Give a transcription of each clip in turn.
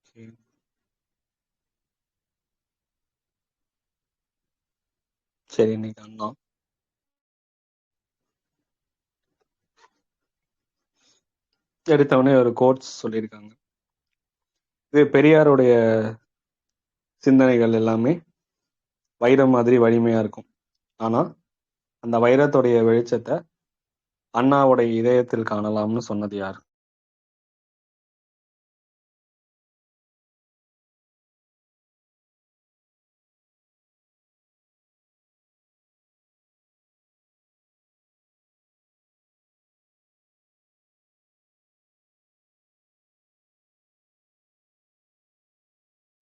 சரி. சரி, இன்னைக்கு அண்ணா. எடுத்தவொடனே ஒரு கோட்ஸ் சொல்லியிருக்காங்க. இது பெரியாருடைய சிந்தனைகள் எல்லாமே வைரம் மாதிரி வலிமையா இருக்கும். ஆனா, அந்த வைரத்துடைய வெளிச்சத்த அண்ணாவுடைய இதயத்தில் காணலாம்னு சொன்னது யார்?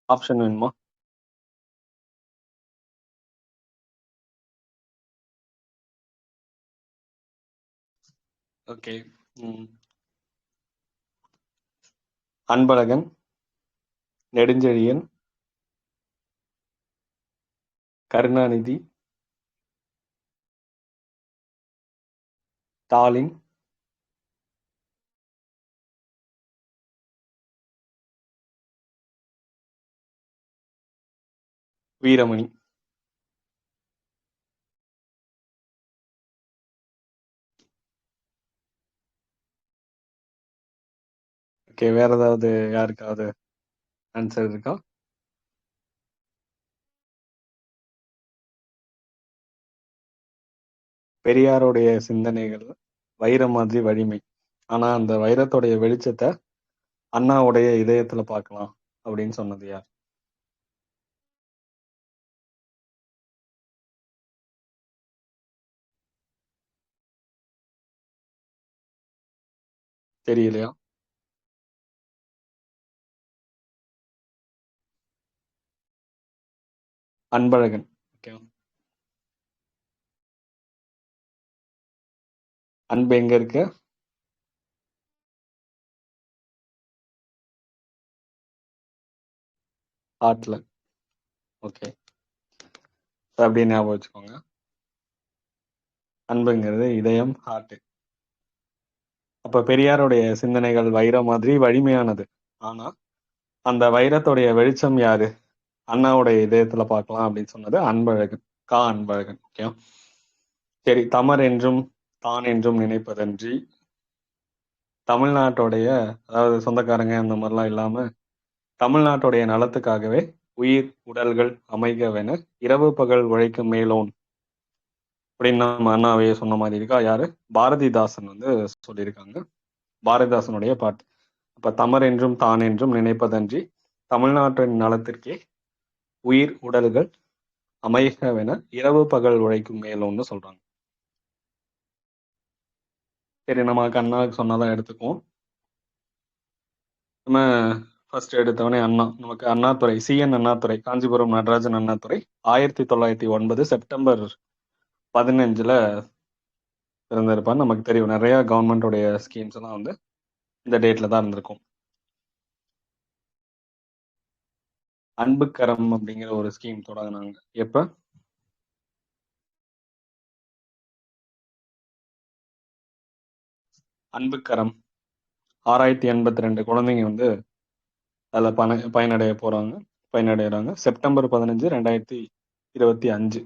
ஆப்ஷன் வேணுமா? ஓகே. ம். அன்பழகன், நெடுஞ்செழியன், கருணாநிதி, ஸ்டாலின், வீரமணி. ஓகே. வேற ஏதாவது யாருக்காவது ஆன்சர் இருக்கா? பெரியாருடைய சிந்தனைகள் வைரம் மாதிரி வலிமை. ஆனா, அந்த வைரத்துடைய வெளிச்சத்த அண்ணாவுடைய இதயத்துல பார்க்கலாம் அப்படின்னு சொன்னது யார்? தெரியலையா? அன்பழகன். ஓகே. அன்பு எங்க இருக்கு? ஹார்ட்ல. ஓகே. அப்படியே ஞாபகம் வச்சுக்கோங்க. அன்புங்கிறது இதயம், ஹார்ட். அப்ப பெரியாருடைய சிந்தனைகள் வைரம் மாதிரி வலிமையானது. ஆனா, அந்த வைரத்துடைய வெளிச்சம் யாரு? அண்ணாவுடைய இதயத்துல பார்க்கலாம் அப்படின்னு சொன்னது அன்பழகன். அன்பழகன். ஓகே. சரி. தமர் என்றும் தான் என்றும் நினைப்பதன்றி தமிழ்நாட்டுடைய, அதாவது சொந்தக்காரங்க அந்த மாதிரிலாம் இல்லாம தமிழ்நாட்டுடைய நலத்துக்காகவே உயிர் உடல்கள் அமைகவென இரவு பகல் உழைக்கும் மேலோன் அப்படின்னு நம்ம அண்ணாவையே சொன்ன மாதிரி இருக்கா? யாரு? பாரதிதாசன் வந்து சொல்லியிருக்காங்க. பாரதிதாசனுடைய பாட்டு. அப்ப தமர் என்றும் தான் என்றும் நினைப்பதன்றி தமிழ்நாட்டின் நலத்திற்கே உயிர் உடல்கள் அமைகவென இரவு பகல் உழைக்கும் மேலோன்னு சொல்றாங்க. சரி, நமக்கு அண்ணாவுக்கு சொன்னாதான் எடுத்துக்குவோம். நம்ம ஃபர்ஸ்ட் எடுத்தவொடனே அண்ணா. நமக்கு அண்ணாதுரை, சி.என். அண்ணாதுரை, காஞ்சிபுரம் நடராஜன் அண்ணாதுரை 1909 செப்டம்பர் 15ல பிறந்திருப்பார். நமக்கு தெரியும் நிறைய கவர்மெண்டோடைய ஸ்கீம்ஸ் எல்லாம் வந்து இந்த டேட்ல தான் இருந்திருக்கும். அன்புக்கரம் அப்படிங்கிற ஒரு ஸ்கீம் தொடங்கினாங்க. எப்ப? அன்புக்கரம் 682 குழந்தைங்க வந்து அதுல பயனடைய போறாங்க, பயனடைகிறாங்க. செப்டம்பர் 15, 2025.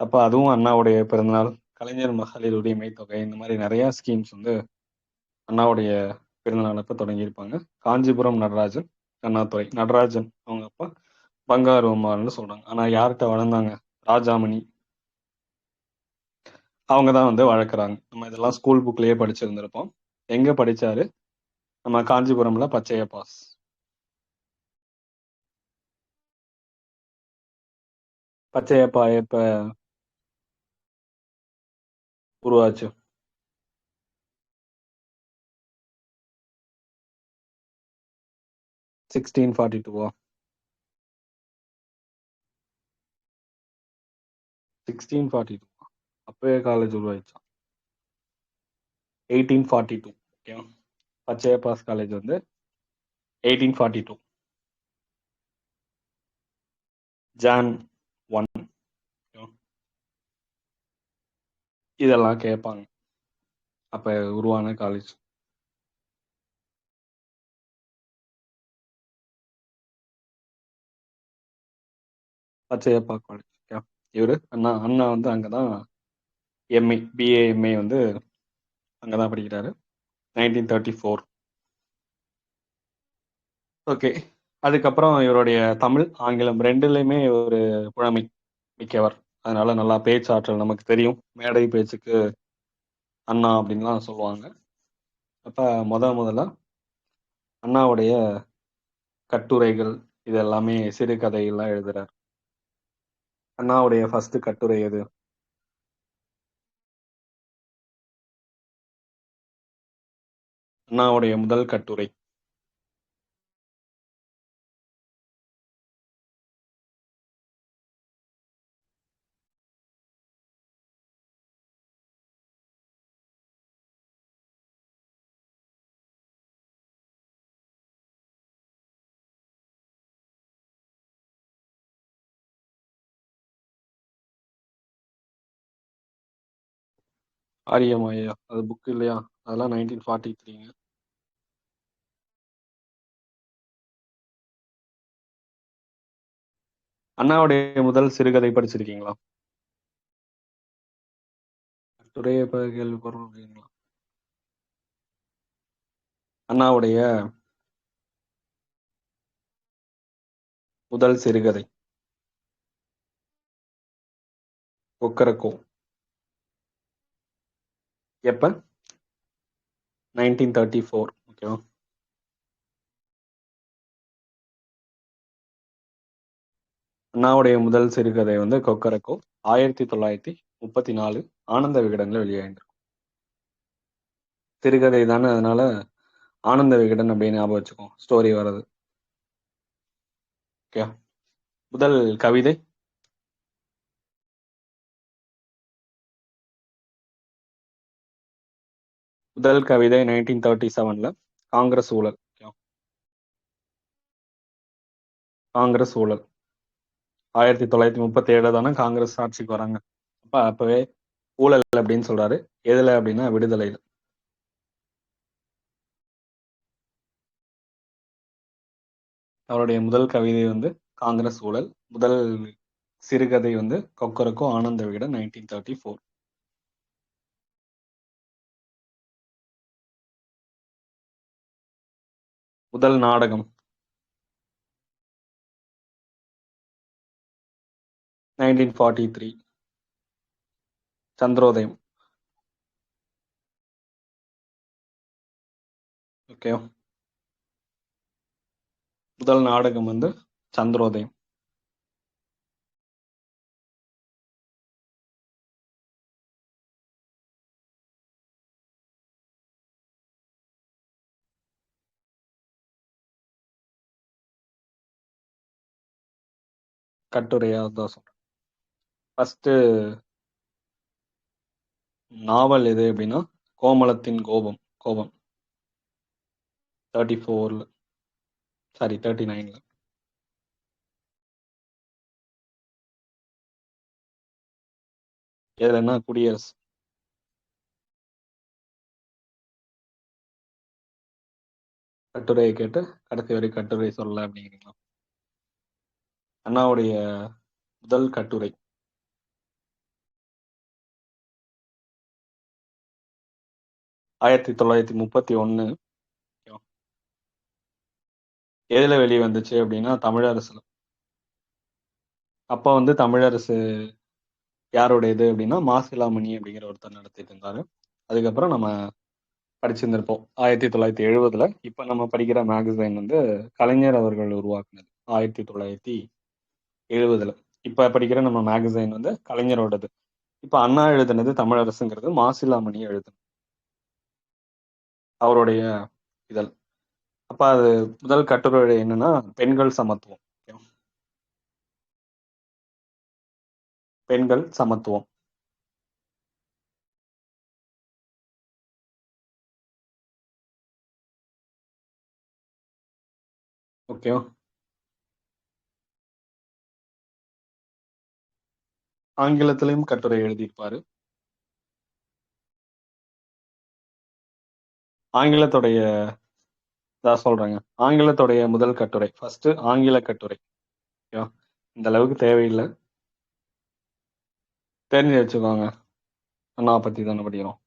அப்ப அதுவும் அண்ணாவுடைய பிறந்தநாள். கலைஞர் மகளிர் உரிமை தொகை, இந்த மாதிரி நிறைய ஸ்கீம்ஸ் வந்து அண்ணாவுடைய பிறந்தநாள் அப்ப தொடங்கியிருப்பாங்க. காஞ்சிபுரம் நடராஜன் அண்ணாதுரை. நடராஜன் அவங்க அப்பா பங்காரு அம்மாள்னு சொல்றாங்க. ஆனா யார்கிட்ட வளர்ந்தாங்க? ராஜாமணி. அவங்க தான் வந்து வளர்க்குறாங்க. நம்ம இதெல்லாம் ஸ்கூல் புக்லயே படிச்சிருந்திருப்போம். எங்க படிச்சாரு? நம்ம காஞ்சிபுரம்ல பச்சையப்பாஸ். பச்சையப்பா எப்ப உருவாச்சு? 1642. 1642. அப்பவே காலேஜ் உருவாயிடுச்சா? 1842. ஓகே. பச்சையப்பாஸ் காலேஜ் வந்து 1842 ஜான் 1. இதெல்லாம் கேட்பாங்க. அப்ப உருவான காலேஜ். பச்சையப்பா காலேஜ். ஓகே. இவரு அண்ணா அண்ணா வந்து அங்கதான் எம்ஏ பிஏ எம்ஏ வந்து அங்கதான் படிக்கிறாரு. 1934. ஓகே. அதுக்கப்புறம் இவருடைய தமிழ் ஆங்கிலம் ரெண்டுலையுமே ஒரு புலமை மிக்கவர். அதனால நல்லா பேச்சாற்றல் நமக்கு தெரியும். மேடை பேச்சுக்கு அண்ணா அப்படின்லாம் சொல்லுவாங்க. அப்ப முதல்ல அண்ணாவுடைய கட்டுரைகள் இது எல்லாமே சிறுகதைகள்லாம் எழுதுறார். அண்ணாவுடைய ஃபர்ஸ்ட் கட்டுரை எது? அண்ணாவுடைய முதல் கட்டுரை. ஆரியமாயா அது புக் இல்லையா? அதெல்லாம் 1943ங்க. அண்ணாவுடைய முதல் சிறுகதை படிச்சிருக்கீங்களா? கட்டுரையை இப்ப கேள்விப்படுறோம் அப்படிங்களா? அண்ணாவுடைய முதல் சிறுகதை கொக்கரக்கோ. எப்ப? 1934. ஓகேவா? அண்ணாவுடைய முதல் சிறுகதை வந்து கொக்கரக்கோ. 1934 ஆனந்த விகடன்ல வெளியாயிருக்கு. சிறுகதை தானே, அதனால ஆனந்த விகடன் அப்படின்னு ஞாபகம் வச்சுக்கோ, ஸ்டோரி வர்றது. ஓகே. முதல் கவிதை. முதல் கவிதை 1937ல காங்கிரஸ் ஊழல். Okay. காங்கிரஸ் ஊழல் 1937 தானே காங்கிரஸ் ஆட்சிக்கு வராங்க. அப்பவே ஊழல் அப்படின்னு சொல்றாரு. எதுல அப்படின்னா விடுதலையில. அவருடைய முதல் கவிதை வந்து காங்கிரஸ் ஊழல். முதல் சிறுகதை வந்து கொக்கரக்கோ ஆனந்த விகடன் 1934. முதல் நாடகம் 1943 சந்திரோதயம். ஓகே. முதல் நாடகம் வந்து சந்திரோதயம். கட்டுரையா தான் சொல்றேன். ஃபர்ஸ்ட் நாவல் எது அப்படின்னா கோமளத்தின் கோபம். கோபம் 34ல, சாரி 39ல. எதுலன்னா குடியரசு. கட்டுரையை கேட்டு கடைசி வரை கட்டுரை சொல்ல அப்படிங்கிறீங்களா? அண்ணாவுடைய முதல் கட்டுரை 1931. எதுல வெளியே வந்துச்சு அப்படின்னா தமிழரசுல. அப்ப வந்து தமிழரசு யாரோட இது அப்படின்னா மாசிலாமணி அப்படிங்கிற ஒருத்தர் நடத்திட்டு இருந்தாரு. அதுக்கப்புறம் நம்ம படிச்சிருந்திருப்போம் 1970ல. இப்ப நம்ம படிக்கிற மேகசைன் வந்து கலைஞர் அவர்கள் உருவாக்குனது 1970ல. இப்ப படிக்கிற நம்ம மேகசைன் வந்து கலைஞரோடது. இப்ப அண்ணா எழுதுனது தமிழரசுங்கிறது மாசிலாமணி எழுதுனது, அவருடைய இதழ். அப்ப அது முதல் கட்டுரை என்னன்னா பெண்கள் சமத்துவம். பெண்கள் சமத்துவம். ஓகே. ஆங்கிலத்திலையும் கட்டுரை எழுதியிருப்பாரு. ஆங்கிலத்துடைய சொல்றேங்க. ஆங்கிலத்துடைய முதல் கட்டுரை, ஃபர்ஸ்ட் ஆங்கில கட்டுரை. ஓகேவா? இந்த அளவுக்கு தேவையில்லை, தெரிஞ்சு வச்சுக்கோங்க. அண்ணா பத்தி தானே படிக்கிறோம்.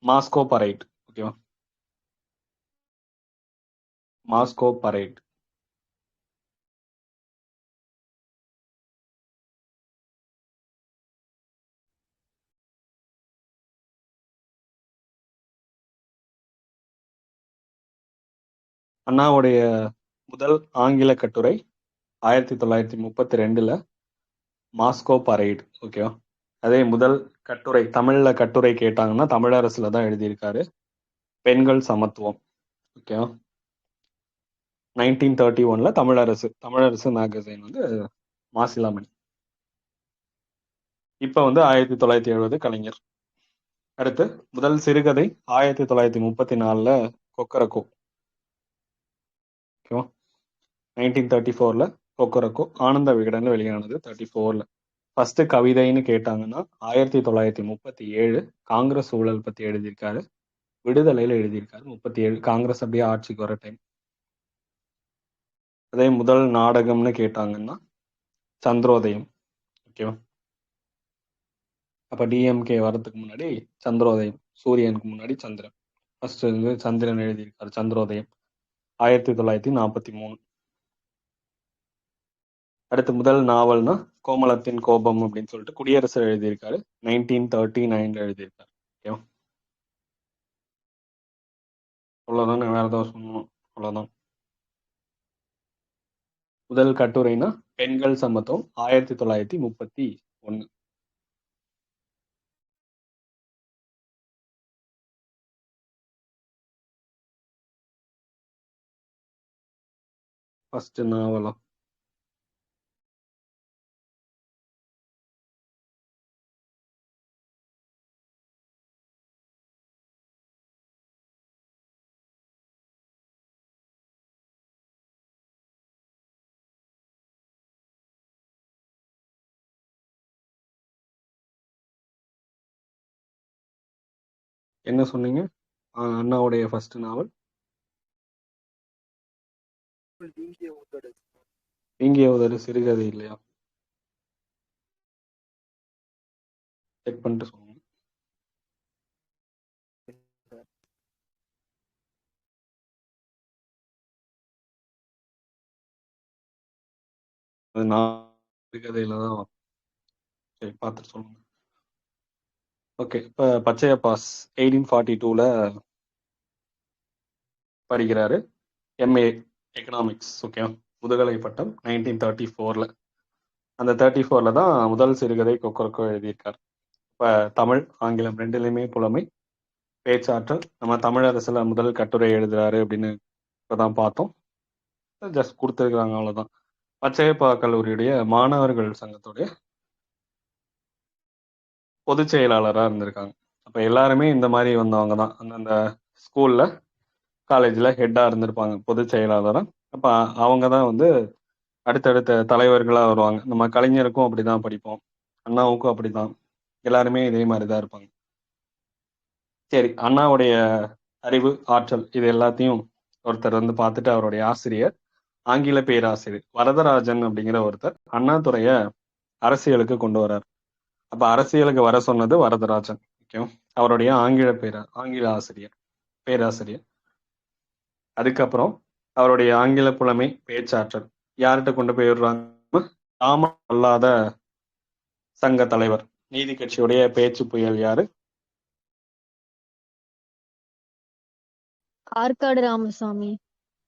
Moscow parade. ஓகேவா? Moscow parade. அண்ணாவுடைய முதல் ஆங்கில கட்டுரை 1932 மாஸ்கோ பரேட். ஓகேவா? அதே முதல் கட்டுரை, தமிழ்ல கட்டுரை கேட்டாங்கன்னா தமிழரசுல தான் எழுதியிருக்காரு, பெண்கள் சமத்துவம். ஓகேவா? 1931 தமிழரசு மேகசைன் வந்து மாசிலாமணி. இப்ப வந்து 1970 கலைஞர். அடுத்து முதல் சிறுகதை 1934 கொக்கரக்கோ. ஓகேவா? 1934 கொக்கரக்கோ ஆனந்த விகடன் வெளியானது 34. ஃபர்ஸ்ட் கவிதைன்னு கேட்டாங்கன்னா 1937 காங்கிரஸ் ஊழல் பத்தி எழுதியிருக்காரு, விடுதலையில எழுதியிருக்காரு. 37 காங்கிரஸ் அப்படியே ஆட்சிக்கு வர டைம். அதே முதல் நாடகம்னு கேட்டாங்கன்னா சந்திரோதயம். ஓகேவா? அப்ப டிஎம்கே வர்றதுக்கு முன்னாடி சந்திரோதயம், சூரியனுக்கு முன்னாடி சந்திரன். ஃபர்ஸ்ட் வந்து சந்திரன் எழுதியிருக்காரு, சந்திரோதயம் 1943. அடுத்து முதல் நாவல்னா கோமலத்தின் கோபம் அப்படின்னு சொல்லிட்டு குடியரசர் எழுதியிருக்காரு, 1939 எழுதியிருக்காரு. ஓகேவா? அவ்வளவுதான், வேற ஏதாவது சொல்லணும்? அவ்வளவுதான். முதல் கட்டுரைனா பெண்கள் சமத்துவம் 1931. ஃபர்ஸ்ட் நாவலா? என்ன சொன்னீங்க? அண்ணாவுடைய ஃபர்ஸ்ட் நாவல் இங்கே ஒரு சிறுகதை இல்லையா? செக் பண்ணிட்டு சொல்லுங்க. அது நான் சிறுகதையில தான் வரும். சரி, பார்த்துட்டு சொல்லுங்க. ஓகே, இப்போ பச்சையப்பாஸ் 1842 படிக்கிறாரு, எம்ஏ எக்கனாமிக்ஸ். ஓகே, முதுகலை பட்டம் 1934. அந்த 34 தான் முதல் சிறுகதை கொக்கரக்கோ எழுதியிருக்காரு. இப்போ தமிழ் ஆங்கிலம் ரெண்டுலையுமே புலமை, பேச்சாற்றல். நம்ம தமிழரசுல முதல் கட்டுரை எழுதுறாரு அப்படின்னு இப்பதான் பார்த்தோம். ஜஸ்ட் கொடுத்துருக்காங்க, அவ்வளவுதான். பச்சையப்பா கல்லூரியுடைய மாணவர்கள் சங்கத்துடைய பொதுச் செயலாளராக இருந்திருக்காங்க. அப்ப எல்லாருமே இந்த மாதிரி வந்தவங்க தான். அந்தந்த ஸ்கூல்ல காலேஜ்ல ஹெட்டா இருந்திருப்பாங்க, பொதுச் செயலாளரா. அப்ப அவங்க தான் வந்து அடுத்தடுத்த தலைவர்களா வருவாங்க. நம்ம கலைஞருக்கும் அப்படிதான் படிப்போம், அண்ணாவுக்கும் அப்படிதான், எல்லாருமே இதே மாதிரிதான் இருப்பாங்க. சரி, அண்ணாவுடைய அறிவு, ஆற்றல் இது எல்லாத்தையும் ஒருத்தர் வந்து பார்த்துட்டு அவருடைய ஆசிரியர், ஆங்கில பேராசிரியர் வரதராஜன் அப்படிங்கிற ஒருத்தர் அண்ணாதுரைய அரசியலுக்கு கொண்டு வர்றார். அப்ப அரசியலுக்கு வர சொன்னது வரதராஜன். ஓகே, அவருடைய ஆங்கில ஆசிரியர், பேராசிரியர். அதுக்கப்புறம் அவருடைய ஆங்கில புலமை, பேச்சாற்றல் யார்கிட்ட கொண்டு போய் விடுறாங்க? ராம அல்லாத சங்க தலைவர், நீதி கட்சியுடைய பேச்சு புயல் யாரு? ஆற்காடு ராமசாமி.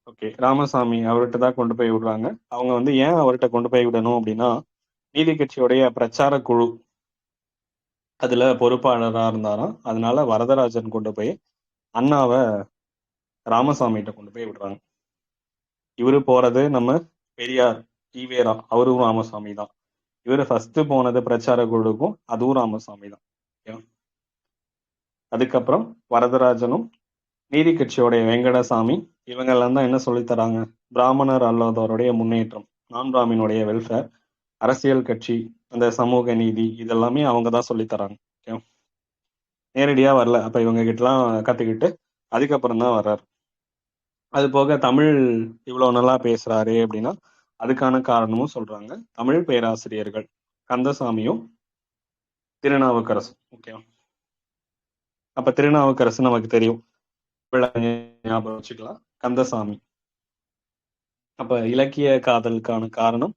ஓகே, ராமசாமி அவர்கிட்ட தான் கொண்டு போய் விடுறாங்க. அவங்க வந்து ஏன் அவர்கிட்ட கொண்டு போய் விடணும் அப்படின்னா, நீதி கட்சியுடைய பிரச்சார குழு அதுல பொறுப்பாளராக இருந்தாராம். அதனால வரதராஜன் கொண்டு போய் அண்ணாவை ராமசாமிகிட்ட கொண்டு போய் விடுறாங்க. இவரு போறது நம்ம பெரியார் ஈவேரா, அவரும் ராமசாமி தான். இவரு ஃபர்ஸ்ட் போனது பிரச்சார குழுக்கும், அதுவும் ராமசாமி தான். ஓகேவா? அதுக்கப்புறம் வரதராஜனும் நீதி கட்சியோடைய வெங்கடசாமி இவங்க எல்லாம் தான் என்ன சொல்லித் தராங்க? பிராமணர் அல்லாதவருடைய முன்னேற்றம், நான் பிராமினுடைய வெல்ஃபேர், அரசியல் கட்சி, அந்த சமூக நீதி இதெல்லாமே அவங்க தான் சொல்லித் தராங்க. ஓகே, நேரடியா வரல. அப்ப இவங்க கிட்டலாம் கத்துக்கிட்டு அதுக்கப்புறம் தான் வர்றாரு. அது போக தமிழ் இவ்வளவு நல்லா பேசுறாரு அப்படின்னா அதுக்கான காரணமும் சொல்றாங்க. தமிழ் பேராசிரியர்கள் கந்தசாமியும் திருநாவுக்கரசும். ஓகே, அப்ப திருநாவுக்கரசு நமக்கு தெரியும், ஞாபகம் வச்சுக்கலாம். கந்தசாமி, அப்ப இலக்கிய காதலுக்கான காரணம்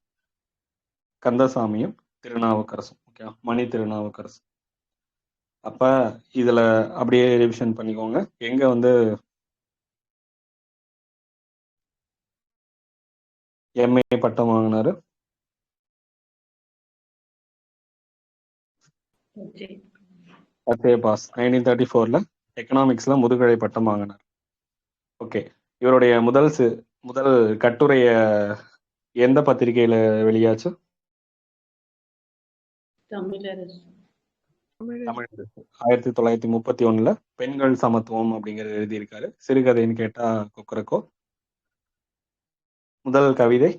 கந்தசாமியும் திருநாவுக்கரசும். ஓகே, மணி திருநாவுக்கரசு. அப்ப இதுல அப்படியே ரிவிஷன் பண்ணிக்கோங்க. எங்க வந்து எம்ஏ பட்டம் வாங்கினாரு? பாஸ் 1934ல எக்கனாமிக்ஸ்ல முதுகலை பட்டம் வாங்கினார். ஓகே, இவருடைய முதல் கட்டுரைய எந்த பத்திரிகையில வெளியாச்சு? தமிழரசு. 1931ல பெண்கள் சமத்துவம் அப்படிங்கறது எழுதியிருக்காரு. சிறுகதைன்னு கேட்டா கொக்கரக்கோ. முதல் கவிதை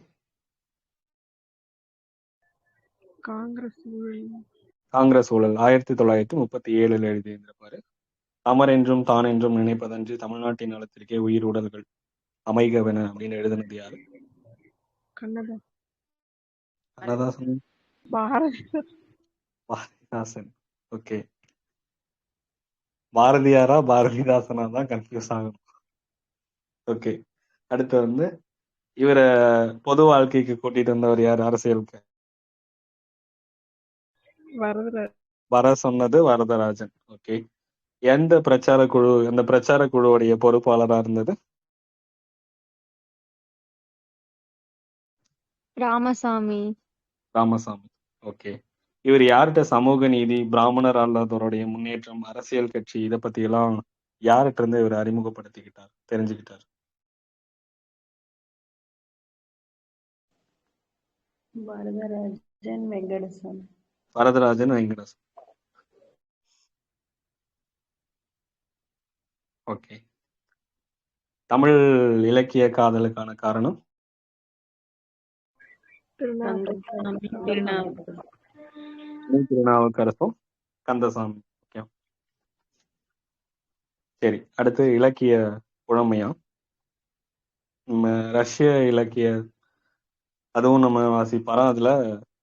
காங்கிரஸ் ஊழல் 1937ல் எழுதியிருந்திருப்பாரு. தமர் என்றும் தான் என்றும் நினைப்பதன்று தமிழ்நாட்டின் நலத்திற்கே உயிர் உடல்கள் அமைகவன அப்படின்னு எழுதினது யாரு? கண்ணதாசன், பாரதிதாசன். ஓகே, பாரதியாரா பாரதிதாசனா தான் கன்ஃபியூஸ் ஆகும். ஓகே, அடுத்து வந்து இவரை பொது வாழ்க்கைக்கு கூட்டிட்டு வந்தவர் யார்? அரசியலுக்கு வர சொன்னது வரதராஜன். ஓகே, எந்த பிரச்சார குழுவுடைய பொறுப்பாளரா இருந்தது? ராமசாமி. ஓகே, இவர் யார்கிட்ட சமூக நீதி, பிராமணர் அல்லாதவருடைய முன்னேற்றம், அரசியல் கட்சி இதை பத்தி எல்லாம் யார்கிட்ட இருந்து இவர் அறிமுகப்படுத்திக்கிட்டார், தெரிஞ்சுக்கிட்டார்? வரதராஜன் வெங்கடசாமி. ஓகே, தமிழ் இலக்கிய காதலுக்கான காரணம் திருநாவுக்கரசும் கந்தசாமி. ஓகே, சரி, அடுத்து இலக்கிய புழமையா. நம்ம ரஷ்ய இலக்கிய அதுவும் நம்ம வாசிப்பாரா? அதுல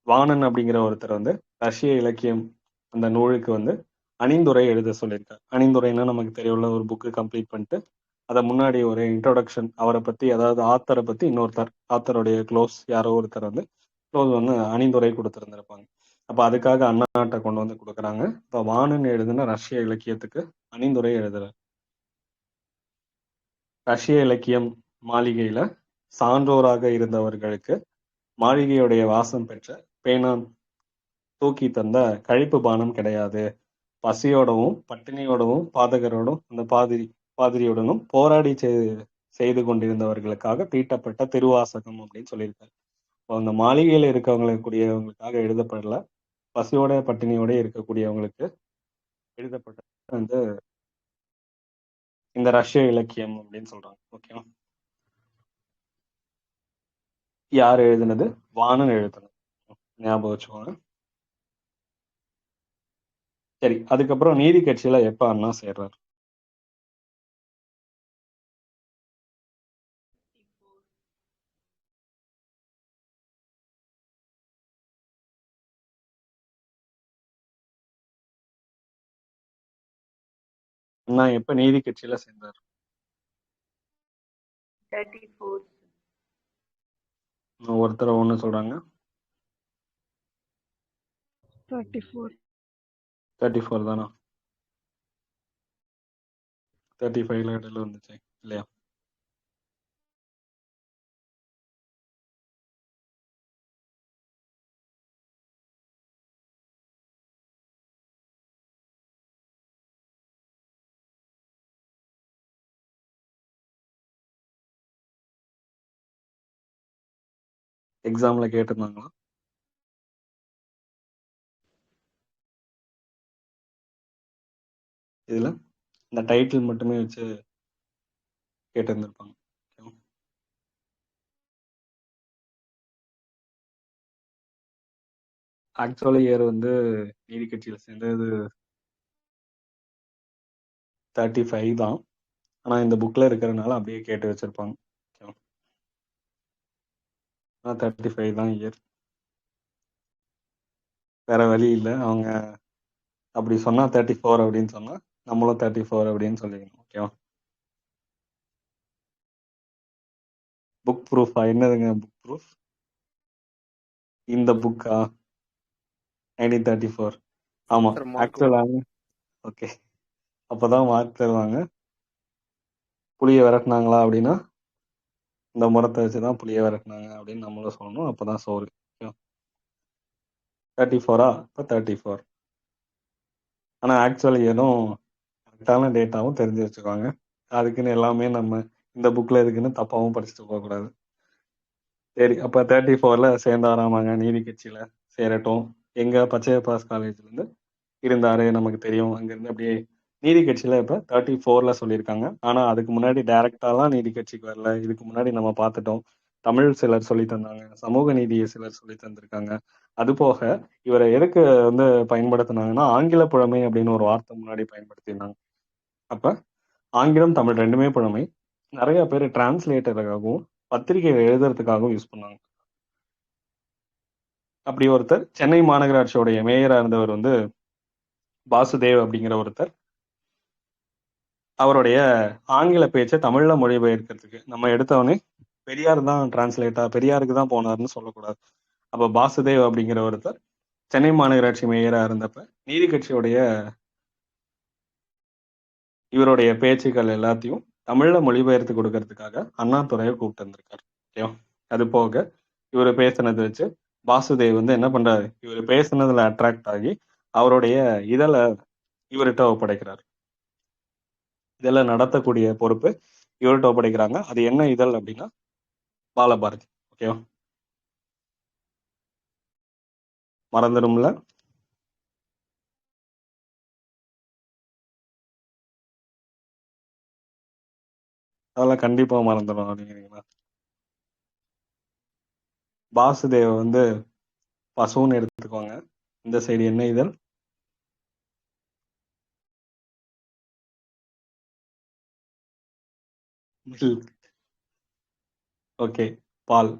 வாணன் அப்படிங்கிற ஒருத்தர் வந்து ரஷ்ய இலக்கியம் அந்த நூலுக்கு வந்து அணிந்துரை எழுத சொல்லியிருக்காரு. அணிந்துரைன்னா நமக்கு தெரியல, ஒரு புக்கு கம்ப்ளீட் பண்ணிட்டு அதை முன்னாடி ஒரு இன்ட்ரோடக்ஷன், அவரை பத்தி, அதாவது ஆத்தரை பத்தி இன்னொருத்தர், ஆத்தருடைய க்ளோஸ் யாரோ ஒருத்தர் வந்து அணிந்துரை கொடுத்துருந்துருப்பாங்க. அப்ப அதுக்காக அண்ணாட்ட கொண்டு வந்து கொடுக்குறாங்க. இப்ப வாணன் எழுதுன ரஷ்ய இலக்கியத்துக்கு அணிந்துரை எழுதுறார். ரஷ்ய இலக்கியம் மாளிகையில சான்றோராக இருந்தவர்களுக்கு மாளிகையுடைய வாசம் பெற்ற பேனான் தூக்கி தந்த கழிப்பு பானம் கிடையாது. பசியோடவும் பட்டினியோடவும் பாதகரோடும் அந்த பாதிரியுடனும் போராடி செய்து கொண்டிருந்தவர்களுக்காக தீட்டப்பட்ட திருவாசகம் அப்படின்னு சொல்லியிருக்காரு. அந்த மாளிகையில இருக்கவங்களுக்காக எழுதப்படல, பசியோட பட்டினியோட இருக்கக்கூடியவங்களுக்கு எழுதப்பட்ட வந்து இந்த ரஷ்ய இலக்கியம் அப்படின்னு சொல்றாங்க. ஓகேவா? யார் எழுதுனது? வாணன் எழுதுனது. ஞாபகம் வச்சுக்கோங்க. சரி, அதுக்கப்புறம் நீதி கட்சியில எப்ப அண்ணா சேர்றாரு? அண்ணா எப்ப நீதி கட்சியில சேர்ந்தார்? 34. ஒருத்தர் ஒண்ணு சொல்றாங்க. 34 தானா? 35ல இடையில வந்துச்சு இல்லையா? எக்ஸாம்ல கேட்டிருந்தாங்களா? இதுல இந்த டைட்டில் மட்டுமே வச்சு கேட்டிருந்திருப்பாங்க. ஆக்சுவலி இயர் வந்து நீதி கட்சியில சேர்ந்தது 35 தான். ஆனா இந்த புக்ல இருக்கிறதுனால அப்படியே கேட்டு வச்சிருப்பாங்க. 35 தான் இயர். வேற வழி இல்லை. அவங்க அப்படி சொன்னா 34 அப்படின்னு சொன்னா நம்மளும் 34 அப்படின்னு சொல்லிக்கணும். ஓகேவா? புக் ப்ரூஃபா? என்னதுங்க புக் ப்ரூஃப்? இந்த புக்கா? 1934. ஆமா, சார் மார்க் ஆக்சுவலாக ஓகே. அப்பதான் மார்க் தருவாங்க. புளியை விரட்டினாங்களா அப்படின்னா இந்த முறத்தை வச்சுதான் புளியை விரட்டினாங்க அப்படின்னு நம்மளும் சொல்லணும். அப்பதான் சோறு. 34ஆ? இப்போ 34. ஆனா ஆக்சுவலி எதுவும் கரெக்டான டேட்டாவும் தெரிஞ்சு வச்சுக்கோங்க. அதுக்குன்னு எல்லாமே நம்ம இந்த புக்ல இருக்குன்னு தப்பாவும் படிச்சுட்டு போகக்கூடாது. சரி, அப்ப 34ல சேர்ந்தாராமாங்க. நீதி கட்சியில சேரட்டும். எங்க பச்சையப்பாஸ் காலேஜ்ல இருந்து இருந்தாரு, நமக்கு தெரியும். அங்கிருந்து அப்படியே நீதி கட்சியில இப்ப 34ல சொல்லியிருக்காங்க. ஆனா அதுக்கு முன்னாடி டைரக்டாலாம் நீதி கட்சிக்கு வரல. இதுக்கு முன்னாடி நம்ம பார்த்துட்டோம். தமிழ் சிலர் சொல்லி தந்தாங்க, சமூக நீதியை சிலர் சொல்லி தந்திருக்காங்க. அது போக இவரை எதுக்கு வந்து பயன்படுத்தினாங்கன்னா ஆங்கில புழமை அப்படின்னு ஒரு வார்த்தை முன்னாடி பயன்படுத்தியிருந்தாங்க. அப்ப ஆங்கிலம் தமிழ் ரெண்டுமே புழமை. நிறைய பேர் டிரான்ஸ்லேட்டருக்காகவும் பத்திரிகை எழுதுறதுக்காகவும் யூஸ் பண்ணாங்க. அப்படி ஒருத்தர் சென்னை மாநகராட்சியோடைய மேயரா இருந்தவர் வந்து வாசுதேவ் அப்படிங்கிற ஒருத்தர். அவருடைய ஆங்கில பேச்சை தமிழ்ல மொழிபெயர்க்கிறதுக்கு நம்ம எடுத்தவொடனே பெரியார் தான் டிரான்ஸ்லேட்டா, பெரியாருக்கு தான் போனார்னு சொல்லக்கூடாது. அப்ப வாசுதேவ் அப்படிங்கிற ஒருத்தர் சென்னை மாநகராட்சி மேயரா இருந்தப்ப நீதி கட்சியுடைய இவருடைய பேச்சுக்கள் எல்லாத்தையும் தமிழ்ல மொழிபெயர்த்து கொடுக்கறதுக்காக அண்ணாதுரையை கூப்பிட்டு வந்திருக்காரு. ஓகேவா? அது போக இவர் பேசுனது வச்சு வாசுதேவ் வந்து என்ன பண்றாரு, இவர் பேசுனதுல அட்ராக்ட் ஆகி அவருடைய இதழை இவர்கிட்ட ஒப்படைக்கிறார். இதெல்லாம் நடத்தக்கூடிய பொறுப்பு இவர்கிட்ட ஒப்படைக்கிறாங்க. அது என்ன இதழ் அப்படின்னா பாலபாரதி. ஓகேவா? மறந்துடும்ல? அதெல்லாம் கண்டிப்பா மறந்துடும் அப்படிங்கிறீங்களா? வாசுதேவ வந்து பசுன்னு எடுத்துக்கோங்க. இந்த சைடு என்ன இதழ்? மில்க். ஓகே, பால்.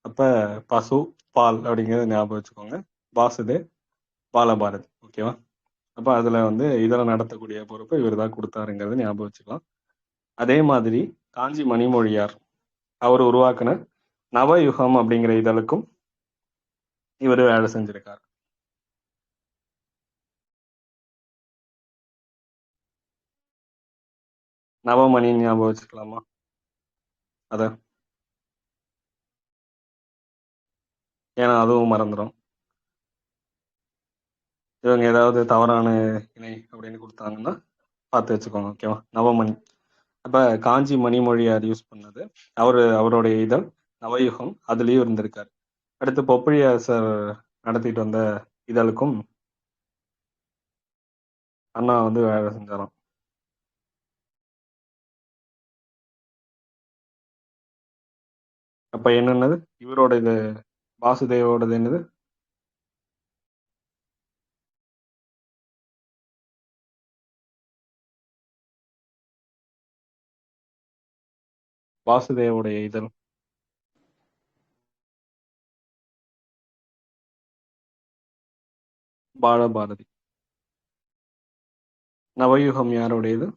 அப்ப பசு, பால் அப்படிங்கிறத ஞாபகம் வச்சுக்கோங்க. வாசுதேவ், பாலபாரதி. ஓகேவா? அப்ப அதுல வந்து இதெல்லாம் நடத்தக்கூடிய பொறுப்பு இவர் தான் கொடுத்தாருங்கிறத ஞாபகம் வச்சுக்கலாம். அதே மாதிரி காஞ்சி மணிமொழியார் அவர் உருவாக்குன நவயுகம் அப்படிங்கிற இதழுக்கும் இவர் வேலை செஞ்சிருக்காரு. நவமணி ஞாபகம் வச்சுக்கலாமா? அத ஏன்னா அதுவும் மறந்துடும். இவங்க ஏதாவது தவறான இணை அப்படின்னு கொடுத்தாங்கன்னா பார்த்து வச்சுக்கோங்க. ஓகேவா? நவமணி. அப்ப காஞ்சி மணிமொழியார் யூஸ் பண்ணது அவருடைய இதழ் நவயுகம், அதுலயும் இருந்திருக்காரு. அடுத்து பொப்பிழியாசர் நடத்திட்டு வந்த இதழுக்கும் அண்ணா வந்து வேலை செஞ்சாராம். அப்ப என்னன்னது இவரோட இது வாசுதேவோடது என்னது? வாசுதேவோடைய இதழ் பாலபாரதி. நவயுகம் யாருடையது?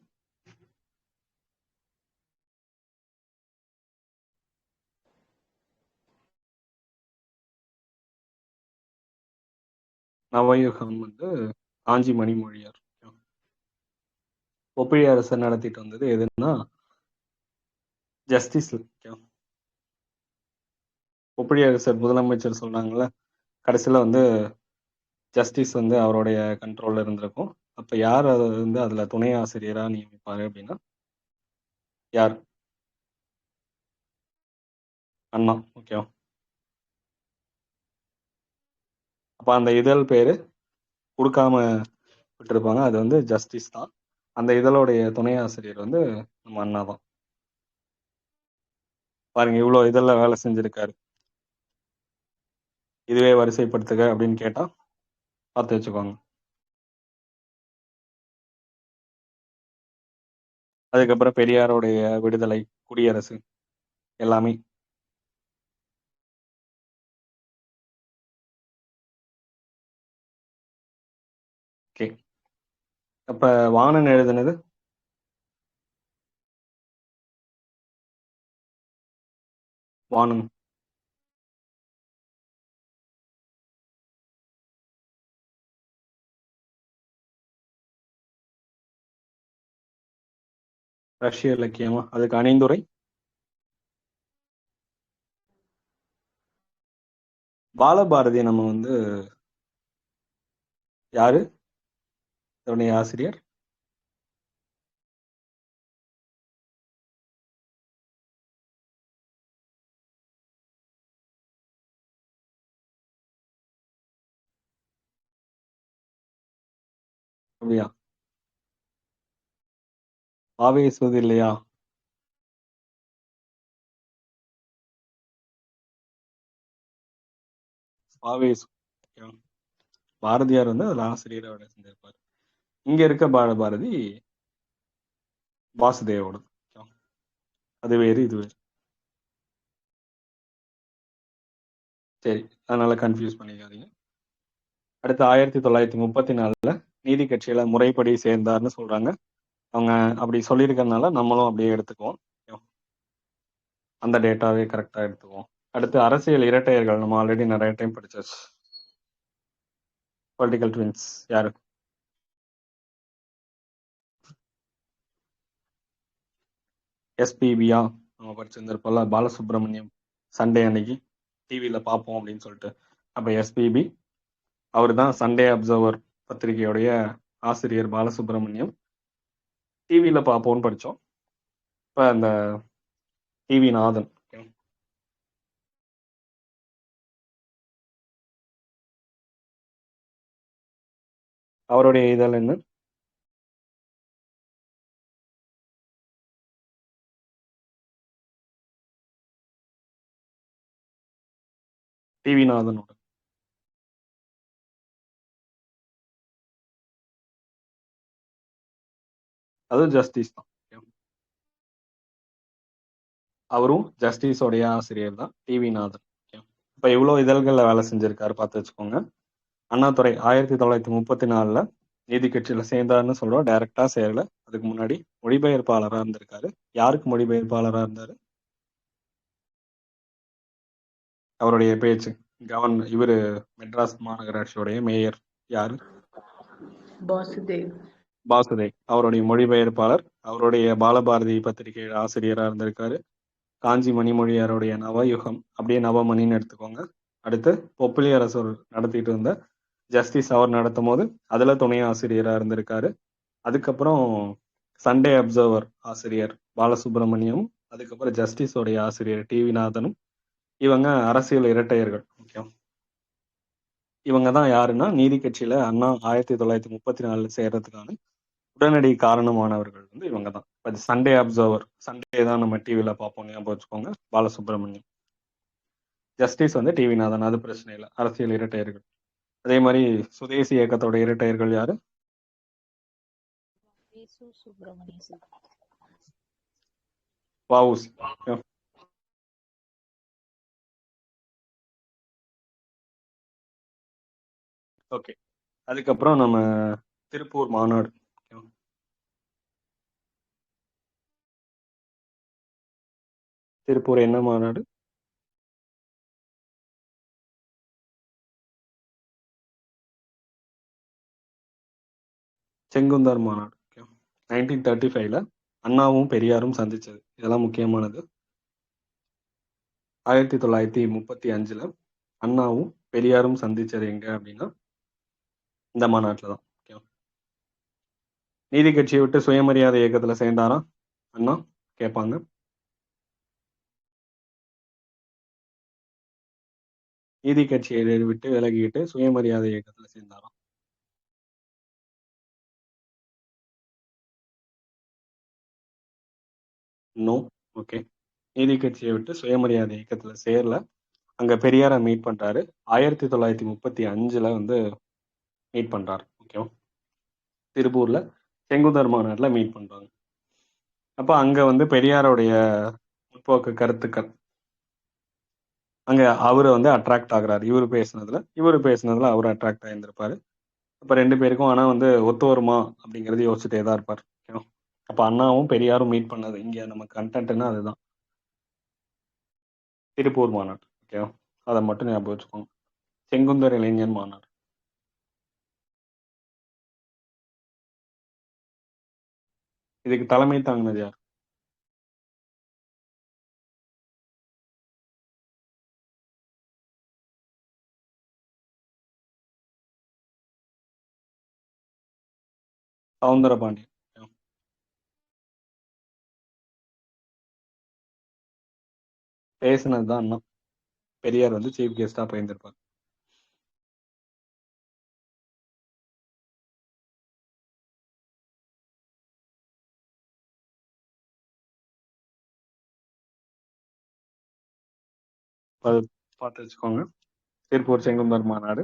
நவயுகம் வந்து காஞ்சி மணிமொழியார். பொப்பிழியரசர் நடத்திட்டு வந்தது எதுன்னா ஜஸ்டிஸ். பொப்பிழியரசர் முதலமைச்சர் சொன்னாங்கல்ல, கடைசியில வந்து ஜஸ்டிஸ் வந்து அவருடைய கண்ட்ரோல்ல இருந்திருக்கும். அப்ப யார் அதை வந்து அதுல துணை ஆசிரியரா நியமிப்பாரு அப்படின்னா யார்? அண்ணா. ஓகேவா? அப்ப அந்த இதழ் பேரு கொடுக்காம விட்டுருப்பாங்க. அது வந்து ஜஸ்டிஸ் தான். அந்த இதழுடைய துணை ஆசிரியர் வந்து நம்ம அண்ணா தான். பாருங்க, இவ்வளவு இதழ்ல வேலை செஞ்சிருக்காரு. இதுவே வரிசைப்படுத்துக அப்படின்னு கேட்டா பார்த்து வச்சுக்கோங்க. அதுக்கப்புறம் பெரியாருடைய விடுதலை, குடியரசு எல்லாமே அப்ப வாணன் எழுதுனது வாணன் ரஷ்ய இலக்கியமா? அதுக்கு அணிந்துரை பாலபாரதி. நம்ம வந்து யாரு அதனுடைய ஆசிரியர்? அப்படியா? ஆவேசுவது இல்லையா? ஆவேசு. பாரதியார் வந்து அதுல ஆசிரியரை வேலை செஞ்சிருப்பாரு. இங்க இருக்க பாலபாரதி வாசுதேவோட. அது வேறு, இது வேறு. சரி, அதனால கன்ஃபியூஸ் பண்ணிக்காதீங்க. அடுத்து 1934 நீதி கட்சியில முறைப்படி சேர்ந்தார்னு சொல்றாங்க. அவங்க அப்படி சொல்லியிருக்கறதுனால நம்மளும் அப்படியே எடுத்துக்குவோம். அந்த டேட்டாவே கரெக்டா எடுத்துக்குவோம். அடுத்து அரசியல் இரட்டையர்கள் நம்ம ஆல்ரெடி நிறைய டைம் படிச்சாச்சு. பொலிட்டிக்கல் ட்வின்ஸ் யாரு? எஸ்பிபியா நம்ம படிச்சிருந்திருப்போம்ல, பாலசுப்ரமணியம். சண்டே அன்னைக்கு டிவியில பார்ப்போம் அப்படின்னு சொல்லிட்டு. அப்ப எஸ்பிபி அவர் தான் சண்டே அப்சர்வர் பத்திரிகையுடைய ஆசிரியர் பாலசுப்ரமணியம். டிவியில பார்ப்போம்னு படித்தோம். இப்போ அந்த டிவி நாதன் அவருடைய இதழ் என்ன? டிவி நாதனோட. அது ஜஸ்டிஸ் தான். அவரும் ஜஸ்டிஸோடைய ஆசிரியர் தான், டிவி நாதன். இப்போ இவ்வளோ இதழ்களில் வேலை செஞ்சிருக்காரு, பார்த்து வச்சுக்கோங்க. அண்ணாதுரை 1934 நீதி கட்சியில சேர்ந்தாருன்னு சொல்றோம், டைரக்டா சேரல. அதுக்கு முன்னாடி மொழிபெயர்ப்பாளராக இருந்திருக்காரு. யாருக்கு மொழிபெயர்ப்பாளராக இருந்தாரு? அவருடைய பேச்சு இவரு மெட்ராஸ் மாநகராட்சியோடைய மேயர் யாரு? வாசுதேவ். வாசுதேவ் அவருடைய மொழிபெயர்ப்பாளர். அவருடைய பாலபாரதி பத்திரிகை ஆசிரியராக இருந்திருக்காரு. காஞ்சி மணிமொழியாருடைய நவயுகம், அப்படியே நவமணின்னு எடுத்துக்கோங்க. அடுத்து பொப்பிலி அரசர் நடத்திட்டு இருந்த ஜஸ்டிஸ் அவர் நடத்தும் போது அதுல துணை ஆசிரியராக இருந்திருக்காரு. அதுக்கப்புறம் சண்டே அப்சர்வர் ஆசிரியர் பாலசுப்ரமணியம், அதுக்கப்புறம் ஜஸ்டிஸோடைய ஆசிரியர் டிவி நாதனும். இவங்க அரசியல் இரட்டையர்கள். ஓகே, இவங்க தான் யாருன்னா நீதி கட்சியில அண்ணா 1934 சேர்றதுக்கான உடனடி காரணமானவர்கள் வந்து இவங்க தான். சண்டே அப்சர்வர், சண்டே தான் நம்ம டிவியில பார்ப்போம், ஞாபகம் வச்சுக்கோங்க. பாலசுப்ரமணியம். ஜஸ்டிஸ் வந்து டிவி நாதன், அது பிரச்சனை இல்லை. அரசியல் இரட்டையர்கள். அதே மாதிரி சுதேசி இயக்கத்தோட இரட்டையர்கள் யாரு? வஉசி. ஓகே, அதுக்கப்புறம் நம்ம திருப்பூர் மாநாடு. திருப்பூர் என்ன மாநாடு? செங்குந்தர் மாநாடு. 1935 அண்ணாவும் பெரியாரும் சந்திச்சது. இதெல்லாம் முக்கியமானது. 1935 அண்ணாவும் பெரியாரும் சந்திச்சது எங்க அப்படின்னா இந்த மாநாட்டில் தான். நீதி கட்சியை விட்டு சுயமரியாதை இயக்கத்துல சேர்ந்தாரா அண்ணா கேட்பாங்க. நீதி கட்சியை விட்டு விலகிட்டு சுயமரியாதை இயக்கத்துல சேர்ந்தாராம். நோ. ஓகே, நீதி கட்சியை விட்டு சுயமரியாதை இயக்கத்துல சேரல. அங்க பெரியார மீட் பண்றாரு. 1935 வந்து மீட் பண்றாரு. ஓகே, திருப்பூர்ல செங்குந்தர் மாநாட்டுல மீட் பண்றாங்க. அப்ப அங்க வந்து பெரியாருடைய முற்போக்கு கருத்துக்கள் அங்க அவரு வந்து அட்ராக்ட் ஆகுறாரு. இவரு பேசுனதுல அவர் அட்ராக்ட் ஆயிருந்திருப்பாரு. அப்ப 2 பேருக்கும் ஆனா வந்து ஒத்து வருமா அப்படிங்கிறது யோசிச்சுட்டே தான் இருப்பார். ஓகேவா? அப்ப அண்ணாவும் பெரியாரும் மீட் பண்ணது இங்க நம்ம கன்டென்ட்னா அதுதான். திருப்பூர் மாநாடு. ஓகேவா? அத மட்டும் ஞாபகம் வச்சுக்கோங்க. செங்குந்தர் இளைஞர் மாநாடு. இதுக்கு தலைமை தாங்கினது யார்? சவுந்தரபாண்டியன். ஓகேவா? பேசுனது தான் அண்ணா. பெரியார் வந்து சீஃப் கெஸ்டா போயிருந்திருப்பார். அது பார்த்து வச்சுக்கோங்க. திருப்பூர் செங்குந்தர் மாநாடு.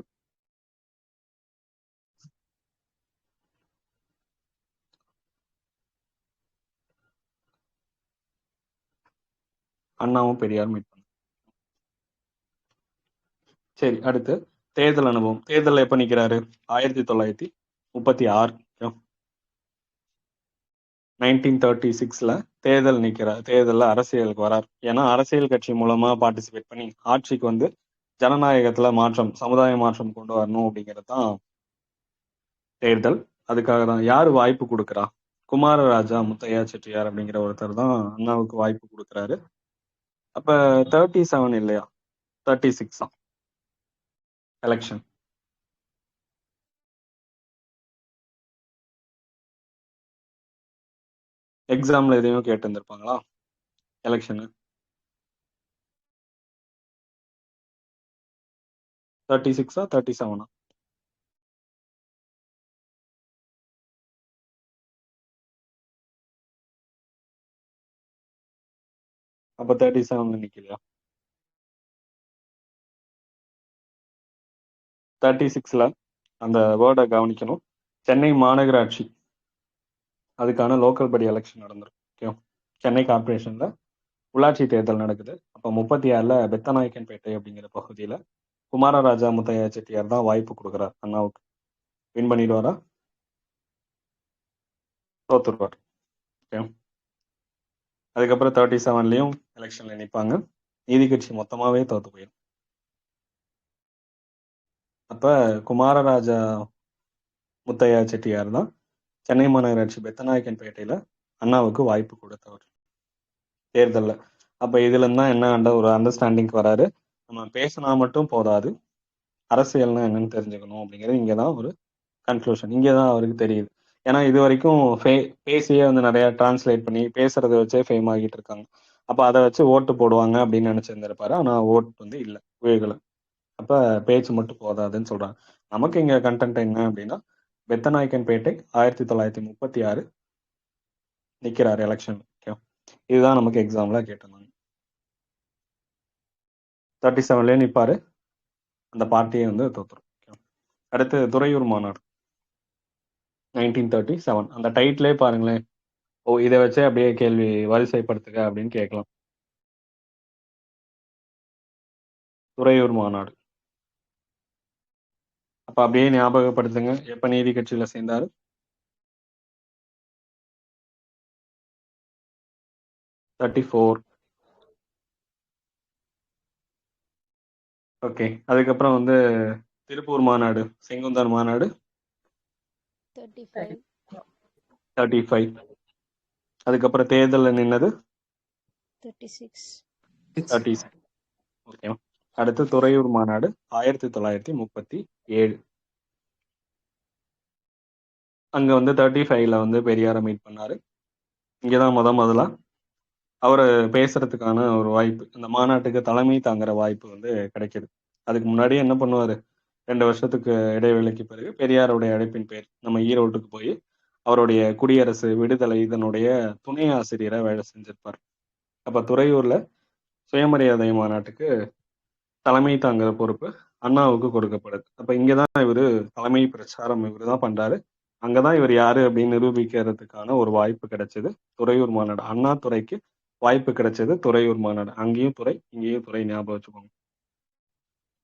அண்ணாவும் பெரியாரும் மீட் பண்ணாங்க. சரி, அடுத்து தேர்தல் அனுபவம். தேர்தல்ல எப்ப நிக்கிறாரு? 1936. 1936ல தேர்தல்ல அரசியலுக்கு வரார். ஏன்னா அரசியல் கட்சி மூலமா பார்ட்டிசிபேட் பண்ணி ஆட்சிக்கு வந்து ஜனநாயகத்துல மாற்றம், சமுதாய மாற்றம் கொண்டு வரணும் அப்படிங்கிறது தான் தேர்தல். அதுக்காக தான் யாரு வாய்ப்பு கொடுக்குறா? குமாரராஜா முத்தையா செட்டியார் அப்படிங்கிற ஒருத்தர் தான் அண்ணாவுக்கு வாய்ப்பு கொடுக்குறாரு. அப்ப 37 இல்லையா, 36 தான் எலெக்ஷன். எக்ஸாம்ல எதையும் கேட்டு இருந்திருப்பாங்களா எலெக்ஷன்? 36ஆ 37ஆ? அப்ப 37ல நிக்கலையா? 36ல அந்த வேர்டை கவனிக்கணும். சென்னை மாநகராட்சி அதுக்கான லோக்கல் படி எலெக்ஷன் நடந்திருக்கும். ஓகே, சென்னை கார்பரேஷன்ல உள்ளாட்சி தேர்தல் நடக்குது. அப்ப 36ல பெத்தநாயக்கன்பேட்டை அப்படிங்கிற பகுதியில குமாரராஜா முத்தையா செட்டியார் தான் வாய்ப்பு கொடுக்குறார் அண்ணாவுக்கு. வின் பண்ணிடுவாரா? தோத்துருவார். ஓகே, அதுக்கப்புறம் 37லயும் எலெக்ஷன்ல நிற்பாங்க. நீதி கட்சி மொத்தமாவே தோத்து போயிடும். அப்ப குமாரராஜா முத்தையா செட்டியார் தான் சென்னை மாநகராட்சி பெத்தநாயக்கன்பேட்டையில அண்ணாவுக்கு வாய்ப்பு கொடுத்தவர் தேர்தல்ல. அப்ப இதுல இருந்தா என்ன ஒரு அண்டர்ஸ்டாண்டிங் வராரு. நம்ம பேசினா மட்டும் போதாது, அரசியல்னா என்னன்னு தெரிஞ்சுக்கணும் அப்படிங்கிறது இங்கதான் ஒரு கன்க்ளூஷன். இங்கதான் அவருக்கு தெரியுது. ஏன்னா இது வரைக்கும் பேசியே வந்து நிறைய டிரான்ஸ்லேட் பண்ணி பேசுறத வச்சே ஃபேம் ஆகிட்டு இருக்காங்க. அப்ப அதை வச்சு ஓட்டு போடுவாங்க அப்படின்னு நினைச்சிருந்திருப்பாரு. ஆனா ஓட்டு வந்து இல்ல, உயர்கல. அப்ப பேச்சு மட்டும் போதாதுன்னு சொல்றாங்க. நமக்கு இங்க கண்டென்ட் என்ன அப்படின்னா, பெத்தநாயக்கன்பேட்டை 1936 நிக்கிறாரு எலெக்ஷன். இதுதான் நமக்கு எக்ஸாம்ல கேட்டிருந்தாங்க. 37லயே நிப்பாரு. அந்த பார்ட்டியை வந்து தோத்துரும். அடுத்து துறையூர் மாநாடு 1937. அந்த டைட்டிலே பாருங்களேன். ஓ, இதை வச்சே அப்படியே கேள்வி வரிசைப்படுத்துக அப்படின்னு கேட்கலாம். துறையூர் மாநாடு. அப்ப அப்படியே ஞாபகப்படுத்துங்க, எப்ப நீதி கட்சியில சேர்ந்தாரு? 34. ஓகே, அதுக்கப்புறம் வந்து திருப்பூர் மாநாடு, செங்குந்தர் மாநாடு 35. 35. அதுக்கப்புறம் தேர்தல்ல நின்னது 36. 36. ஓகே, அடுத்து துறையூர் மாநாடு 1937. அங்க வந்து 35ல வந்து பெரியாரை மீட் பண்ணாரு. இங்கதான் முதல்ல அவரை பேசுறதுக்கான ஒரு வாய்ப்பு, இந்த மாநாட்டுக்கு தலைமை தாங்குற வாய்ப்பு வந்து கிடைக்குது. அதுக்கு முன்னாடி என்ன பண்ணுவாரு? 2 வருஷத்துக்கு இடைவேளைக்கு பிறகு பெரியாருடைய அழைப்பின் பேர் நம்ம ஈரோட்டுக்கு போய் அவருடைய குடியரசு விடுதலை இதனுடைய துணை ஆசிரியரா வேலை செஞ்சிருப்பார். அப்ப துறையூர்ல சுயமரியாதை மாநாட்டுக்கு தலைமை தாங்குற பொறுப்பு அண்ணாவுக்கு கொடுக்கப்படுது. அப்ப இங்கதான் இவரு தலைமை பிரச்சாரம் இவருதான் பண்றாரு. அங்கதான் இவர் யாரு அப்படின்னு நிரூபிக்கிறதுக்கான ஒரு வாய்ப்பு கிடைச்சது. துறையூர் மாநாடு. அண்ணா துறைக்கு வாய்ப்பு கிடைச்சது துறையூர் மாநாடு. அங்கேயும் துறை, இங்கேயும் துறை, ஞாபகம் வச்சுக்கோங்க.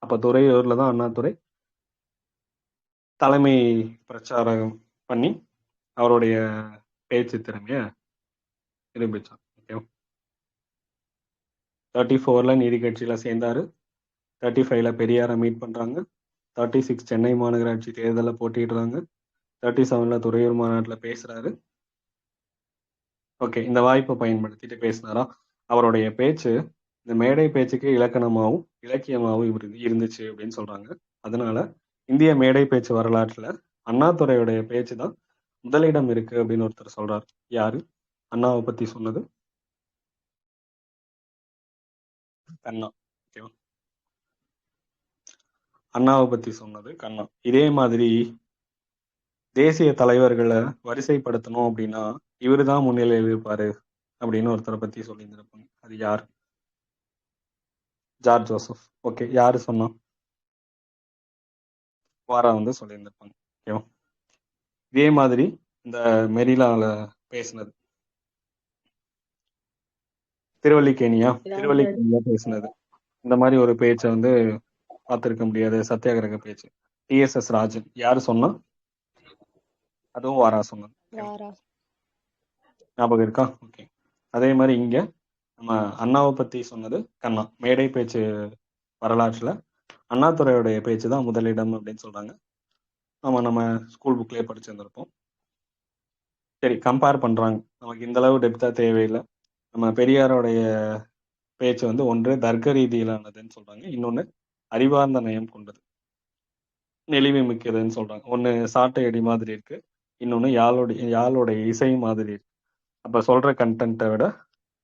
அப்ப துறையூர்ல தான் அண்ணா துறை. தலைமை பிரச்சாரம் பண்ணி அவருடைய பேச்சு திறமைய நிரூபிச்சார். ஓகே, 34ல நீதி கட்சியில சேர்ந்தாரு. 35ல பெரியாரை மீட் பண்றாங்க. 36 சென்னை மாநகராட்சி தேர்தலில் போட்டிடுறாங்க. 37ல துறையூர் மாநாட்டில் பேசுறாரு. ஓகே, இந்த வாய்ப்பை பயன்படுத்திட்டு பேசினாரா? அவருடைய பேச்சு இந்த மேடை பேச்சுக்கு இலக்கணமாகவும் இலக்கியமாகவும் இருந்துச்சு அப்படின்னு சொல்றாங்க. அதனால இந்திய மேடை பேச்சு வரலாற்றுல அண்ணாதுரையுடைய பேச்சு தான் முதலிடம் இருக்கு அப்படின்னு ஒருத்தர் சொல்றாரு. யாரு அண்ணாவை பத்தி சொன்னது? கண்ணா. ஓகேவா, அண்ணாவை பத்தி சொன்னது கண்ணா. இதே மாதிரி தேசிய தலைவர்களை வரிசைப்படுத்தணும் அப்படின்னா இவரு தான் முன்னிலையில் இருப்பாரு அப்படின்னு ஒருத்தரை பத்தி சொல்லியிருந்திருப்பாங்க. அது யார்? George Joseph. ஓகே, யாரு சொன்னா? வாரா வந்து சொல்லியிருந்திருப்பாங்க. ஓகேவா, இதே மாதிரி இந்த மெரினால பேசினது திருவல்லிக்கேணியா பேசினது. இந்த மாதிரி ஒரு பேச்சை வந்து பார்த்திருக்க முடியாது, சத்தியாகிரக பேச்சு. டிஎஸ்எஸ் ராஜன் யாரு சொன்னா? அதுவும் வாரா சொன்னது. வாரா. ஞாபகம் இருக்கா? ஓகே, அதே மாதிரி இங்க நம்ம அண்ணாவை பத்தி சொன்னது கண்ணா. மேடை பேச்சு வரலாற்றுல அண்ணாதுரையுடைய பேச்சு தான் முதலிடம் அப்படின்னு சொல்றாங்க. நம்ம ஸ்கூல் புக்லயே படிச்சிருந்திருப்போம். சரி, கம்பேர் பண்றாங்க. நமக்கு இந்த அளவு டெப்தா தேவையில்லை. நம்ம பெரியாருடைய பேச்சு வந்து ஒன்று தர்க்க ரீதியிலானதுன்னு சொல்றாங்க, இன்னொன்னு அறிவார்ந்த நயம் கொண்டது, நெளிவு மிக்கதுன்னு சொல்றாங்க. ஒன்னு சாட்டை அடி மாதிரி இருக்கு, இன்னொன்னு யாழோடைய இசை மாதிரி இருக்கு. அப்ப சொல்ற கண்டென்ட்டை விட,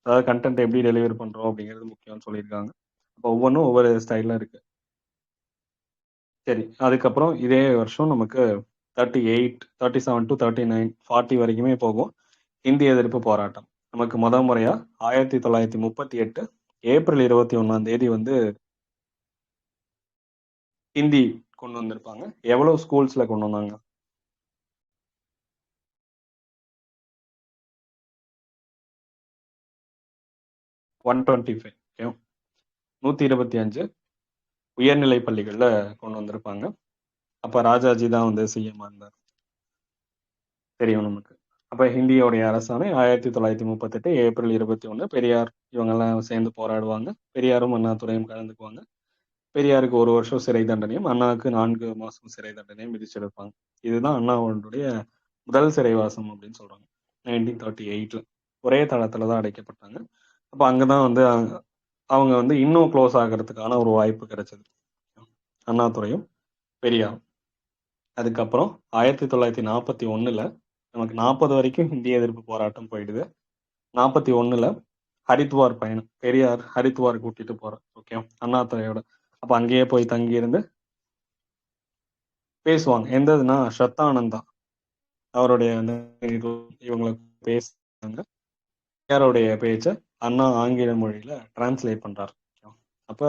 அதாவது கண்டென்ட் எப்படி டெலிவர் பண்றோம் அப்படிங்கிறது முக்கியம்னு சொல்லியிருக்காங்க. அப்போ ஒவ்வொன்றும் ஒவ்வொரு ஸ்டைல்ல இருக்கு. சரி, அதுக்கப்புறம் இதே வருஷம் நமக்கு 38, 37 to 39, 40 வரைக்குமே போகும் இந்திய எதிர்ப்பு போராட்டம். நமக்கு முறையா 1938 ஏப்ரல் 21 வந்து ஹிந்தி கொண்டு வந்திருப்பாங்க. எவ்வளவு ஸ்கூல்ஸ்ல கொண்டு வந்தாங்க? 125. 125 உயர்நிலை பள்ளிகள்ல கொண்டு வந்திருப்பாங்க. அப்ப ராஜாஜி தான் வந்து சிஎம் இருந்தார், தெரியும் நமக்கு. அப்ப ஹிந்தியோடைய அரசாணை 1938 ஏப்ரல் 21. பெரியார் இவங்கெல்லாம் சேர்ந்து போராடுவாங்க. பெரியாரும் அண்ணாதுரையும் கலந்துக்குவாங்க. பெரியாருக்கு 1 வருஷம் சிறை தண்டனையும் அண்ணாவுக்கு 4 மாசம் சிறை தண்டனையும் விதிச்சிருப்பாங்க. இதுதான் அண்ணாவுடைய முதல் சிறைவாசம் அப்படின்னு சொல்றாங்க. 1938ல ஒரே தளத்துல தான் அடைக்கப்பட்டாங்க. அப்ப அங்கதான் வந்து அவங்க வந்து இன்னும் க்ளோஸ் ஆகிறதுக்கான ஒரு வாய்ப்பு கிடைச்சது, அண்ணாதுரையும் பெரியாரும். அதுக்கப்புறம் 1941 நமக்கு 40 வரைக்கும் இந்திய எதிர்ப்பு போராட்டம் போயிடுது. 41 ஹரித்வார் பயணம், பெரியார் ஹரித்வார் கூட்டிட்டு போறார். ஓகே, அண்ணாதுரையோட. அப்ப அங்கேயே போய் தங்கி இருந்து பேசுவாங்க. எந்ததுன்னா ஸ்ரத்தானந்தா அவருடைய இவங்களை பேசுறாங்க. பெரியாருடைய பேச்சை அண்ணா ஆங்கில மொழியில டிரான்ஸ்லேட் பண்றாரு. அப்ப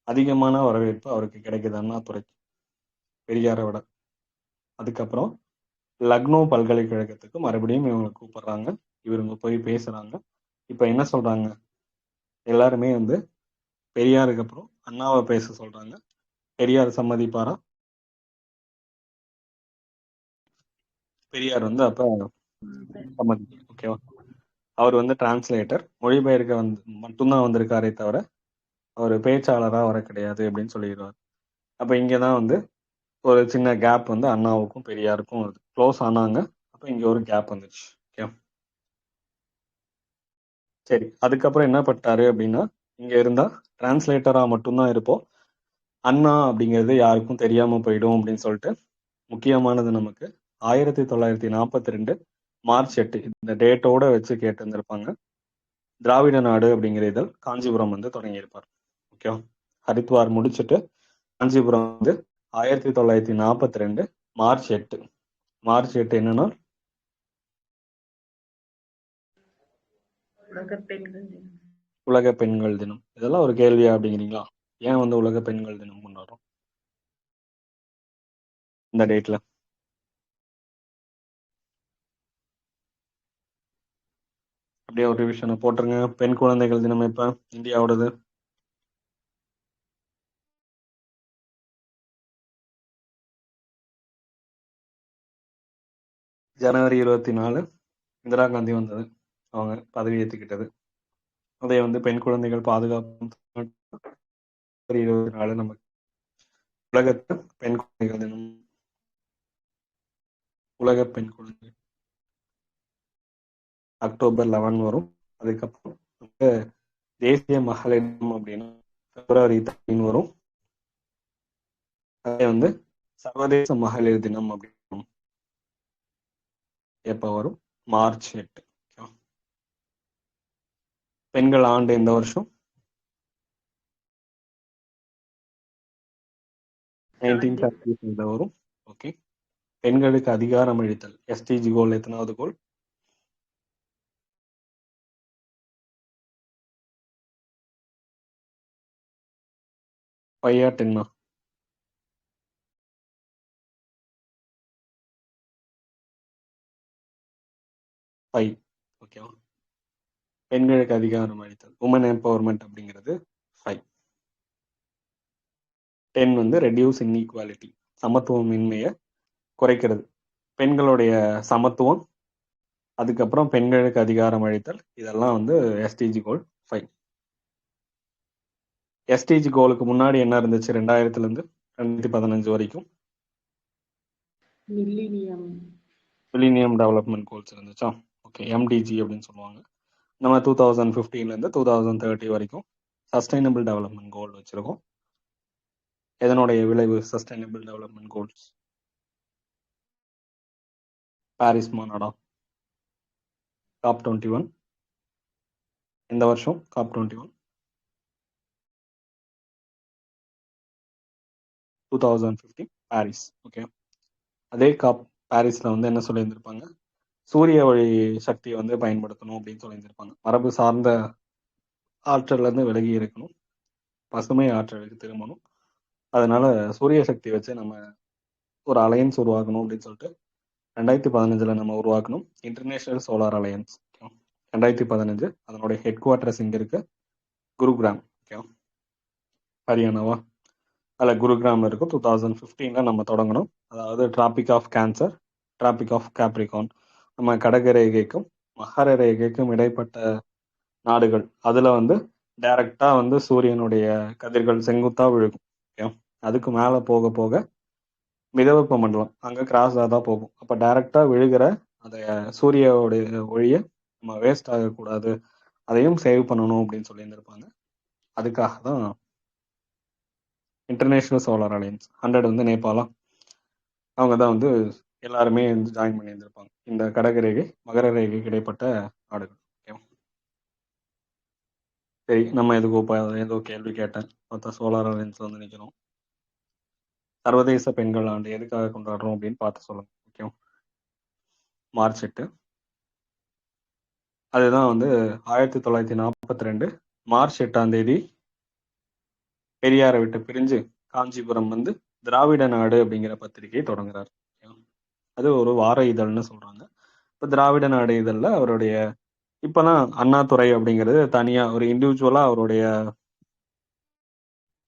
அதிகமான வரவேற்பு அவருக்கு கிடைக்குது அண்ணாதுரைக்கு, பெரியாரை விட. அதுக்கப்புறம் லக்னோ பல்கலைக்கழகத்துக்கு மறுபடியும் இவங்க கூப்பிடுறாங்க. இவங்க போய் பேசுறாங்க. இப்ப என்ன சொல்றாங்க? எல்லாருமே வந்து பெரியாருக்கு அப்புறம் அண்ணாவை பேச சொல்றாங்க. பெரியார் சம்மதிப்பாரா? பெரியார் வந்து அப்ப சம்மதிக்கல. ஓகேவா, அவர் வந்து டிரான்ஸ்லேட்டர், மொழிபெயர்க்க வந்து மட்டும்தான் வந்திருக்காரே தவிர அவர் பேச்சாளராக வர கிடையாது அப்படின்னு சொல்லிடுவார். அப்ப இங்கதான் வந்து ஒரு சின்ன கேப் வந்து அண்ணாவுக்கும் பெரியாருக்கும் வருது. க்ளோஸ் ஆனாங்க, அப்ப இங்க ஒரு கேப் வந்துச்சு. ஓகே, சரி. அதுக்கப்புறம் என்ன பட்டாரு அப்படின்னா, இங்க இருந்தா டிரான்ஸ்லேட்டரா மட்டும்தான் இருப்போம், அண்ணா அப்படிங்கிறது யாருக்கும் தெரியாம போயிடும் அப்படின்னு சொல்லிட்டு முக்கியமானது நமக்கு 1942 மார்ச் 8 இந்த டேட்டோட வச்சு கேட்டிருந்திருப்பாங்க. திராவிட நாடு அப்படிங்கிற இதழ் காஞ்சிபுரம் வந்து தொடங்கியிருப்பார். ஓகே, ஹரித்வார் முடிச்சுட்டு காஞ்சிபுரம் வந்து 1942 மார்ச் 8. மார்ச் 8 என்னன்னா உலக பெண்கள் தினம். இதெல்லாம் ஒரு கேள்வியா அப்படிங்கிறீங்களா? ஏன் வந்து உலக பெண்கள் தினம் கொண்டாடுறோம் இந்த டேட்ல? அப்படியே ஒரு ரிவிஷனை போட்டுருங்க. பெண் குழந்தைகள் தினம் எப்ப இந்தியாவோடது? ஜனவரி 24 இந்திரா காந்தி வந்தது, அவங்க பதவி ஏற்றுக்கிட்டது. அதே வந்து பெண் குழந்தைகள் பாதுகாப்பு 24 நம்ம உலகத்து பெண் குழந்தைகள் தினம், உலக பெண் குழந்தை அக்டோபர் 11 வரும். அதுக்கப்புறம் தேசிய மகளிர் தினம் அப்படின்னா பிப்ரவரி 13 வரும். அதே வந்து சர்வதேச மகளிர் தினம் அப்படின்னு எப்ப வரும்? மார்ச் 8. பெண்கள் ஆண்டு இந்த வருஷம் 1930 வரும். ஓகே. பெண்களுக்கு அதிகாரம் அளித்தல் எஸ்டிஜி கோல் எத்தனாவது கோல்? 5 or 10? 5. ஓகேவா? பெண்களுக்கு அதிகாரம் அளித்தல் உமன் எம்பவர்மெண்ட் அப்படிங்கிறது 5. 10 வந்து ரெடியூஸ் இன்இக்வாலிட்டி, சமத்துவமின்மையை குறைக்கிறது. பெண்களுடைய சமத்துவம், அதுக்கப்புறம் பெண்களுக்கு அதிகாரம் அளித்தல், இதெல்லாம் வந்து எஸ்டிஜி கோல் 5. எஸ்டிஜி கோலுக்கு முன்னாடி என்ன இருந்துச்சு 2000 இருந்து 2015 வரைக்கும்? மில்லினியம் டெவலப்மெண்ட் கோல்ஸ் இருந்துச்சா? ஓகே, எம்டிஜி அப்படின்னு சொல்லுவாங்க. நம்ம 2015 இருந்து 2030 வரைக்கும் சஸ்டைனபிள் டெவலப்மெண்ட் கோல் வச்சிருக்கோம். எதனுடைய விளைவு சஸ்டைனபிள் டெவலப்மெண்ட் கோல்ஸ்? பாரிஸ் மாநாடா? காப் 21 இந்த வருஷம் காப் 21 2015 பாரிஸ். ஓகே. அதே காப் பாரிஸ்ல வந்து என்ன சொல்லியிருந்திருப்பாங்க? சூரிய ஒளி சக்தியை வந்து பயன்படுத்தணும் அப்படின்னு சொல்லியிருந்திருப்பாங்க. மரபு சார்ந்த ஆற்றல்ல இருந்து விலகி இருக்கணும், பசுமை ஆற்றலுக்கு திரும்பணும். அதனால சூரிய சக்தி வச்சு நம்ம ஒரு அலையன்ஸ் உருவாக்கணும் அப்படின்னு சொல்லிட்டு 2015 நம்ம உருவாக்கணும் இன்டர்நேஷனல் சோலார் அலையன்ஸ். 2015 அதனுடைய ஹெட் குவார்டர்ஸ் இங்க இருக்கு, குருகிராம். ஓகே, ஹரியானாவா? அதில் குருகிராம் இருக்கும். 2015 நம்ம தொடங்கணும். அதாவது Tropic of Cancer, Tropic of Capricorn, நம்ம கடக ரேகைக்கும் மகர ரேகைக்கும் இடைப்பட்ட நாடுகள், அதுல வந்து டைரக்டா வந்து சூரியனுடைய கதிர்கள் செங்குத்தா விழுகும். ஓகே, அதுக்கு மேல போக போக மிதவெப்ப மண்டலம் அங்க கிராஸ் தான் போகும். அப்ப டைரக்டா விழுகிற அந்த சூரியோடைய ஒளியை நம்ம வேஸ்ட் ஆகக்கூடாது, அதையும் சேவ் பண்ணணும் அப்படின்னு சொல்லியிருந்திருப்பாங்க. அதுக்காக தான் இன்டர்நேஷனல் சோலார் அலையன்ஸ் 100 வந்து நேபாளம், அவங்க தான் வந்து எல்லாருமே வந்து ஜாயின் பண்ணியிருந்திருப்பாங்க. இந்த கடக ரேகை மகர ரேகைக்கு இடைப்பட்ட நாடுகள். ஓகே, சரி, நம்ம எதுக்கு ஏதோ கேள்வி கேட்டேன் பார்த்தா சோலார் அலையன்ஸ்ல வந்து நிற்கிறோம். சர்வதேச பெண்கள் ஆண்டு எதுக்காக கொண்டாடுறோம் அப்படின்னு பார்த்து சொல்லுங்க. Okay, March 8. அதுதான் வந்து 1942 மார்ச் 8ஆம் தேதி பெரியாரை விட்டு பிரிஞ்சு காஞ்சிபுரம் வந்து திராவிட நாடு அப்படிங்கிற பத்திரிகையை தொடங்குறார். அது ஒரு வார இதழ்னு சொல்றாங்க. இப்போ திராவிட நாடு இதழ்ல அவருடைய இப்பதான் அண்ணாதுரை அப்படிங்கிறது தனியா ஒரு இண்டிவிஜுவலா அவருடைய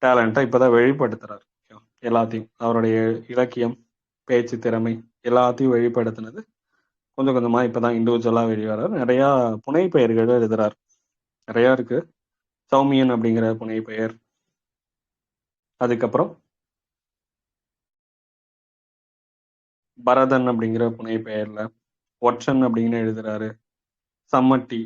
டேலண்ட்டை இப்பதான் வெளிப்படுத்துறாரு. எல்லாத்தையும் அவருடைய இலக்கியம், பேச்சு திறமை எல்லாத்தையும் வெளிப்படுத்தினது கொஞ்சம் கொஞ்சமா இப்பதான் இண்டிவிஜுவலா வெளிவரார். நிறைய புனை பெயர்கள் எழுதுறார், நிறைய இருக்கு. சௌமியன் அப்படிங்கிற புனை பெயர், அதுக்கப்புறம் பரதன் அப்படிங்கிற புனை பெயர்ல ஒற்றன் அப்படின்னு எழுதுறாரு. சம்மட்டி,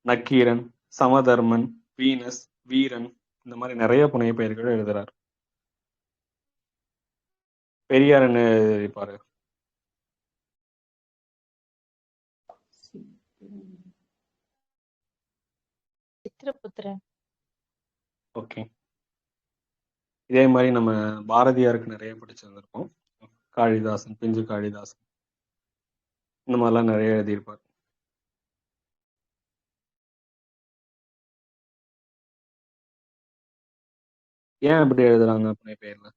நக்கீரன், சமதர்மன், வீனஸ், வீரன், இந்த மாதிரி நிறைய புனை பெயர்கள் எழுதுறாரு. பெரியார் என்ன எழுதியிருப்பாரு? சித்திரபுத்திரன். ஓகே, இதே மாதிரி நம்ம பாரதியாருக்கு நிறைய படிச்சிருந்திருப்போம். காளிதாசன், பிஞ்சு காளிதாசன், இந்த மாதிரிலாம் நிறைய எழுதியிருப்பார். ஏன் அப்படி எழுதுறாங்க புனை பெயர்ல?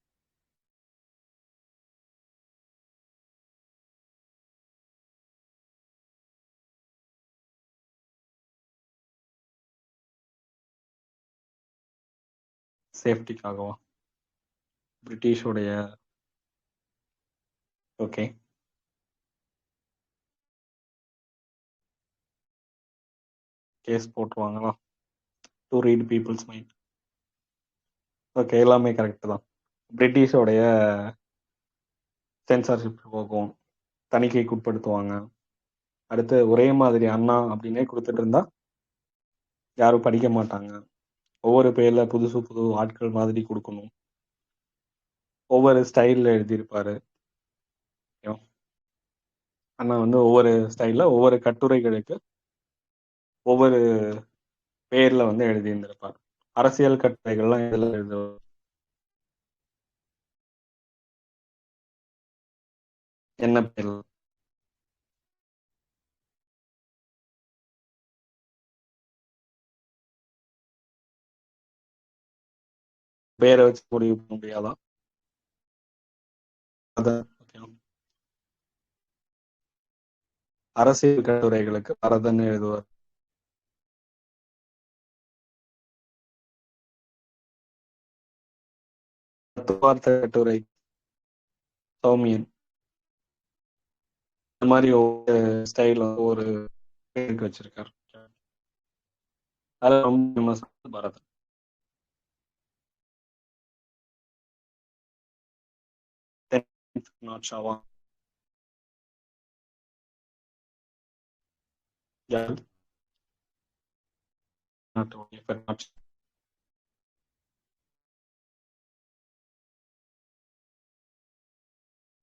சேஃப்டிக்காகவா? பிரிட்டிஷோடைய. ஓகே, கேஸ் போட்டுருவாங்களா to read people's mind. Okay, எல்லாமே கரெக்ட் தான். பிரிட்டிஷோடைய சென்சார்ஷிப் போகும், தணிக்கைக்கு உட்படுத்துவாங்க. அடுத்து ஒரே மாதிரி அண்ணா அப்படின்னே கொடுத்துட்டு இருந்தா யாரும் படிக்க மாட்டாங்க. ஒவ்வொரு பேர்ல புதுசு புது ஆட்கள் மாதிரி கொடுக்கணும். ஒவ்வொரு ஸ்டைல்ல எழுதியிருப்பாரு. அண்ணா வந்து ஒவ்வொரு ஸ்டைல்ல ஒவ்வொரு கட்டுரைகளுக்கு ஒவ்வொரு பேர்ல வந்து எழுதியிருந்திருப்பார். அரசியல் கட்டுரைகள்லாம் இதுல எழுதுவார். என்ன பேர்? பேரை வச்சு முடிவு பண்ண முடியாதா? அதான் okay. அரசியல் கட்டுரைகளுக்கு பரதன் எழுதுவார். தத்துவார்த்த கட்டுரை சௌமியன். இந்த மாதிரி ஒவ்வொரு ஸ்டைல் ஒரு பேருக்கு வச்சிருக்காரு. அது ரொம்ப ஃபேமஸ் பரதன். நாட் ஷாவா யார்? நாட் ஓகே பெர்னாட்.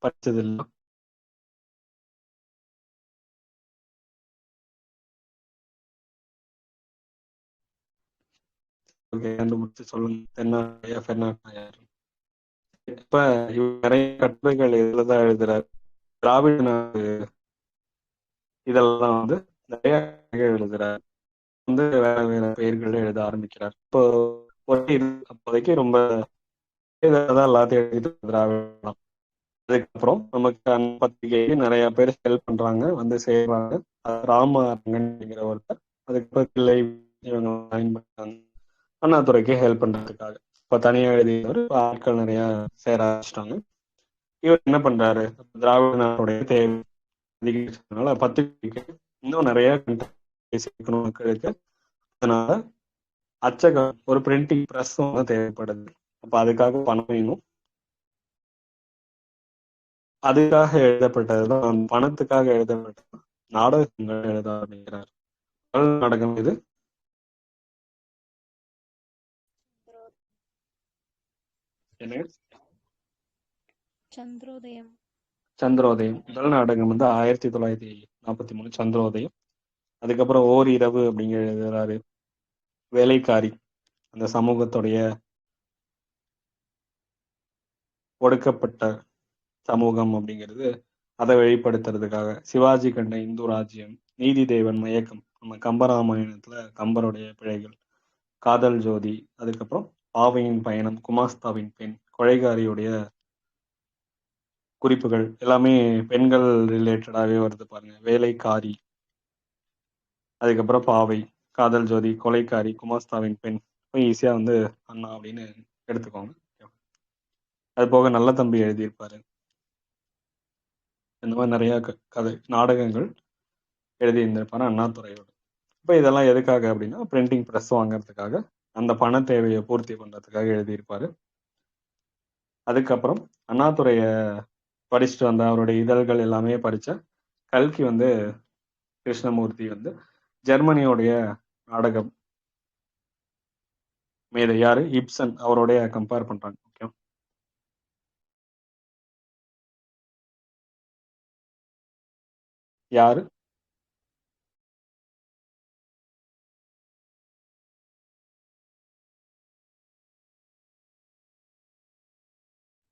படிச்சதில்லை. ஓகே, கண்டுபிடிச்சு சொல்லுங்க. தென்னாலியா பெர்னாட்னா யாரு? இப்ப இவர் நிறைய கட்டுரைகள் இதுலதான் எழுதுறாரு. திராவிட நாடு இதெல்லாம் வந்து நிறைய கட்டுரைகள் எழுதுறாரு. வந்து வேற வேற பெயர்கள் எழுத ஆரம்பிக்கிறார். இப்போ ஒரே இது அப்போதைக்கு ரொம்ப தான் எல்லாத்தையும் எழுதிட்டு திராவிடம். அதுக்கப்புறம் நமக்கு அந்த பத்திரிகைக்கு நிறைய பேர் ஹெல்ப் பண்றாங்க, வந்து சேர்றாங்க. ராமரங்கன் அப்படிங்கிற ஒருத்தர், அதுக்கப்புறம் பிள்ளை, இவங்க join பண்ணாங்க அண்ணாதுரைக்கு ஹெல்ப் பண்றதுக்காக. இப்ப தனியா எழுதியவர், இப்ப ஆட்கள் நிறைய சேர ஆரம்பிச்சிட்டாங்க. இவர் என்ன பண்றாரு, திராவிட நாட்டுடைய தேவை அதிகரிச்சதுனால பத்திரிகைக்கு இன்னும் நிறைய பேசிக்கணும் மக்களுக்கு. அதனால அச்சகம், ஒரு பிரிண்டிங் பிரஸும் தேவைப்படுது. அப்ப அதுக்காக பணம் வேணும். அதுக்காக எழுதப்பட்டதுதான், அந்த பணத்துக்காக எழுதப்பட்டது நாடகங்கள் எழுத ஆரம்பிக்கிறார். முதல் நாடகம் இது என்ன? சந்திரோதயம். சந்திரோதயம். முதல் நாடகம் வந்து 1943 சந்திரோதயம். அதுக்கப்புறம் ஓர் இரவு அப்படிங்கிற எழுதுறாரு. வேலைக்காரி, அந்த சமூகத்துடைய ஒடுக்கப்பட்ட சமூகம் அப்படிங்கிறது, அதை வெளிப்படுத்துறதுக்காக. சிவாஜி கண்ட இந்து ராஜ்யம், நீதி தேவன் மயக்கம், நம்ம கம்பராமாயணத்துல கம்பருடைய பிழைகள், காதல் ஜோதி, அதுக்கப்புறம் பாவையின் பயணம், குமாஸ்தாவின் பெண், கொலைகாரியுடைய குறிப்புகள், எல்லாமே பெண்கள் ரிலேட்டடாவே வருது பாருங்க. வேலைக்காரி, அதுக்கப்புறம் பாவை, காதல் ஜோதி, கொலைக்காரி, குமாஸ்தாவின் பெண், ஈஸியா வந்து அண்ணா அப்படின்னு எடுத்துக்கோங்க. அது போக நல்ல தம்பி எழுதியிருப்பாரு. இந்த மாதிரி நிறைய கதை நாடகங்கள் எழுதியிருந்திருப்பாரு அண்ணாதுரையோட. இப்போ இதெல்லாம் எதுக்காக அப்படின்னா, பிரிண்டிங் ப்ரெஸ் வாங்குறதுக்காக, அந்த பண தேவையை பூர்த்தி பண்றதுக்காக எழுதியிருப்பாரு. அதுக்கப்புறம் அண்ணாதுரைய படிச்சுட்டு வந்த, அவருடைய இதழ்கள் எல்லாமே படிச்ச கல்கி வந்து, கிருஷ்ணமூர்த்தி வந்து ஜெர்மனியோடைய நாடகம் மேதை, யாரு, இப்சன், அவருடைய கம்பேர் பண்றாங்க. ஓகே, யாரு?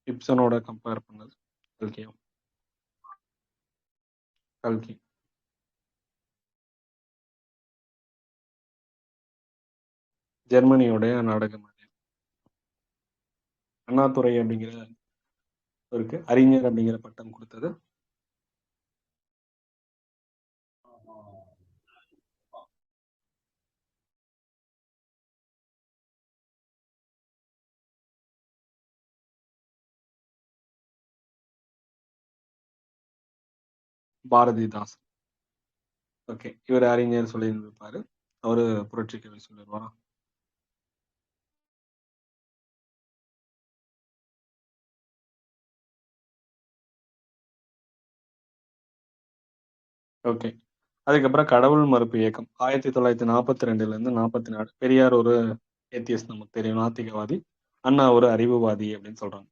இப்சனோட கம்பேர் பண்ணது கல்கியும். கல்கி ஜெர்மனியோடைய நாடகம் மேதை. அண்ணாதுரை அப்படிங்கிற இருக்கு அறிஞர் அப்படிங்கிற பட்டம் கொடுத்தது பாரதிதாசன். ஓகே, இவர் அறிஞர் சொல்லியிருந்திருப்பாரு. அவரு புரட்சி கவி சொல்லிடுவாரா? ஓகே. அதுக்கப்புறம் கடவுள் மறுப்பு இயக்கம் 1942ல இருந்து 44. பெரியார் ஒரு ஏத்தியஸ்ட், நமக்கு தெரியும், நாத்திகவாதி. அண்ணா ஒரு அறிவுவாதி அப்படின்னு சொல்றாங்க.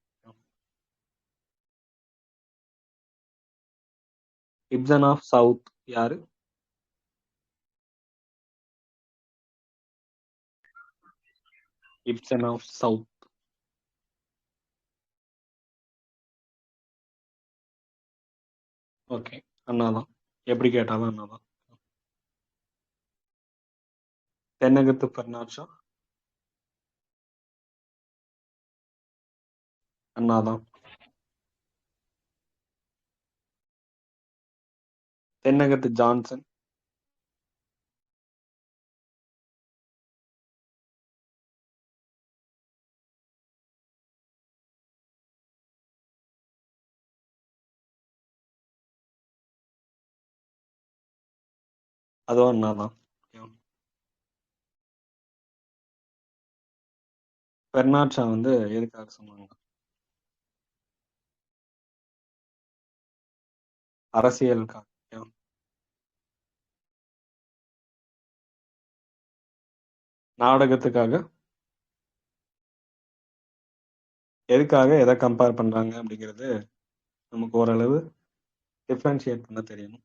இப்சன் ஆஃப் சவுத் யாரு? இப்சன் ஆஃப் சவுத். ஓகே, அண்ணாதான். எப்படி கேட்டாலும் அண்ணாதான். தென்னகத்து பெர்னாட் ஷா அண்ணாதான். தென்னகத்து ஜான்சன் அதுவும் அண்ணாதான். பெர்னாட் ஷா வந்து எதுக்காக சொன்னாங்க? அரசியலுக்காக. நாடகத்துக்காக. எதுக்காக எதை கம்பேர் பண்றாங்க அப்படிங்கிறது நமக்கு ஓரளவு டிஃபரன்ஷியேட் பண்ண தெரியணும்.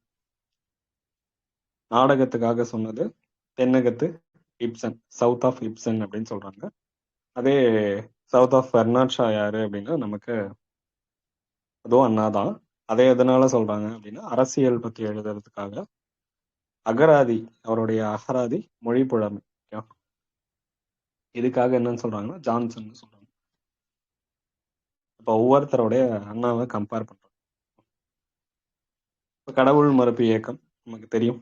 நாடகத்துக்காக சொன்னது தென்னகத்து இப்சன், சவுத் ஆஃப் இப்சன் அப்படின்னு சொல்றாங்க. அதே சவுத் ஆஃப் பெர்னாட் ஷா யாரு அப்படின்னா நமக்கு அதுவும் அண்ணாதான். அதே எதனால சொல்றாங்க அப்படின்னா அரசியல் பத்தி எழுதுறதுக்காக. அகராதி, அவருடைய அகராதி மொழி புலமை. இதுக்காக என்னன்னு சொல்றாங்கன்னா ஜான்சன் சொல்றாங்க. இப்ப ஒவ்வொருத்தருடைய அண்ணாவை கம்பேர் பண்றோம். இப்ப கடவுள் மறுப்பு இயக்கம் நமக்கு தெரியும்.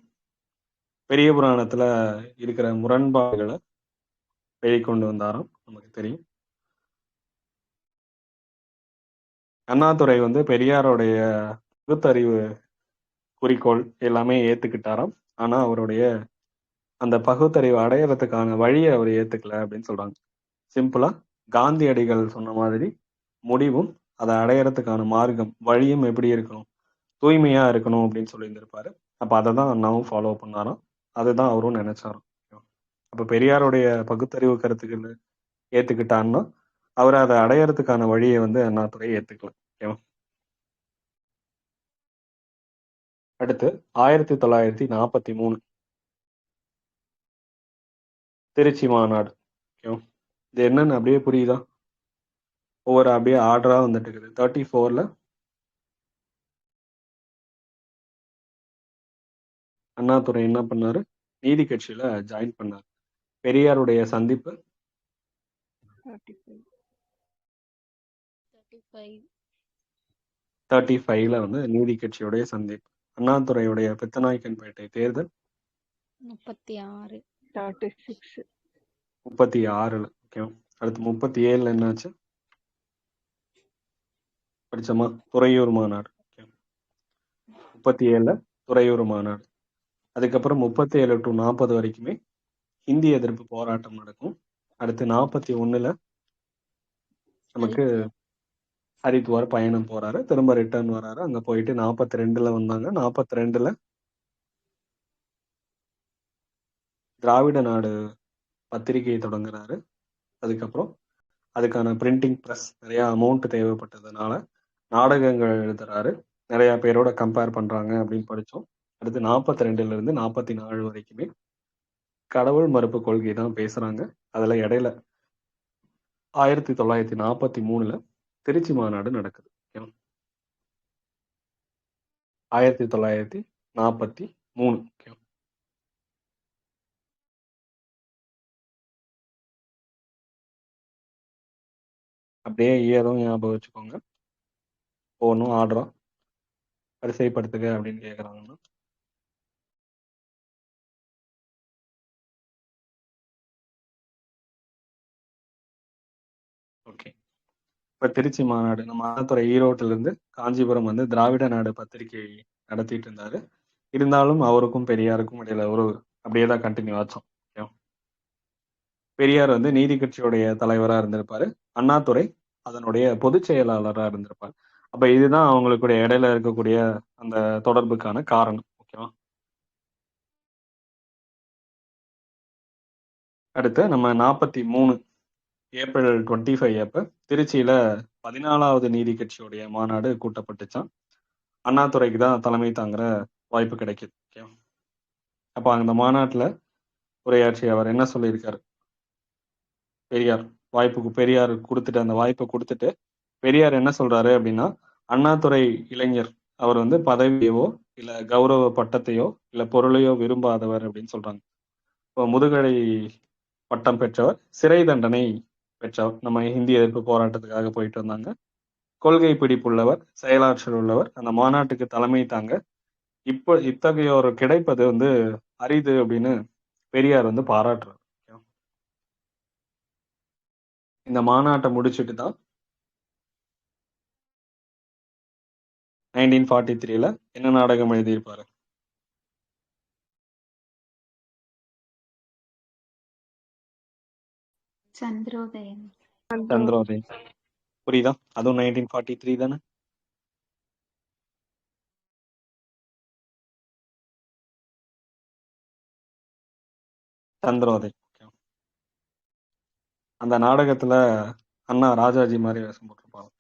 பெரிய புராணத்துல இருக்கிற முரண்பாடுகளை வெளிக்கொண்டு வந்தாராம், நமக்கு தெரியும். அண்ணாதுரை வந்து பெரியாருடைய பகுத்தறிவு குறிக்கோள் எல்லாமே ஏத்துக்கிட்டாராம். ஆனா அவருடைய அந்த பகுத்தறிவு அடையறதுக்கான வழியை அவர் ஏத்துக்கல அப்படின்னு சொல்றாங்க. சிம்பிளா காந்தியடிகள் சொன்ன மாதிரி முடிவும் அதை அடையறதுக்கான மார்க்கம் வழியும் எப்படி இருக்கணும், தூய்மையா இருக்கணும் அப்படின்னு சொல்லியிருந்திருப்பாரு. அப்ப அதை தான் அண்ணாவும் ஃபாலோ பண்ணாராம். அதுதான் அவரும் நினைச்சாராம். அப்ப பெரியாருடைய பகுத்தறிவு கருத்துக்கள் ஏத்துக்கிட்டான்னா அவர் அதை அடையறதுக்கான வழியை வந்து அண்ணாதுரை ஏத்துக்கலாம். ஓகேவா? அடுத்து 1943 திருச்சி மாநாடு. ஓகேவா? இது என்னன்னு அப்படியே புரியுதா? ஒவ்வொரு அப்படியே ஆர்டரா வந்துட்டு இருக்குது. 34ல அண்ணாதுரை என்ன பண்ணாரு? நீதி கட்சியில ஜாயின் பண்ணாரு. பெரியாருடைய சந்திப்பு 35ல வந்து நீதி கட்சியுடைய சந்திப்பு. அண்ணாதுரையுடைய பெத்தநாயக்கன்பேட்டை தேர்தல் 36. 36. 36ல. ஓகேவா? அடுத்து 37ல என்னாச்சு படிச்சோமா? துறையூர் மாநாடு. 37ல துறையூர் மாநாடு. அதுக்கப்புறம் 37 டு 40 வரைக்குமே இந்தி எதிர்ப்பு போராட்டம் நடக்கும். அடுத்து 41ல நமக்கு ஹரித்வார் பயணம் போறாரு. திரும்ப ரிட்டர்ன் வராரு. அங்க போயிட்டு 42ல வந்தாங்க. 42ல திராவிட நாடு பத்திரிகையை தொடங்குறாரு. அதுக்கப்புறம் அதுக்கான பிரிண்டிங் ப்ரெஸ் நிறைய அமௌண்ட் தேவைப்பட்டதுனால நாடகங்கள் எழுதுறாரு. நிறைய பேரோட கம்பேர் பண்றாங்க அப்படின்னு படிச்சோம். அடுத்து 42ல இருந்து 44 வரைக்குமே கடவுள் மறுப்பு கொள்கை தான் பேசுறாங்க. அதுல இடையில 1943ல திருச்சி மாநாடு நடக்குது. 1943. அப்படியே இயரும் ஞாபகம் வச்சுக்கோங்க. ஒன்றும் ஆர்டரா வரிசைப்படுத்துக அப்படின்னு கேட்குறாங்கன்னா ஓகே. இப்ப திருச்சி மாநாடு நம்ம அண்ணாதுரை ஈரோட்டில இருந்து காஞ்சிபுரம் வந்து திராவிட நாடு பத்திரிகை நடத்திட்டு இருந்தாரு. இருந்தாலும் அவருக்கும் பெரியாருக்கும் இடையில ஒரு அப்படியே தான் கண்டினியூ ஆச்சோம். பெரியார் வந்து நீதி கட்சியுடைய தலைவரா இருந்திருப்பாரு. அண்ணாதுரை அதனுடைய பொதுச் செயலாளரா இருந்திருப்பார். அப்ப இதுதான் அவங்களுடைய இடையில இருக்கக்கூடிய அந்த தொடர்புக்கான காரணம். ஓகேவா? அடுத்து நம்ம 43 ஏப்ரல் 25 அப்ப திருச்சியில 14வது நீதி கட்சியுடைய மாநாடு கூட்டப்பட்டுச்சாம். அண்ணாதுரைக்கு தான் தலைமை தாங்குற வாய்ப்பு கிடைக்குது. ஓகே. அப்ப அந்த மாநாட்டுல உரையாற்றிய அவர் என்ன சொல்லியிருக்காரு? பெரியார் கொடுத்துட்டு அந்த வாய்ப்பை கொடுத்துட்டு பெரியார் என்ன சொல்றாரு அப்படின்னா, அண்ணாதுரை இளைஞர் அவர் வந்து பதவியவோ இல்ல கௌரவ பட்டத்தையோ இல்ல பொருளையோ விரும்பாதவர் அப்படின்னு சொல்றாங்க. இப்போ முதுகலை பட்டம் பெற்றவர், சிறை தண்டனை பெற்றவர், நம்ம இந்திய எதிர்ப்பு போராட்டத்துக்காக போயிட்டு வந்தாங்க, கொள்கை பிடிப்புள்ளவர், செயலாற்றல் உள்ளவர், அந்த மாநாட்டுக்கு தலைமை தாங்க இப்போ இத்தகையோர் கிடைப்பது வந்து அரிது அப்படின்னு பெரியார் வந்து பாராட்டுறார். இந்த மாநாட்டை முடிச்சுட்டு தான் 1943ல என்ன நாடகம் எழுதியிருப்பாரு? சந்திரோதயம். சந்திரோதயம். புரியுதா? அதுவும் 1943 தானே? சந்திரோதயம். அந்த நாடகத்துல அண்ணா ராஜாஜி மாதிரி வேஷம் போட்டிருப்பாங்க.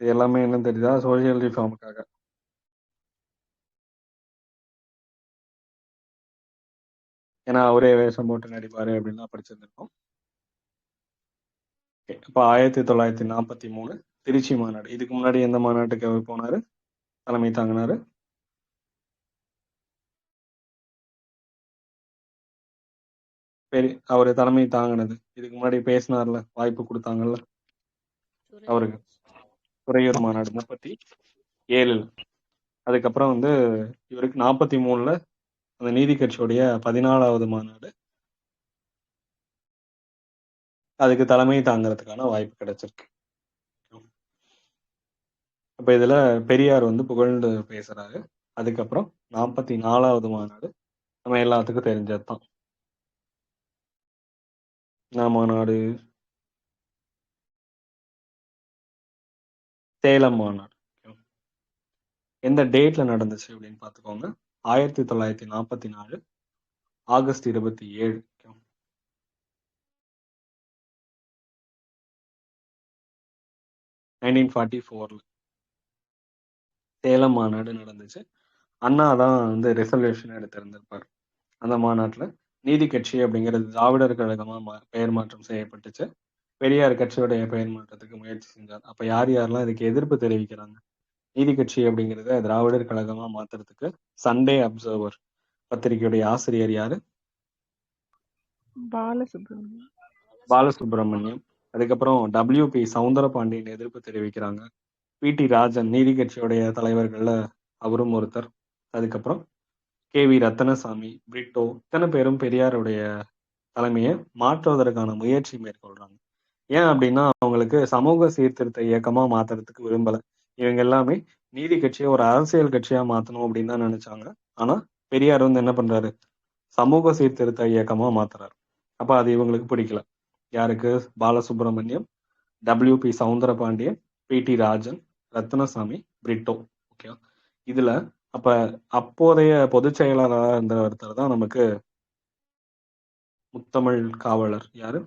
இது எல்லாமே என்ன தெரியுதா? சோசியல் ரிஃபார்முக்காக. ஏன்னா அவரே வேஷம் போட்டு நடிப்பாரு அப்படின்லாம் படிச்சிருந்திருக்கோம். இப்போ 1943 திருச்சி மாநாடு. இதுக்கு முன்னாடி எந்த மாநாட்டுக்கு அவர் போனாரு, தலைமை தாங்கினாரு? அவரு தலைமை தாங்கினது இதுக்கு முன்னாடி பேசினார்ல, வாய்ப்பு கொடுத்தாங்கல்ல அவருக்கு, துறையூர் மாநாடு 37. அதுக்கப்புறம் வந்து இவருக்கு 43ல அந்த நீதி கட்சியுடைய 14வது மாநாடு, அதுக்கு தலைமை தாங்கிறதுக்கான வாய்ப்பு கிடைச்சிருக்கு. அப்ப இதுல பெரியார் வந்து புகழ்ந்து பேசுறாரு. அதுக்கப்புறம் 44வது மாநாடு நம்ம எல்லாத்துக்கும் தெரிஞ்சதுதான். மாநாடு, சேலம் மாநாடு. எந்த டேட்ல நடந்துச்சு அப்படின்னு பாத்துக்கோங்க. 1944 ஆகஸ்ட் 27. 1944 சேலம் மாநாடு நடந்துச்சு. அண்ணா தான் வந்து ரெசல்யூஷன் எடுத்திருந்திருப்பார். அந்த மாநாட்டுல நீதி கட்சி அப்படிங்கிறது திராவிடர் கழகமா பெயர் மாற்றம் செய்யப்பட்டுச்சு. பெரியார் கட்சியுடைய பெயர் மாற்றத்துக்கு முயற்சி செஞ்சார். அப்ப யார் யாரெல்லாம் இதுக்கு எதிர்ப்பு தெரிவிக்கிறாங்க? நீதி கட்சி அப்படிங்கிறத திராவிடர் கழகமா மாத்துறதுக்கு சண்டே அப்சர்வர் பத்திரிகையுடைய ஆசிரியர் யாரு? பாலசுப்ரமணியம். அதுக்கப்புறம் WP சவுந்தரபாண்டியன் எதிர்ப்பு தெரிவிக்கிறாங்க. PT ராஜன் நீதி கட்சியுடைய தலைவர்கள்ல அவரும் ஒருத்தர். அதுக்கப்புறம் KV ரத்தனசாமி, பிரிட்டோ, இத்தனை பேரும் பெரியாருடைய தலைமையை மாற்றுவதற்கான முயற்சி மேற்கொள்றாங்க. ஏன் அப்படின்னா அவங்களுக்கு சமூக சீர்திருத்த இயக்கமா மாத்துறதுக்கு விரும்பல. இவங்க எல்லாமே நீதி கட்சியை ஒரு அரசியல் கட்சியா மாத்தணும் அப்படின்னு தான் நினைச்சாங்க. ஆனா பெரியார் வந்து என்ன பண்றாரு? சமூக சீர்திருத்த இயக்கமா மாத்துறாரு. அப்ப அது இவங்களுக்கு பிடிக்கல. யாருக்கு? Balasubramaniam, WP Soundarapandian, PT Rajan, Ratnasamy, Britto. Okay. இதுல அப்ப அப்போதைய பொதுச் செயலாளராக இருந்த ஒருத்தர் தான் நமக்கு முத்தமிழ் காவலர். யாரு?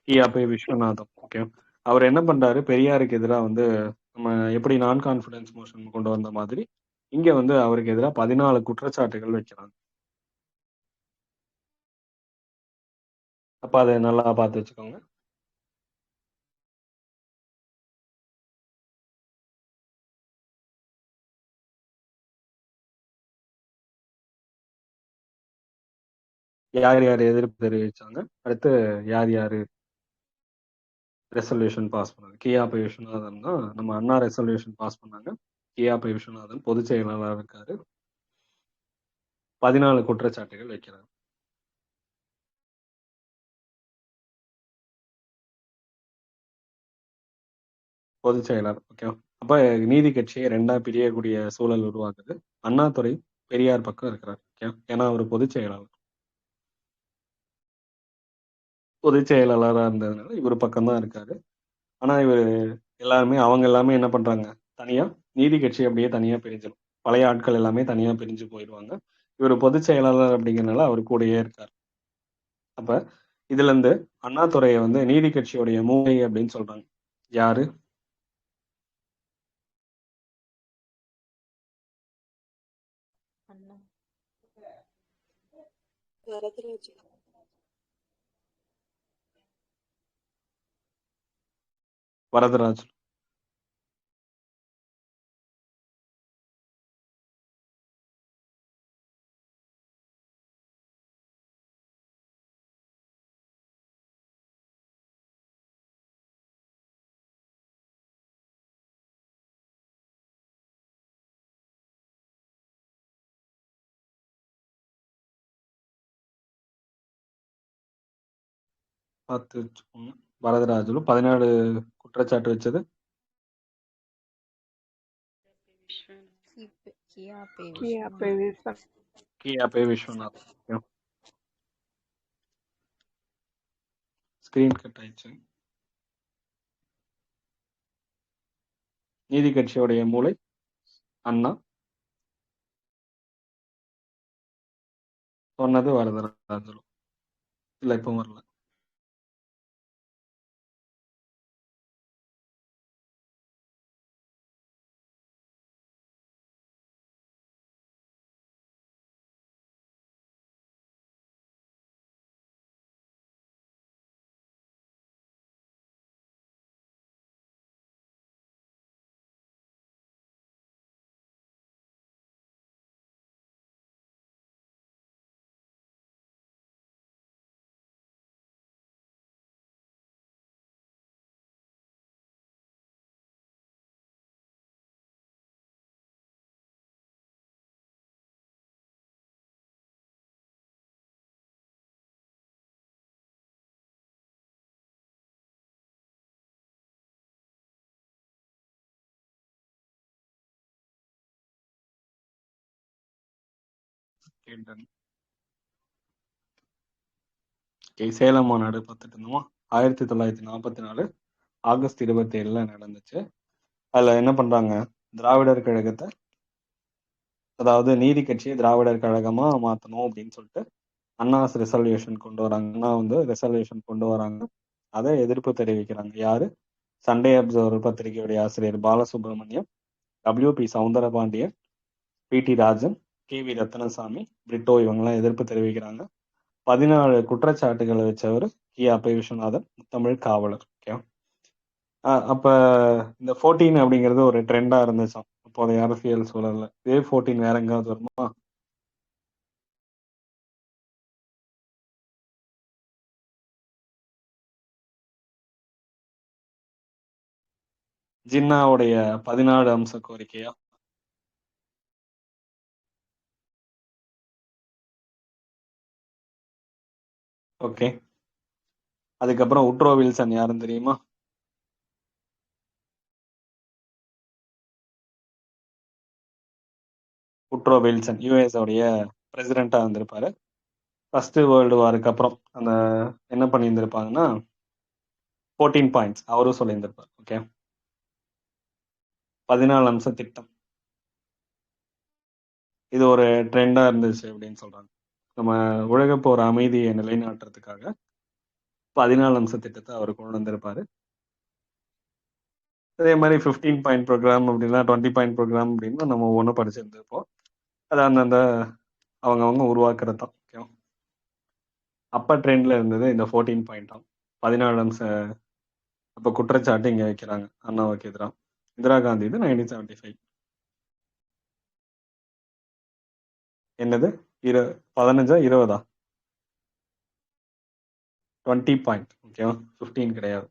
கியாபே விஸ்வநாதம். ஓகே. அவர் என்ன பண்றாரு? பெரியாருக்கு எதிராக வந்து நம்ம எப்படி நான் கான்பிடன்ஸ் மோஷன் கொண்டு வந்த மாதிரி இங்க வந்து அவருக்கு எதிராக 14 குற்றச்சாட்டுகள் வைக்கிறாங்க. அப்ப அதை நல்லா பார்த்து வச்சுக்கோங்க. யார் யார் எதிர்ப்பு தெரிவிச்சாங்க, அடுத்து யார் யாரு ரெசல்யூஷன் பாஸ் பண்ணாங்க. கியாபே விஸ்வநாதன் தான் நம்ம அண்ணா ரெசல்யூஷன் பாஸ் பண்ணாங்க. கியாபே விஸ்வநாதன் பொதுச் செயலாளராக இருக்காரு. 14 குற்றச்சாட்டுகள் வைக்கிறார். பொதுச் செயலாளர். ஓகே. அப்ப நீதி கட்சியை 2ஆ பிரியக்கூடிய சூழல் உருவாகுது. அண்ணாதுரை பெரியார் பக்கம் இருக்கிறார். ஓகே. ஏன்னா அவர் பொதுச் செயலாளர். பொதுச் செயலாளரா இருந்ததுனால இவர் பக்கம் தான் இருக்காரு. ஆனா இவர் அவங்க எல்லாமே என்ன பண்றாங்க, தனியா நீதி கட்சி அப்படியே தனியா பிரிஞ்சிடும். பழைய ஆட்கள் எல்லாமே தனியா பிரிஞ்சு போயிடுவாங்க. இவர் பொதுச் செயலாளர் அப்படிங்கிறனால அவர் கூடயே இருக்கார். அப்ப இதுல இருந்து அண்ணாதுரையை வந்து நீதி கட்சியுடைய மூளை அப்படின்னு சொல்றாங்க. யாரு? அண்ணா வரதராஜன். வரதராஜ். பார்த்து வச்சுக்கோங்க. வரதராஜுலு 17 குற்றச்சாட்டு வச்சது கியா விஸ்வநாத். கியாபே விஸ்வநாத். ஸ்கிரீன் கட் ஆயிடுச்சு. நீதி கட்சியுடைய மூளை அண்ணா. சொன்னது வரதராஜுலு. இல்ல இப்போ வரல. கேட்டேன். சேலம் மாநாடு பார்த்துட்டு இருந்தோமா? 1944 ஆகஸ்ட் 27ல நடந்துச்சு. அதுல என்ன பண்றாங்க, திராவிடர் கழகத்தை, அதாவது நீதி கட்சியை திராவிடர் கழகமா மாத்தணும் அப்படின்னு சொல்லிட்டு அண்ணாஸ் ரெசல்யூஷன் கொண்டு வராங்க. அண்ணா வந்து ரெசல்யூஷன் கொண்டு வராங்க. அதை எதிர்ப்பு தெரிவிக்கிறாங்க. யாரு? சண்டே அப்சர்வர் பத்திரிகையுடைய ஆசிரியர் Balasubramaniam, WP Soundarapandian, PT Rajan, KV Ratnasamy, Britto இவங்கெல்லாம் எதிர்ப்பு தெரிவிக்கிறாங்க. 14 குற்றச்சாட்டுகளை வச்சவர் கியாபே விஸ்வநாதன், முத்தமிழ் காவலர். ஓகே. அப்ப இந்த 14 அப்படிங்கிறது ஒரு ட்ரெண்டா இருந்துச்சாம் அப்போதைய அரசியல் சூழல்ல. இதே 14 வேற எங்காவது வருமா? ஜின்னாவுடைய 14 அம்ச கோரிக்கையா? ஓகே. அதுக்கப்புறம் உட்ரோ வில்சன் யாருன்னு தெரியுமா? உட்ரோ வில்சன் US உடைய பிரசிடென்டா இருந்திருப்பாரு. ஃபர்ஸ்ட் வேர்ல்டு வாருக்கு அப்புறம் அந்த என்ன பண்ணியிருந்திருப்பாங்கன்னா 14 பாயிண்ட்ஸ் அவரும் சொல்லியிருந்திருப்பார். ஓகே. 14 அம்ச திட்டம். இது ஒரு ட்ரெண்டா இருந்துச்சு அப்படின்னு சொல்றாங்க. நம்ம உலகப்போர் அமைதியை நிலைநாட்டுறதுக்காக 14 அம்ச திட்டத்தை அவர் கொண்டு வந்திருப்பாரு. அதே மாதிரி 15 பாயிண்ட் ப்ரோக்ராம் அப்படின்னா 20 பாயிண்ட் ப்ரோக்ராம் அப்படின்னு நம்ம ஒவ்வொன்றும் படிச்சிருந்திருப்போம். அது அந்தந்த அவங்க உருவாக்குறது தான். ஓகே. அப்ப ட்ரெண்ட்ல இருந்தது இந்த 14 பாயிண்ட் 14 அம்ச. அப்ப குற்றச்சாட்டு இங்க வைக்கிறாங்க அண்ணாவுக்கு எதிராக. இந்திரா காந்தி இது 1975. என்னது 15 20 20 பாயிண்ட். ஓகேவா? 15 கிடையாது.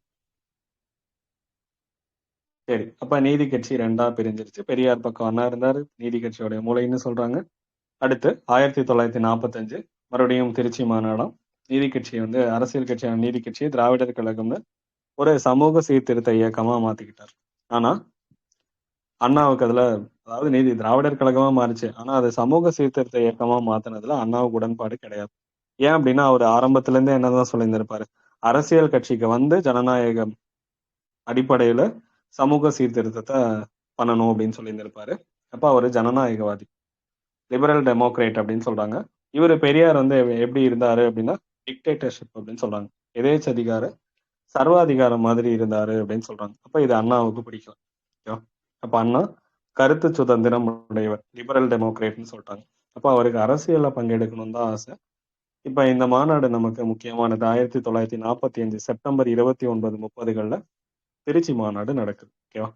சரி. அப்ப நீதி கட்சி 2ஆ பிரிஞ்சிருச்சு. பெரியார் பக்கம் அண்ணா இருந்தாரு, நீதி கட்சியோடைய மூளைன்னு சொல்றாங்க. அடுத்து 1945 மறுபடியும் திருச்சி மாநாடம். நீதி கட்சி வந்து அரசியல் கட்சியான நீதி கட்சியை திராவிடர் கழகம்னு ஒரு சமூக சீர்திருத்த இயக்கமா மாத்திக்கிட்டார். ஆனா அண்ணாவுக்கு அதுல, அதாவது நீதி திராவிடர் கழகமா மாறுச்சு, ஆனா அது சமூக சீர்திருத்த இயக்கமா மாத்தினதுல அண்ணாவுக்கு உடன்பாடு கிடையாது. ஏன் அப்படின்னா அவர் ஆரம்பத்துல இருந்தே என்னதான் சொல்லியிருந்திருப்பாரு, அரசியல் கட்சிக்கு வந்து ஜனநாயகம் அடிப்படையில சமூக சீர்திருத்தத்தை பண்ணணும் அப்படின்னு சொல்லியிருந்திருப்பாரு. அப்ப அவரு ஜனநாயகவாதி, லிபரல் டெமோக்ரேட் அப்படின்னு சொல்றாங்க. இவரு பெரியார் வந்து எப்படி இருந்தாரு அப்படின்னா டிக்டேட்டர்ஷிப் அப்படின்னு சொல்றாங்க, எதேச்சதிகார சர்வாதிகாரம் மாதிரி இருந்தாரு அப்படின்னு சொல்றாங்க. அப்ப இது அண்ணாவுக்கு பிடிக்கல. ஓகேவா? அப்ப அண்ணா கருத்து சுதந்திரம் உடையவர், லிபரல் டெமோக்ரேட்னு சொல்லிட்டாங்க. அப்ப அவருக்கு அரசியல்ல பங்கெடுக்கணும் தான் ஆசை. இப்ப இந்த மாநாடு நமக்கு முக்கியமானது 1945 செப்டம்பர் 29, 30கள்ல திருச்சி மாநாடு நடக்குது. ஓகேவா?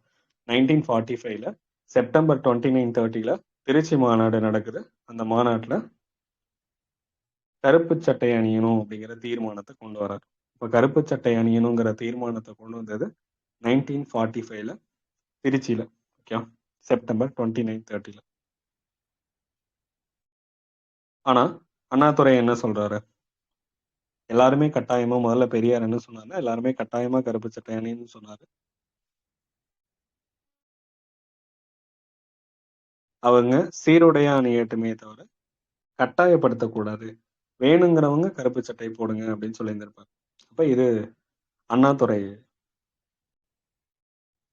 1945ல செப்டம்பர் 29, 30ல திருச்சி மாநாடு நடக்குது. அந்த மாநாட்டுல கருப்பு சட்டை அணியணும் அப்படிங்கிற தீர்மானத்தை கொண்டு வராரு. இப்ப கருப்பு சட்டை அணியணுங்கிற தீர்மானத்தை கொண்டு வந்தது 1945ல திருச்சியில. Okay, September 29, 30ல. ஆனா அண்ணாதுரை என்ன சொல்றாரு, எல்லாருமே கட்டாயமா, முதல்ல பெரியார் என்ன சொன்னாருன்னா எல்லாருமே கட்டாயமா கருப்பு சட்டை அணின்னு சொன்னாரு. அவங்க சீருடையா அணியட்டுமே தவிர கட்டாயப்படுத்தக்கூடாது, வேணுங்கிறவங்க கருப்பு சட்டை போடுங்க அப்படின்னு சொல்லியிருந்திருப்பாரு. அப்ப இது அண்ணாதுரை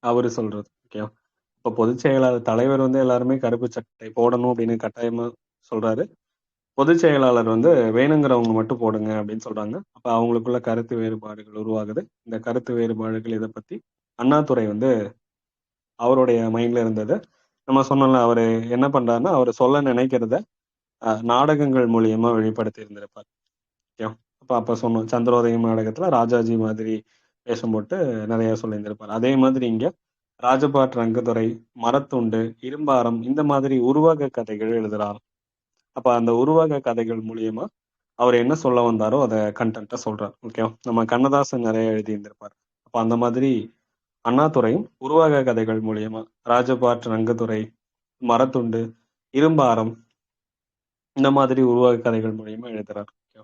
அவரு சொல்றது. ஓகே, இப்ப பொதுச் செயலாளர் தலைவர் வந்து எல்லாருமே கருப்பு சட்டை போடணும் அப்படின்னு கட்டாயமா சொல்றாரு. பொதுச் செயலாளர் வந்து வேணுங்கிறவங்க மட்டும் போடுங்க அப்படின்னு சொல்றாங்க. அப்ப அவங்களுக்குள்ள கருத்து வேறுபாடுகள் உருவாகுது. இந்த கருத்து வேறுபாடுகள் இதை பத்தி அண்ணாதுரை வந்து அவருடைய மைண்ட்ல இருந்தது. நம்ம சொன்னோம்ல, அவரு என்ன பண்றாருன்னா அவர் சொல்ல நினைக்கிறத நாடகங்கள் மூலியமா வெளிப்படுத்தி இருந்திருப்பார். ஓகே, அப்ப சொன்னோம், சந்திரோதயம் நாடகத்துல ராஜாஜி மாதிரி வேஷம் போட்டு நிறைய சொல்லியிருந்திருப்பார். அதே மாதிரி இங்க ராஜபாட் ரங்கத்துறை, மரத்துண்டு, இரும்பாரம் இந்த மாதிரி உருவக கதைகள் எழுதுறார். அப்ப அந்த உருவக கதைகள் மூலியமா அவர் என்ன சொல்ல வந்தாரோ அதை கண்டென்ட்டா சொல்றார். ஓகே, நம்ம கண்ணதாசன் நிறைய எழுதியிருந்திருப்பார். அப்ப அந்த மாதிரி அண்ணாதுரையும் உருவக கதைகள் மூலியமா ராஜபாட் ரங்கத்துறை, மரத்துண்டு, இரும்பாரம் இந்த மாதிரி உருவக கதைகள் மூலியமா எழுதுறார். Okay.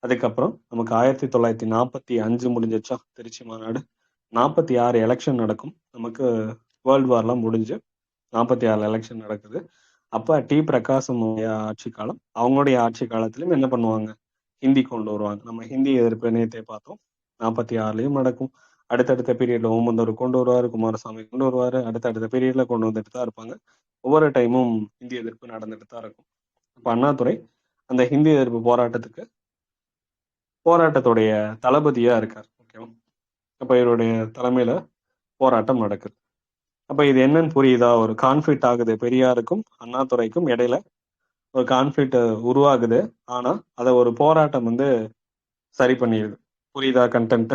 அதுக்கப்புறம் நமக்கு 1945 முடிஞ்சிச்சா திருச்சி மாநாடு. 46 எலெக்ஷன் நடக்கும். நமக்கு வேர்ல்டு வார்லாம் முடிஞ்சு 46 எலெக்ஷன் நடக்குது. அப்ப டி பிரகாசம் ஆட்சி காலம், அவங்களுடைய ஆட்சி காலத்திலும் என்ன பண்ணுவாங்க, ஹிந்தி கொண்டு வருவாங்க. நம்ம ஹிந்தி எதிர்ப்பு நேத்தே பார்த்தோம். 46லயும் நடக்கும். அடுத்தடுத்த பீரியட்ல ஓமந்தூர் கொண்டு வருவாரு, குமாரசாமி கொண்டு வருவாரு, அடுத்தடுத்த பீரியட்ல கொண்டு வந்துட்டு தான் இருப்பாங்க. ஒவ்வொரு டைமும் ஹிந்தி எதிர்ப்பு நடந்துட்டு தான் இருக்கும். அப்ப அண்ணாதுரை அந்த ஹிந்தி எதிர்ப்பு போராட்டத்துடைய தளபதியா இருக்கார். ஓகேவா? அப்ப இவருடைய தலைமையில போராட்டம் நடக்குது. அப்ப இது என்னன்னு புரியுதா, ஒரு கான்ஃபிளிக்ட் ஆகுது, பெரியாருக்கும் அண்ணாதுரைக்கும் இடையில ஒரு கான்ஃபிளிக்ட் உருவாகுது. ஆனா அத ஒரு போராட்டம் வந்து சரி பண்ணிடுது. புரியுதா கண்டென்ட்?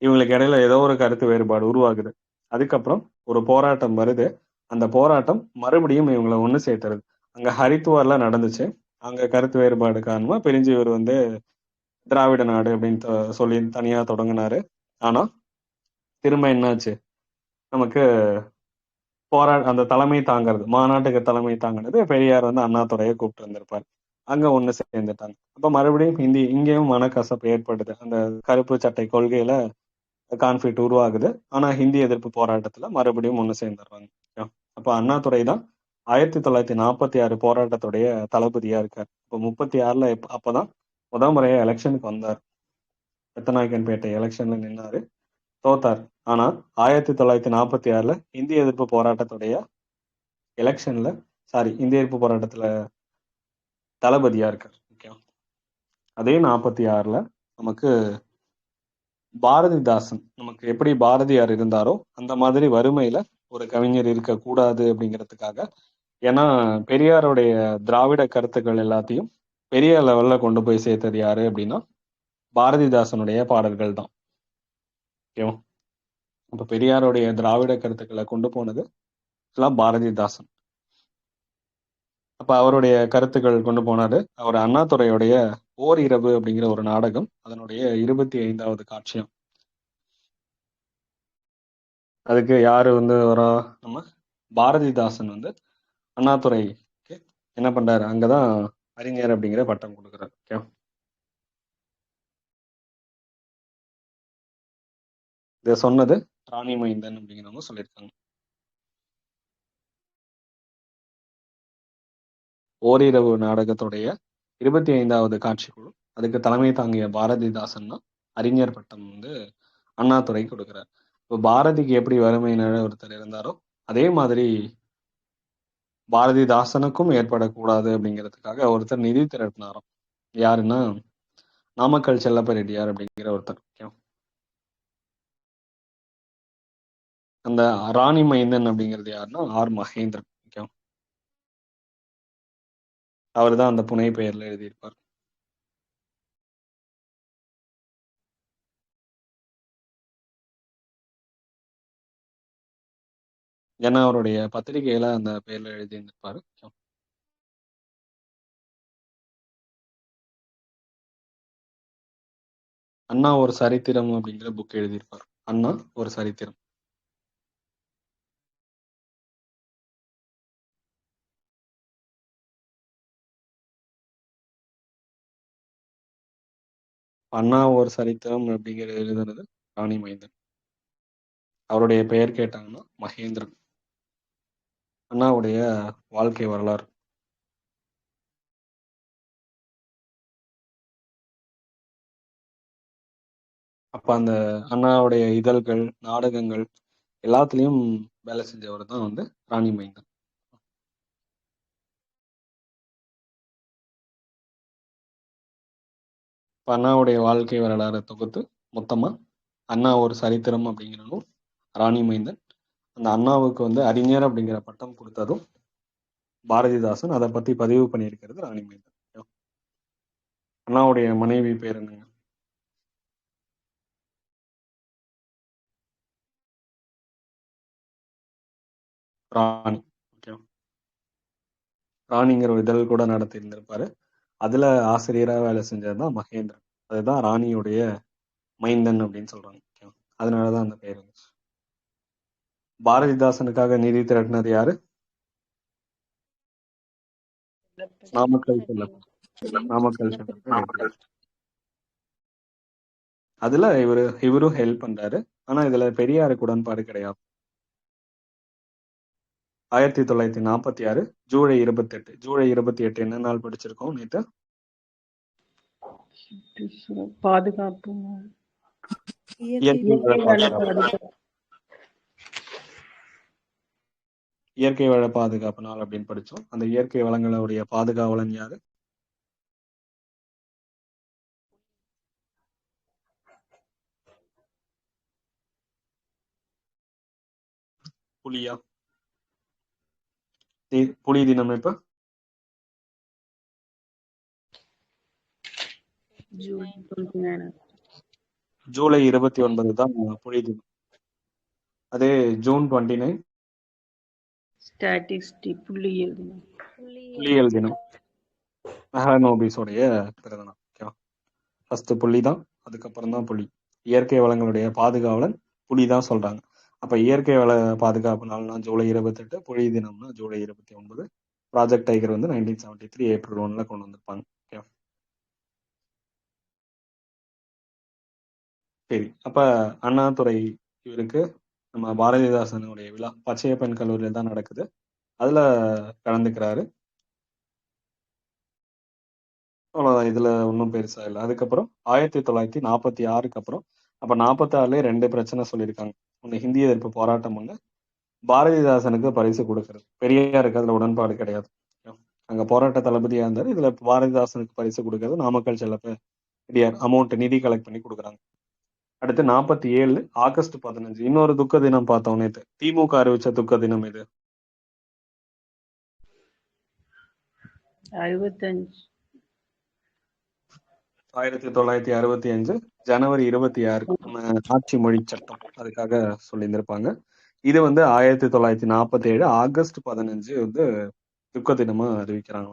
இவங்களுக்கு இடையில ஏதோ ஒரு கருத்து வேறுபாடு உருவாகுது. அதுக்கப்புறம் ஒரு போராட்டம் வருது. அந்த போராட்டம் மறுபடியும் இவங்களை ஒண்ணு சேர்த்துறது. அங்க ஹரித்துவார்ல நடந்துச்சு. அங்க கருத்து வேறுபாடு காரணமா பிரிஞ்சு இவர் வந்து திராவிட நாடு அப்படின்னு சொல்லி தனியா தொடங்கினாரு. ஆனா திரும்ப என்னாச்சு, நமக்கு அந்த தலைமை தாங்கிறது, மாநாட்டுக்கு தலைமை தாங்கினது பெரியார் வந்து அண்ணாதுரையை கூப்பிட்டு வந்திருப்பார். அங்க ஒண்ணு சேர்ந்துட்டாங்க. அப்ப மறுபடியும் இங்கேயும் மனக்கசப்பு ஏற்படுது. அந்த கருப்பு சட்டை கொள்கையில கான்ஃபிளிக்ட் உருவாகுது. ஆனா ஹிந்தி எதிர்ப்பு போராட்டத்துல மறுபடியும் ஒண்ணு சேர்ந்துடுறாங்க. அப்ப அண்ணாதுரை தான் 1946 போராட்டத்துடைய தளபதியா இருக்கார். இப்ப 36ல அப்பதான் முறையா எலெக்ஷனுக்கு வந்தார். பெத்தநாயக்கன்பேட்டை எலெக்ஷன்ல நின்னாரு, தோத்தார். ஆனா 1946ல இந்திய எதிர்ப்பு போராட்டத்துடைய எலெக்ஷன்ல இந்திய எதிர்ப்பு போராட்டத்துல தளபதியா இருக்கார். ஓகே, அதே 46ல நமக்கு பாரதிதாசன், நமக்கு எப்படி பாரதியார் இருந்தாரோ அந்த மாதிரி வறுமையில ஒரு கவிஞர் இருக்கக்கூடாது அப்படிங்கிறதுக்காக, ஏன்னா பெரியாருடைய திராவிட கருத்துக்கள் எல்லாத்தையும் பெரிய லெவல்ல கொண்டு போய் சேர்த்தது யாரு அப்படின்னா பாரதிதாசனுடைய பாடல்கள் தான். ஓகேவா? அப்ப பெரியாருடைய திராவிட கருத்துக்களை கொண்டு போனது பாரதிதாசன். அப்ப அவருடைய கருத்துக்கள் கொண்டு போனாரு. அவர் அண்ணாதுரையுடைய ஓர் இரவு அப்படிங்கிற ஒரு நாடகம், அதனுடைய 25வது காட்சியம். அதுக்கு யாரு வந்து வரா, நம்ம பாரதிதாசன் வந்து அண்ணாதுரைக்கு என்ன பண்றாரு, அங்கதான் அறிஞர் அப்படிங்கிற பட்டம் கொடுக்குறாரு. ஓகே, இதை சொன்னது ராணி மைந்தன் அப்படிங்கிறவங்க சொல்லியிருக்காங்க. ஓரிரவு நாடகத்துடைய 25வது காட்சிக்குழு அதுக்கு தலைமை தாங்கிய பாரதிதாசன் தான் அறிஞர் பட்டம் வந்து அண்ணாதுரை கொடுக்கிறார். இப்போ பாரதிக்கு எப்படி வறுமை நிலை ஒருத்தர் இருந்தாரோ அதே மாதிரி பாரதிதாசனுக்கும் ஏற்படக்கூடாது அப்படிங்கிறதுக்காக ஒருத்தர் நிதி திரட்டினாராம். யாருன்னா நாமக்கல் செல்லப்ப ரெட்டியார் அப்படிங்கிற ஒருத்தர். அந்த ராணி மைந்தன் அப்படிங்கிறது யாருன்னா ஆர் மகேந்திரன். அவர் தான் அந்த புனை பெயர்ல எழுதியிருப்பார். ஏன்னா அவருடைய பத்திரிகையில அந்த பெயர்ல எழுதியிருந்திருப்பாரு. அண்ணா ஒரு சரித்திரம் அப்படிங்கிற புக் எழுதியிருப்பார். அண்ணா ஒரு சரித்திரம். அண்ணா ஒரு சரித்திரம் அப்படிங்கிற எழுதுனது ராணி மைந்தன். அவருடைய பெயர் கேட்டாங்கன்னா மகேந்திரன். அண்ணாவுடைய வாழ்க்கை வரலாறு. அப்ப அந்த அண்ணாவுடைய இதழ்கள், நாடகங்கள் எல்லாத்துலயும் வேலை செஞ்சவர் தான் வந்து ராணி மைந்தன். இப்ப அண்ணாவுடைய வாழ்க்கை வரலாறு தொகுத்து மொத்தமா அண்ணா ஒரு சரித்திரம் அப்படிங்கிற நூல், ராணி மைந்தன். அந்த அண்ணாவுக்கு வந்து அறிஞர் அப்படிங்கிற பட்டம் கொடுத்ததும் பாரதிதாசன் அதை பத்தி பதிவு பண்ணியிருக்கிறது ராணி மைந்தன். அண்ணாவுடைய மனைவி பேர் என்னங்க? ராணி. ஓகே. ராணிங்கிற ஒரு இதழ் கூட நடத்தி இருந்திருப்பாரு. அதுல ஆசிரியரா வேலை செஞ்சதுதான் மகேந்திரன். அதுதான் ராணியுடைய மைந்தன் அப்படின்னு சொல்றாங்க. அதனாலதான் அந்த பெயர் வந்துச்சு. பாரதிதாசனுக்காக நிதி திரட்டினது யாரு? நாமக்கல் செல்லப்ப. நாமக்கல் செல்லப்ப ரெட்டியார். அதுல இவரும் ஹெல்ப் பண்றாரு. ஆனா இதுல பெரியாருக்கு உடன்பாடு கிடையாது. 1946 ஜூலை 28. ஜூலை 28 என்ன நாள் படிச்சிருக்கோம் நேத்து? பாதுகாப்பு இயற்கை வள பாதுகாப்பு நாள் அப்படின்னு படிச்சோம். அந்த இயற்கை வளங்களுடைய பாதுகாவலன் யாரு? புலியா? புலி தினம் எப்ப? ஜூலை 29 தான் புலி தினம். அதே ஜூன் 29 புலியியல் தினம். மெஹலனோபிஸோடைய பிறந்தநாள். ஃபர்ஸ்ட் புலி தான், அதுக்கப்புறம் தான் புலி. இயற்கை வளங்களுடைய பாதுகாவலன் புலி தான் சொல்றாங்க. அப்ப இயற்கை வள பாதுகாப்பு நாள்னா ஜூலை 28, புலி தினம்னா ஜூலை 29. ப்ராஜெக்ட் டைகர் வந்து 1973 ஏப்ரல் 1 கொண்டு வந்திருப்பாங்க. சரி, அப்ப அண்ணாதுரை இவருக்கு நம்ம பாரதிதாசனுடைய விழா பச்சையப்பன் கல்லூரியில் தான் நடக்குது. அதுல கலந்துக்கிறாரு. அவ்வளவுதான், இதுல ஒன்றும் பெருசா இல்லை. அதுக்கப்புறம் 1946க்கு அப்புறம், அப்ப 46லயே 2 பிரச்சனை சொல்லியிருக்காங்க. ஒண்ணு ஹிந்தி எதிர்ப்பு போராட்டம், ஒண்ணு பாரதிதாசனுக்கு பரிசு கொடுக்கறது. பெரியாருக்கு அதுல உடன்பாடு கிடையாது. அங்க போராட்ட தளபதியா இருந்தாரு. இதுல பாரதிதாசனுக்கு பரிசு கொடுக்கறது நாமக்கல் செல்லப்ப ரெட்டியார் அமௌண்ட் நிதி கலெக்ட் பண்ணி கொடுக்குறாங்க. அடுத்து 47 ஆகஸ்ட் 15 இன்னொரு துக்க தினம் பார்த்தோம் நேத்து. திமுக அறிவிச்ச துக்க தினம் இது 1965 ஜனவரி 26 நம்ம ஆட்சி மொழி சட்டம் அதுக்காக சொல்லியிருந்திருப்பாங்க. இது வந்து 1947 ஆகஸ்ட் 15 வந்து துக்க தினமா அறிவிக்கிறாங்க.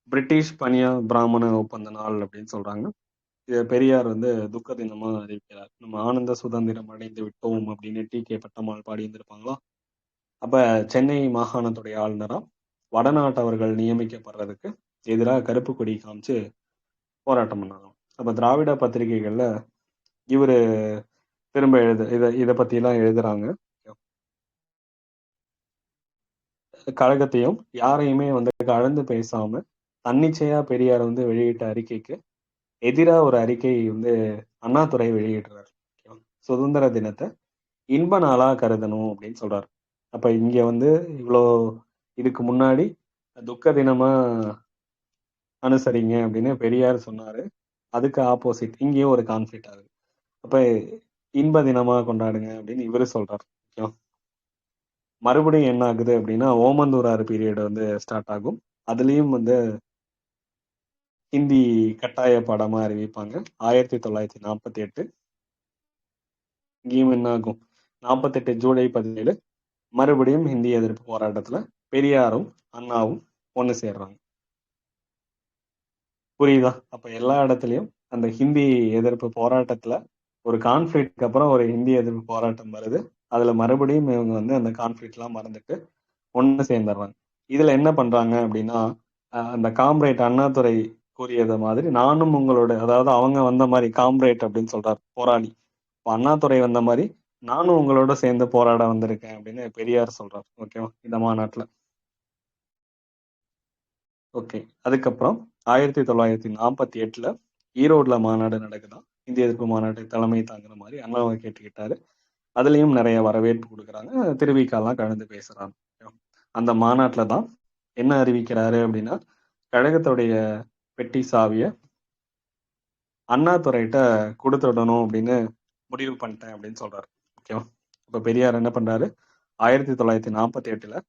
பிரிட்டிஷ் பனியா பிராமண ஒப்பந்த நாள் அப்படின்னு சொல்றாங்க. இது பெரியார் வந்து துக்க தினமா அறிவிக்கிறார். நம்ம ஆனந்த சுதந்திரம் அடைந்து விட்டோம் அப்படின்னு டி.கே. பட்டம்மாள் பாடி இருந்திருப்பாங்களா. அப்ப சென்னை மாகாணத்துடைய ஆளுநரா வடநாட்டவர்கள் நியமிக்கப்படுறதுக்கு எதிராக கருப்பு கொடி காமிச்சு போராட்டம் பண்ணாங்க. அப்ப திராவிட பத்திரிகைகள்ல இவரு திரும்ப இதை பத்திலாம் எழுதுறாங்க. கழகத்தையும் யாரையுமே வந்து கலந்து பேசாம தன்னிச்சையா பெரியார் வந்து வெளியிட்ட அறிக்கைக்கு எதிரா ஒரு அறிக்கை வந்து அண்ணாதுரை வெளியிடுறாரு. சுதந்திர தினத்தை இன்ப நாளா கருதணும் அப்படின்னு சொல்றாரு. அப்ப இங்க வந்து இவ்வளோ இதுக்கு முன்னாடி துக்க தினமா அனுசரிங்க அப்படின்னு பெரியார் சொன்னாரு. அதுக்கு ஆப்போசிட் இங்கேயும் ஒரு கான்ஃபிளிக்ட் ஆகுது. அப்ப இன்ப தினமா கொண்டாடுங்க அப்படின்னு இவரு சொல்றாரு. மறுபடியும் என்ன ஆகுது அப்படின்னா ஓமந்தூரார் பீரியட் வந்து ஸ்டார்ட் ஆகும். அதுலயும் வந்து ஹிந்தி கட்டாய பாடமா அறிவிப்பாங்க 1948. இங்கேயும் என்ன ஆகும் 48 ஜூலை 17 மறுபடியும் ஹிந்தி எதிர்ப்பு போராட்டத்துல பெரியாரும் அண்ணாவும் ஒண்ணு சேர்றாங்க. புரியுதா? அப்ப எல்லா இடத்துலயும் அந்த ஹிந்தி எதிர்ப்பு போராட்டத்துல ஒரு கான்ஃபிளிக்ட்க்கு அப்புறம் ஒரு ஹிந்தி எதிர்ப்பு போராட்டம் வருது. அதுல மறுபடியும் இவங்க வந்து அந்த கான்ஃபிளிக்ட் எல்லாம் மறந்துட்டு ஒண்ணு சேர்ந்துடுறாங்க. இதுல என்ன பண்றாங்க அப்படின்னா அந்த காம்ரேட் அண்ணாதுரை கூறியது மாதிரி நானும் உங்களோட, அதாவது அவங்க வந்த மாதிரி காம்ரேட் அப்படின்னு சொல்றாரு போராளி. இப்ப அண்ணாதுரை வந்த மாதிரி நானும் உங்களோட சேர்ந்து போராட வந்திருக்கேன் அப்படின்னு பெரியார் சொல்றாரு. ஓகேவா? இந்த மாநாட்டுல. ஓகே. அதுக்கப்புறம் 1948 ஈரோட்ல மாநாடு நடக்குதான். இந்திய எதிர்ப்பு மாநாட்டை தலைமை தாங்குற மாதிரி அண்ணாவை கேட்டுக்கிட்டாரு. அதுலயும் நிறைய வரவேற்பு கொடுக்குறாங்க. திருவிக்கெல்லாம் கலந்து பேசுறாங்க. அந்த மாநாட்டுல தான் என்ன அறிவிக்கிறாரு அப்படின்னா கழகத்துடைய பெட்டி சாவிய அண்ணாதுரைகிட்ட கொடுத்துடணும் அப்படின்னு முடிவு பண்ணிட்டேன் அப்படின்னு சொல்றாரு. ஓகேவா? இப்ப பெரியார் என்ன பண்றாரு 1948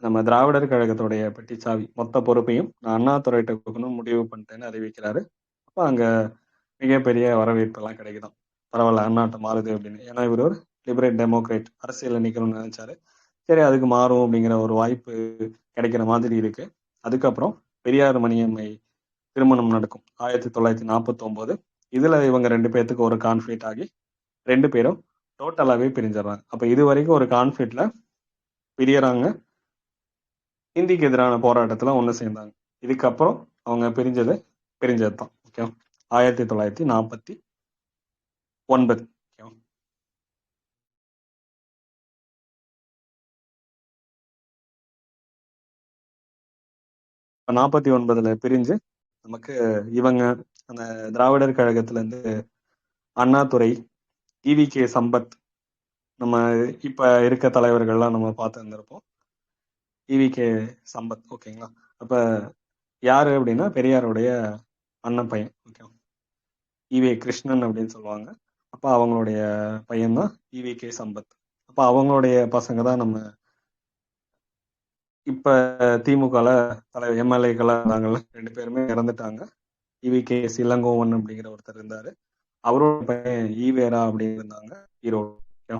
நம்ம திராவிடர் கழகத்துடைய பெட்டி சாவி மொத்த பொறுப்பையும் நான் அண்ணாதுரைகிட்ட கொடுக்கணும் முடிவு பண்ணிட்டேன்னு அறிவிக்கிறாரு. அப்ப அங்க மிகப்பெரிய வரவேற்பு எல்லாம் கிடைக்குதாம். பரவாயில்ல, அண்ணாட்ட மாறுது அப்படின்னு. ஏன்னா இவர் ஒரு லிபரேட் டெமோக்ரேட், அரசியல் நிக்கணும்னு நினைச்சாரு. சரி, அதுக்கு மாறும் அப்படிங்கிற ஒரு வாய்ப்பு கிடைக்கிற மாதிரி இருக்கு. அதுக்கப்புறம் பெரியார் மணியம்மை திருமணம் நடக்கும் 1949. இதுல இவங்க 2 பேர்த்துக்கு ஒரு கான்ஃபிளிக்ட் ஆகி 2 பேரும் டோட்டலாவே பிரிஞ்சிடறாங்க. அப்ப இது வரைக்கும் ஒரு கான்ஃபிளிக்ட்ல பிரியறாங்க, இந்திக்கு எதிரான போராட்டத்துல ஒண்ணு சேர்ந்தாங்க. இதுக்கப்புறம் அவங்க பிரிஞ்சதுதான். ஓகே. 1949. 49 பிரிஞ்சு நமக்கு இவங்க அந்த திராவிடர் கழகத்துல இருந்து அண்ணாதுரை, ஈவி.கே. சம்பத், நம்ம இப்ப இருக்க தலைவர்கள்லாம் நம்ம பார்த்து இருந்திருப்போம். ஈவி.கே. சம்பத். ஓகேங்களா? அப்ப யாரு அப்படின்னா பெரியாருடைய அண்ணன் பையன். ஓகே. ஈவே கிருஷ்ணன் அப்படின்னு சொல்லுவாங்க. அப்ப அவங்களுடைய பையன் தான் ஈவி.கே. சம்பத். அப்ப அவங்களுடைய பசங்க தான் நம்ம இப்ப திமுகல தலைவர் எம்எல்ஏக்களா இருந்தாங்கல்ல, 2 பேருமே இறந்துட்டாங்க. ஈவி.கே. இளங்கோவன் அப்படிங்கிற ஒருத்தர் இருந்தாரு. அவரோட பையன் ஈவேரா அப்படின்னு இருந்தாங்க ஈரோடு.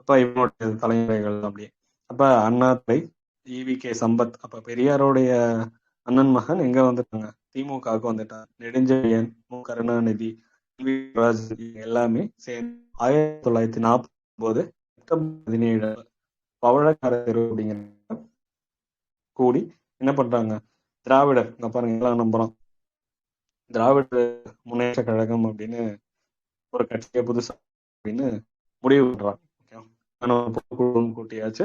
அப்ப இவனுடைய தலைமுறைகள் அப்படியே. அப்ப அண்ணாதுரை, ஈவி.கே. சம்பத், அப்ப பெரியாருடைய அண்ணன் மகன் எங்க வந்துட்டாங்க, திமுகவுக்கு வந்துட்டாங்க. நெடுஞ்செழியன், மு. கருணாநிதி, எல்லாமே சேர்ந்து 1949 செப்டம்பர் 17 பவழக்கார தெரு அப்படிங்கிற கூடி என்ன பண்றாங்க, திராவிடர் இங்க பாருங்க எல்லாம் நம்புறோம், திராவிட முன்னேற்ற கழகம் அப்படின்னு ஒரு கட்சியை புதுசா அப்படின்னு முடிவு பண்றாங்க. கூட்டியாச்சு.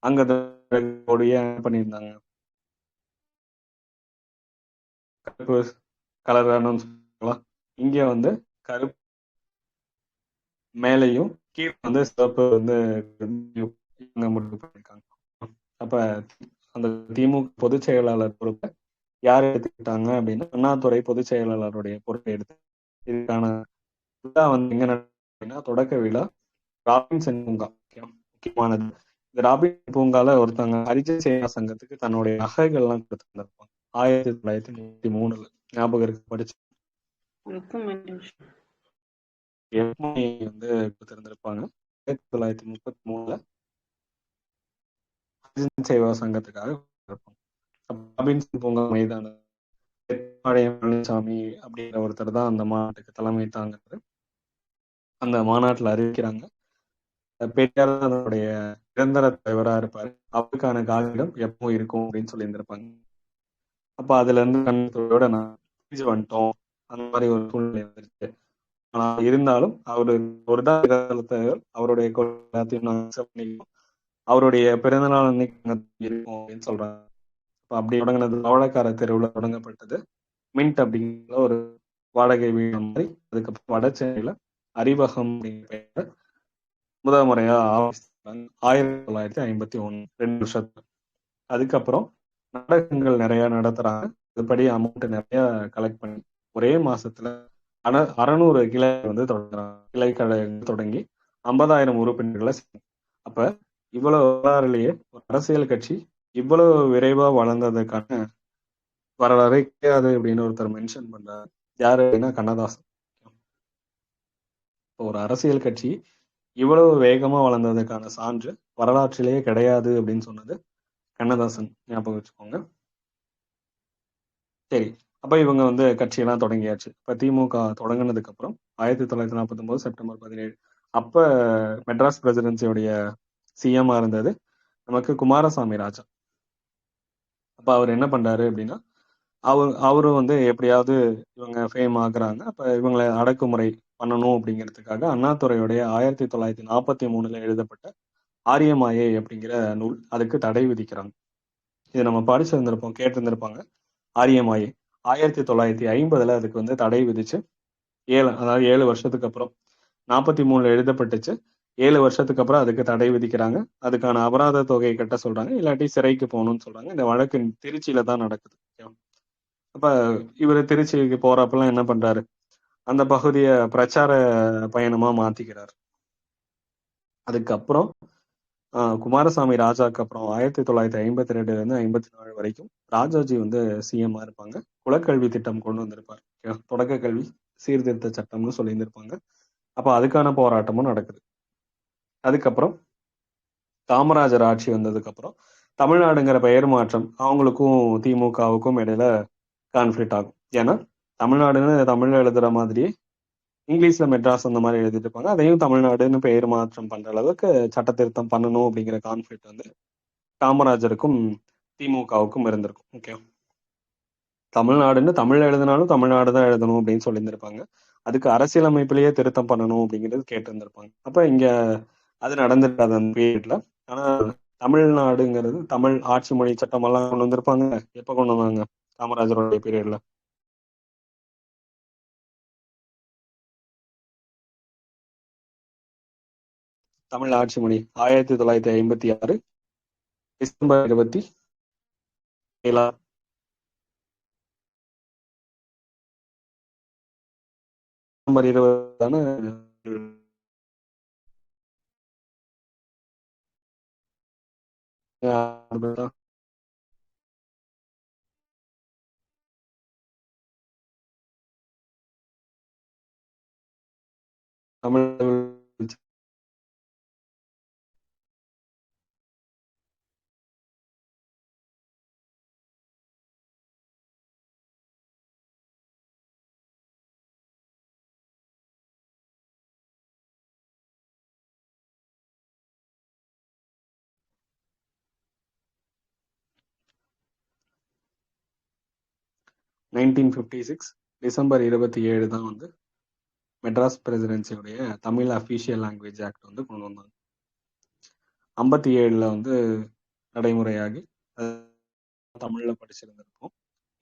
அங்க கொடிய பண்ணியிருந்தாங்க, கருப்பு கலரானு சொல்லலாம். இங்க வந்து கருப்பு மேலையும் கீழே வந்து சிவப்பு வந்து முடிவு பண்ணிருக்காங்க. அப்ப அந்த திமுக பொதுச் செயலாளர் பொறுப்பை யார் எடுத்துக்கிட்டாங்க அப்படின்னா அண்ணாதுரை பொதுச் செயலாளருடைய பொறுப்பை எடுத்து இதுக்கான விழா வந்து எங்க நடக்குதுன்னா தொடக்க விழா ராபின்சன் பூங்கா. முக்கியமானது இந்த ராபின்சன் பூங்கால ஒருத்தவங்க ஹரிஜன சேனா சங்கத்துக்கு தன்னுடைய நகைகள்லாம் கொடுத்துருந்திருப்பாங்க 1933. ஞாபகம் இருக்கு, படிச்சு வந்து கொடுத்திருந்திருப்பாங்க. 1933 ஹரிஜன சேவா சங்கத்துக்காக ராபின்சன் பூங்கா மைதானம் பழனிசாமி அப்படிங்கிற ஒருத்தர் தான் அந்த மாநாட்டுக்கு தலைமை தாங்கிறது. அந்த மாநாட்டுல அறிவிக்கிறாங்க பெரியார் அதனுடைய நிரந்தர தலைவரா இருப்பாரு, அவருக்கான காலிடம் எப்பவும் இருக்கும் அப்படின்னு சொல்லி இருந்திருப்பாங்க. அப்ப அதுல இருந்து கண்ணத்தோட நான் வந்துட்டோம், அந்த மாதிரி ஒரு சூழ்நிலை வந்துருச்சு. ஆனா இருந்தாலும் அவரு ஒரு தான் அவருடைய கொள்கை எல்லாத்தையும் நாங்க accept பண்ணிக்கிறோம். அவருடைய பிறந்தநாள் அன்னைக்கு நாங்க இருக்கோம் அப்படின்னு சொல்றாங்க. அப்ப அப்படி தொடங்கினது பவளக்கார தெருவில் தொடங்கப்பட்டது மின்ட் அப்படிங்கிற ஒரு வாடகை வீடு மாதிரி. அதுக்கப்புறம் வட சென்னையில அறிவகம் அப்படிங்கிற பெயர்ல முதல் முறையா ஆரம்பிச்சாங்க 1951, 2 வருஷத்துல. அதுக்கப்புறம் நாடகங்கள் நிறைய நடத்துறாங்க. அதுபடி அமௌண்ட் நிறைய கலெக்ட் பண்ணி ஒரே மாசத்துல 600 கிளை வந்து தொடங்குறாங்க. கிளை கழகங்கள் தொடங்கி 50,000 உறுப்பினர்களை சேர்ந்தாங்க. அப்ப இவ்வளவு வரலாறுலயே ஒரு அரசியல் கட்சி இவ்வளவு விரைவா வளர்ந்ததுக்கான வரலாறே கிடையாது அப்படின்னு ஒருத்தர் மென்ஷன் பண்றாரு. யாரு அப்படின்னா கண்ணதாசன். இப்போ ஒரு அரசியல் கட்சி இவ்வளவு வேகமா வளர்ந்ததுக்கான சான்று வரலாற்றிலேயே கிடையாது அப்படின்னு சொன்னது கண்ணதாசன். ஞாபகம் வச்சுக்கோங்க. சரி, அப்ப இவங்க வந்து கட்சியெல்லாம் தொடங்கியாச்சு. இப்ப திமுக தொடங்கினதுக்கு அப்புறம் 1949 செப்டம்பர் 17 அப்ப மெட்ராஸ் பிரசிடென்சியோடைய சிஎம்மா இருந்தது நமக்கு குமாரசாமி ராஜா. அப்ப அவர் என்ன பண்றாரு அப்படின்னா அவரும் வந்து எப்படியாவது இவங்க ஃபேம் ஆகுறாங்க, அப்ப இவங்களை அடக்குமுறை பண்ணணும் அப்படிங்கிறதுக்காக அண்ணாதுரையுடைய 1943 எழுதப்பட்ட ஆரியமாயை அப்படிங்கிற நூல் அதுக்கு தடை விதிக்கிறாங்க. இது நம்ம படிச்சிருந்திருப்போம், கேட்டிருந்திருப்பாங்க. ஆரியமாயை 1950 அதுக்கு வந்து தடை விதிச்சு அதாவது 7 வருஷத்துக்கு அப்புறம் 43 எழுதப்பட்டுச்சு. 7 வருஷத்துக்கு அப்புறம் அதுக்கு தடை விதிக்கிறாங்க. அதுக்கான அபராத தொகையை கட்ட சொல்றாங்க, இல்லாட்டி சிறைக்கு போகணும்னு சொல்றாங்க. இந்த வழக்கு திருச்சியில தான் நடக்குது. அப்ப இவரு திருச்சிக்கு போறப்பெல்லாம் என்ன பண்றாரு, அந்த பகுதியை பிரச்சார பயணமா மாத்திக்கிறார். அதுக்கப்புறம் குமாரசாமி ராஜாக்கு அப்புறம் 1952 இருந்து 54 வரைக்கும் ராஜாஜி வந்து சிஎம்மா இருப்பாங்க. குலக்கல்வி திட்டம் கொண்டு வந்திருப்பார். தொடக்க கல்வி சீர்திருத்த சட்டம்னு சொல்லியிருந்திருப்பாங்க. அப்ப அதுக்கான போராட்டமும் நடக்குது. அதுக்கப்புறம் காமராஜர் ஆட்சி வந்ததுக்கு அப்புறம் தமிழ்நாடுங்கிற பெயர் மாற்றம் அவங்களுக்கும் திமுகவுக்கும் இடையில கான்ஃபிளிக்ட் ஆகும். ஏன்னா தமிழ்நாடுன்னு தமிழ்ல எழுதுற மாதிரியே இங்கிலீஷ்ல மெட்ராஸ் அந்த மாதிரி எழுதிட்டு இருப்பாங்க. அதையும் தமிழ்நாடுன்னு பெயர் மாற்றம் பண்ற அளவுக்கு சட்ட திருத்தம் பண்ணணும் அப்படிங்கிற கான்ஃபிளிக்ட் வந்து காமராஜருக்கும் திமுகவுக்கும் இருந்திருக்கும். ஓகே, தமிழ்நாடுன்னு தமிழ்ல எழுதினாலும் தமிழ்நாடு தான் எழுதணும் அப்படின்னு சொல்லியிருந்திருப்பாங்க. அதுக்கு அரசியலமைப்பிலேயே திருத்தம் பண்ணணும் அப்படிங்கிறது கேட்டிருந்திருப்பாங்க. அப்ப இங்க அது நடந்துருக்காது அந்த பீரியட்ல. ஆனா தமிழ்நாடுங்கிறது தமிழ் ஆட்சி மொழி சட்டம் எல்லாம் கொண்டு வந்திருப்பாங்க. எப்ப கொண்டு வந்தாங்க? காமராஜருடைய பீரியட்ல. தமிழ் ஆட்சி மொழி 1956 டிசம்பர் 27 டிசம்பர் 20 தானே தமிழ் 1956 டிசம்பர் 27 தான் வந்து மெட்ராஸ் பிரசிடென்சியுடைய தமிழ் அஃபீஷியல் லாங்குவேஜ் ஆக்ட் வந்து கொண்டு வந்தாங்க. 57 வந்து நடைமுறையாகி தமிழ்ல படிச்சிருந்திருப்போம்.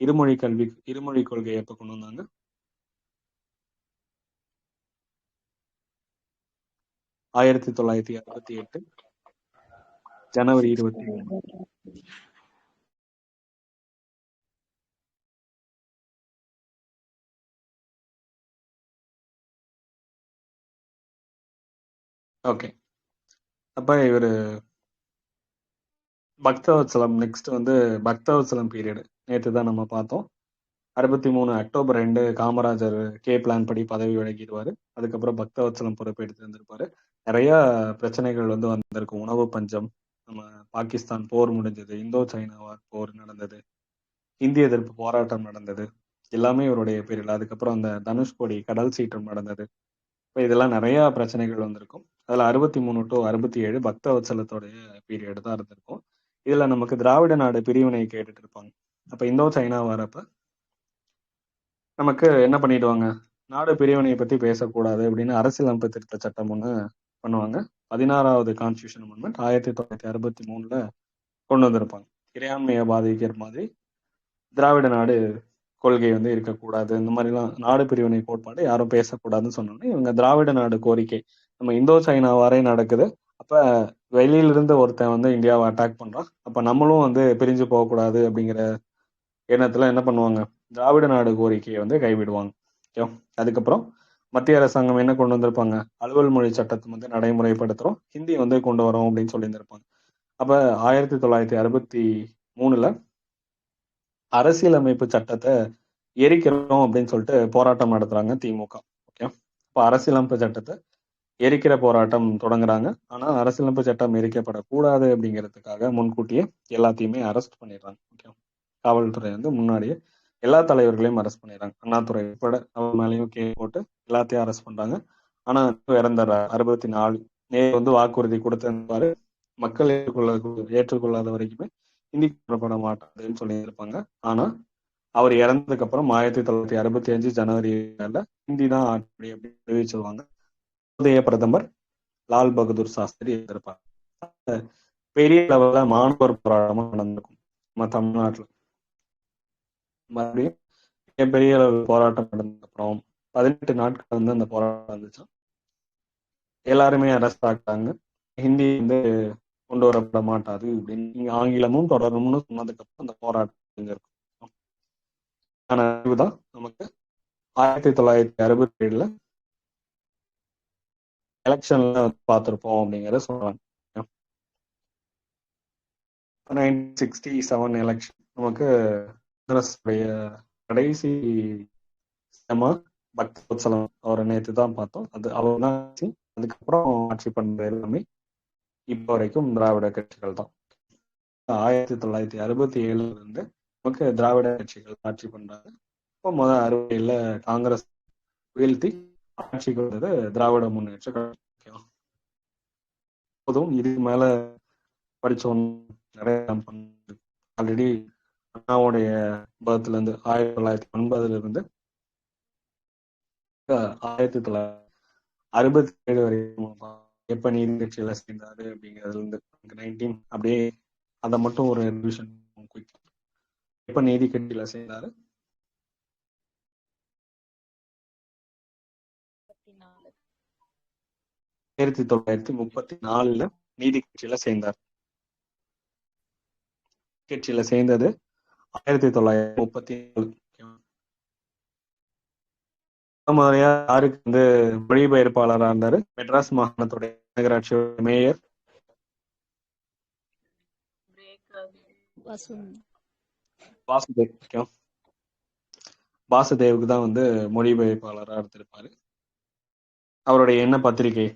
இருமொழி கொள்கை எப்ப கொண்டு வந்தாங்க? 1968 ஜனவரி 23. ஓகே, அப்ப இவரு பக்தவத்சலம் நெக்ஸ்ட் வந்து பக்தவத்சலம் பீரியட் நேற்று தான் நம்ம பார்த்தோம். 63 அக்டோபர் 2 காமராஜர் கே பிளான் படி பதவி விலகிடுவாரு. அதுக்கப்புறம் பக்தவத்சலம் பொறுப்பெடுத்து இருந்திருப்பாரு. நிறைய பிரச்சனைகள் வந்து வந்திருக்கும். உணவு பஞ்சம், நம்ம பாகிஸ்தான் போர் முடிஞ்சது, இந்தோ சைனா போர் நடந்தது, இந்திய எதிர்ப்பு போராட்டம் நடந்தது, எல்லாமே இவருடைய பீரியட். அதுக்கப்புறம் அந்த தனுஷ்கோடி கடல் சீற்றம் நடந்தது. இப்போ இதெல்லாம் நிறைய பிரச்சனைகள் வந்திருக்கும். அதுல 63 to 67 பக்தவத்சலத்தோடைய பீரியட் தான் இருந்திருக்கும். இதுல நமக்கு திராவிட நாடு பிரிவினை கேட்டுட்டு இருப்பாங்க. அப்ப இந்தோ சைனா வரப்ப நமக்கு என்ன பண்ணிடுவாங்க, நாடு பிரிவினை பத்தி பேசக்கூடாது அப்படின்னு அரசியலமைப்பு திருத்த சட்டம் ஒண்ணு பண்ணுவாங்க. 16வது கான்ஸ்டியூஷன் அமெண்ட்மெண்ட் 1963 கொண்டு வந்திருப்பாங்க. இறையாண்மையை பாதிக்கிற மாதிரி திராவிட நாடு கொள்கை வந்து இருக்கக்கூடாது, இந்த மாதிரிலாம் நாடு பிரிவினை கோட்பாடு யாரும் பேசக்கூடாதுன்னு சொன்னோன்னே இவங்க திராவிட நாடு கோரிக்கை, நம்ம இந்தோ சைனா வரை நடக்குது, அப்ப வெளியில இருந்து ஒருத்தன் வந்து இந்தியாவை அட்டாக் பண்றான், அப்ப நம்மளும் வந்து பிரிஞ்சு போகக்கூடாது அப்படிங்கிற எண்ணத்துல என்ன பண்ணுவாங்க, திராவிட நாடு கோரிக்கையை வந்து கைவிடுவாங்க. ஓகே, அதுக்கப்புறம் மத்திய அரசாங்கம் என்ன கொண்டு வந்திருப்பாங்க, அலுவல் மொழி சட்டத்தை வந்து நடைமுறைப்படுத்துறோம், ஹிந்தி வந்து கொண்டு வரோம் அப்படின்னு சொல்லியிருந்திருப்பாங்க. அப்ப 1963 அரசியலமைப்பு சட்டத்தை எரிக்கிறோம் அப்படின்னு சொல்லிட்டு போராட்டம் நடத்துறாங்க திமுக. ஓகே, இப்போ அரசியலமைப்பு சட்டத்தை எரிக்கிற போராட்டம் தொடங்குறாங்க. ஆனா அரசியலமைப்பு சட்டம் எரிக்கப்படக்கூடாது அப்படிங்கிறதுக்காக முன்கூட்டியே எல்லாத்தையுமே அரெஸ்ட் பண்ணிடுறாங்க. ஓகே, காவல்துறை வந்து முன்னாடியே எல்லா தலைவர்களையும் அரெஸ்ட் பண்ணிடுறாங்க. அண்ணாதுரை உட்பட அவர் மேலேயும் கேஸ் போட்டு எல்லாத்தையும் அரெஸ்ட் பண்றாங்க. ஆனா இறந்துடுறாரு 64. நேரு வந்து வாக்குறுதி கொடுத்திருப்பாரு, மக்கள் ஏற்றுக்கொள்ளாத வரைக்குமே இந்தி கொல்லப்பட மாட்டாதுன்னு சொல்லியிருப்பாங்க. ஆனா அவர் இறந்ததுக்கு அப்புறம் 1965 ஜனவரி ஹிந்தி தான் ஆட்சி அப்படின்னு தெரிவிச்சிருவாங்க. அப்போதைய பிரதமர் லால் பகதூர் சாஸ்திரி இருந்திருப்பாங்க. பெரிய லெவல்ல மாணவர் போராட்டமும் நடந்திருக்கும் நம்ம தமிழ்நாட்டுல. மறுபடியும் மிகப்பெரிய அளவில் போராட்டம் நடந்த அப்புறம் 18 நாட்கள் வந்து அந்த போராட்டம் இருந்துச்சு. எல்லாருமே அரெஸ்ட் ஆகிட்டாங்க. ஹிந்தி வந்து கொண்டு வரப்பட மாட்டாது அப்படின்னு ஆங்கிலமும் தொடரும்னு சொன்னதுக்கு அப்புறம் அந்த போராட்டம் இருக்கும். ஆன அறிவுதான் நமக்கு 1967 எலெக்ஷன்ல பார்த்திருப்போம் அப்படிங்கறத சொல்றாங்க. 1967 எலெக்ஷன் நமக்கு காங்கிரஸுடைய கடைசி சிஎம்மா பக்தவத்சலம் அவரை நேற்று தான் பார்த்தோம். அது அவர் தான் ஆட்சி. அதுக்கப்புறம் ஆட்சி பண்ற எல்லாமே இப்போ வரைக்கும் திராவிட கட்சிகள் தான். 1967 இருந்து நமக்கு திராவிட கட்சிகள் ஆட்சி பண்றாங்க. இப்போ முதல் 67 காங்கிரஸ் வீழ்த்தி ஆட்சிக்கு வந்தது திராவிட முன்னேற்ற கழகம். போதும், இதுக்கு மேல படிச்சோம் நிறைய ஆல்ரெடி அண்ணாவுடைய பர்த்ல இருந்து 1950 இருந்து 1967 வரைக்கும் எப்ப நீதி கட்சியில சேர்ந்தாரு அப்படிங்கிறதுல இருந்து 19 அப்படியே அதை மட்டும் ஒரு ரிவிஷன் எப்ப நீதி கட்சியில சேர்ந்தாரு. 1934 நீதி கட்சியில சேர்ந்தார். கட்சியில சேர்ந்தது 1934. முறையா யாருக்கு வந்து மொழிபெயர்ப்பாளராக இருந்தாரு, மெட்ராஸ் மாகாணத்துடைய நகராட்சியோட மேயர் வாசுதேவ். வாசுதேவுக்கு தான் வந்து மொழிபெயர்ப்பாளராக இருந்திருப்பாரு. அவருடைய என்ன பத்திரிகை,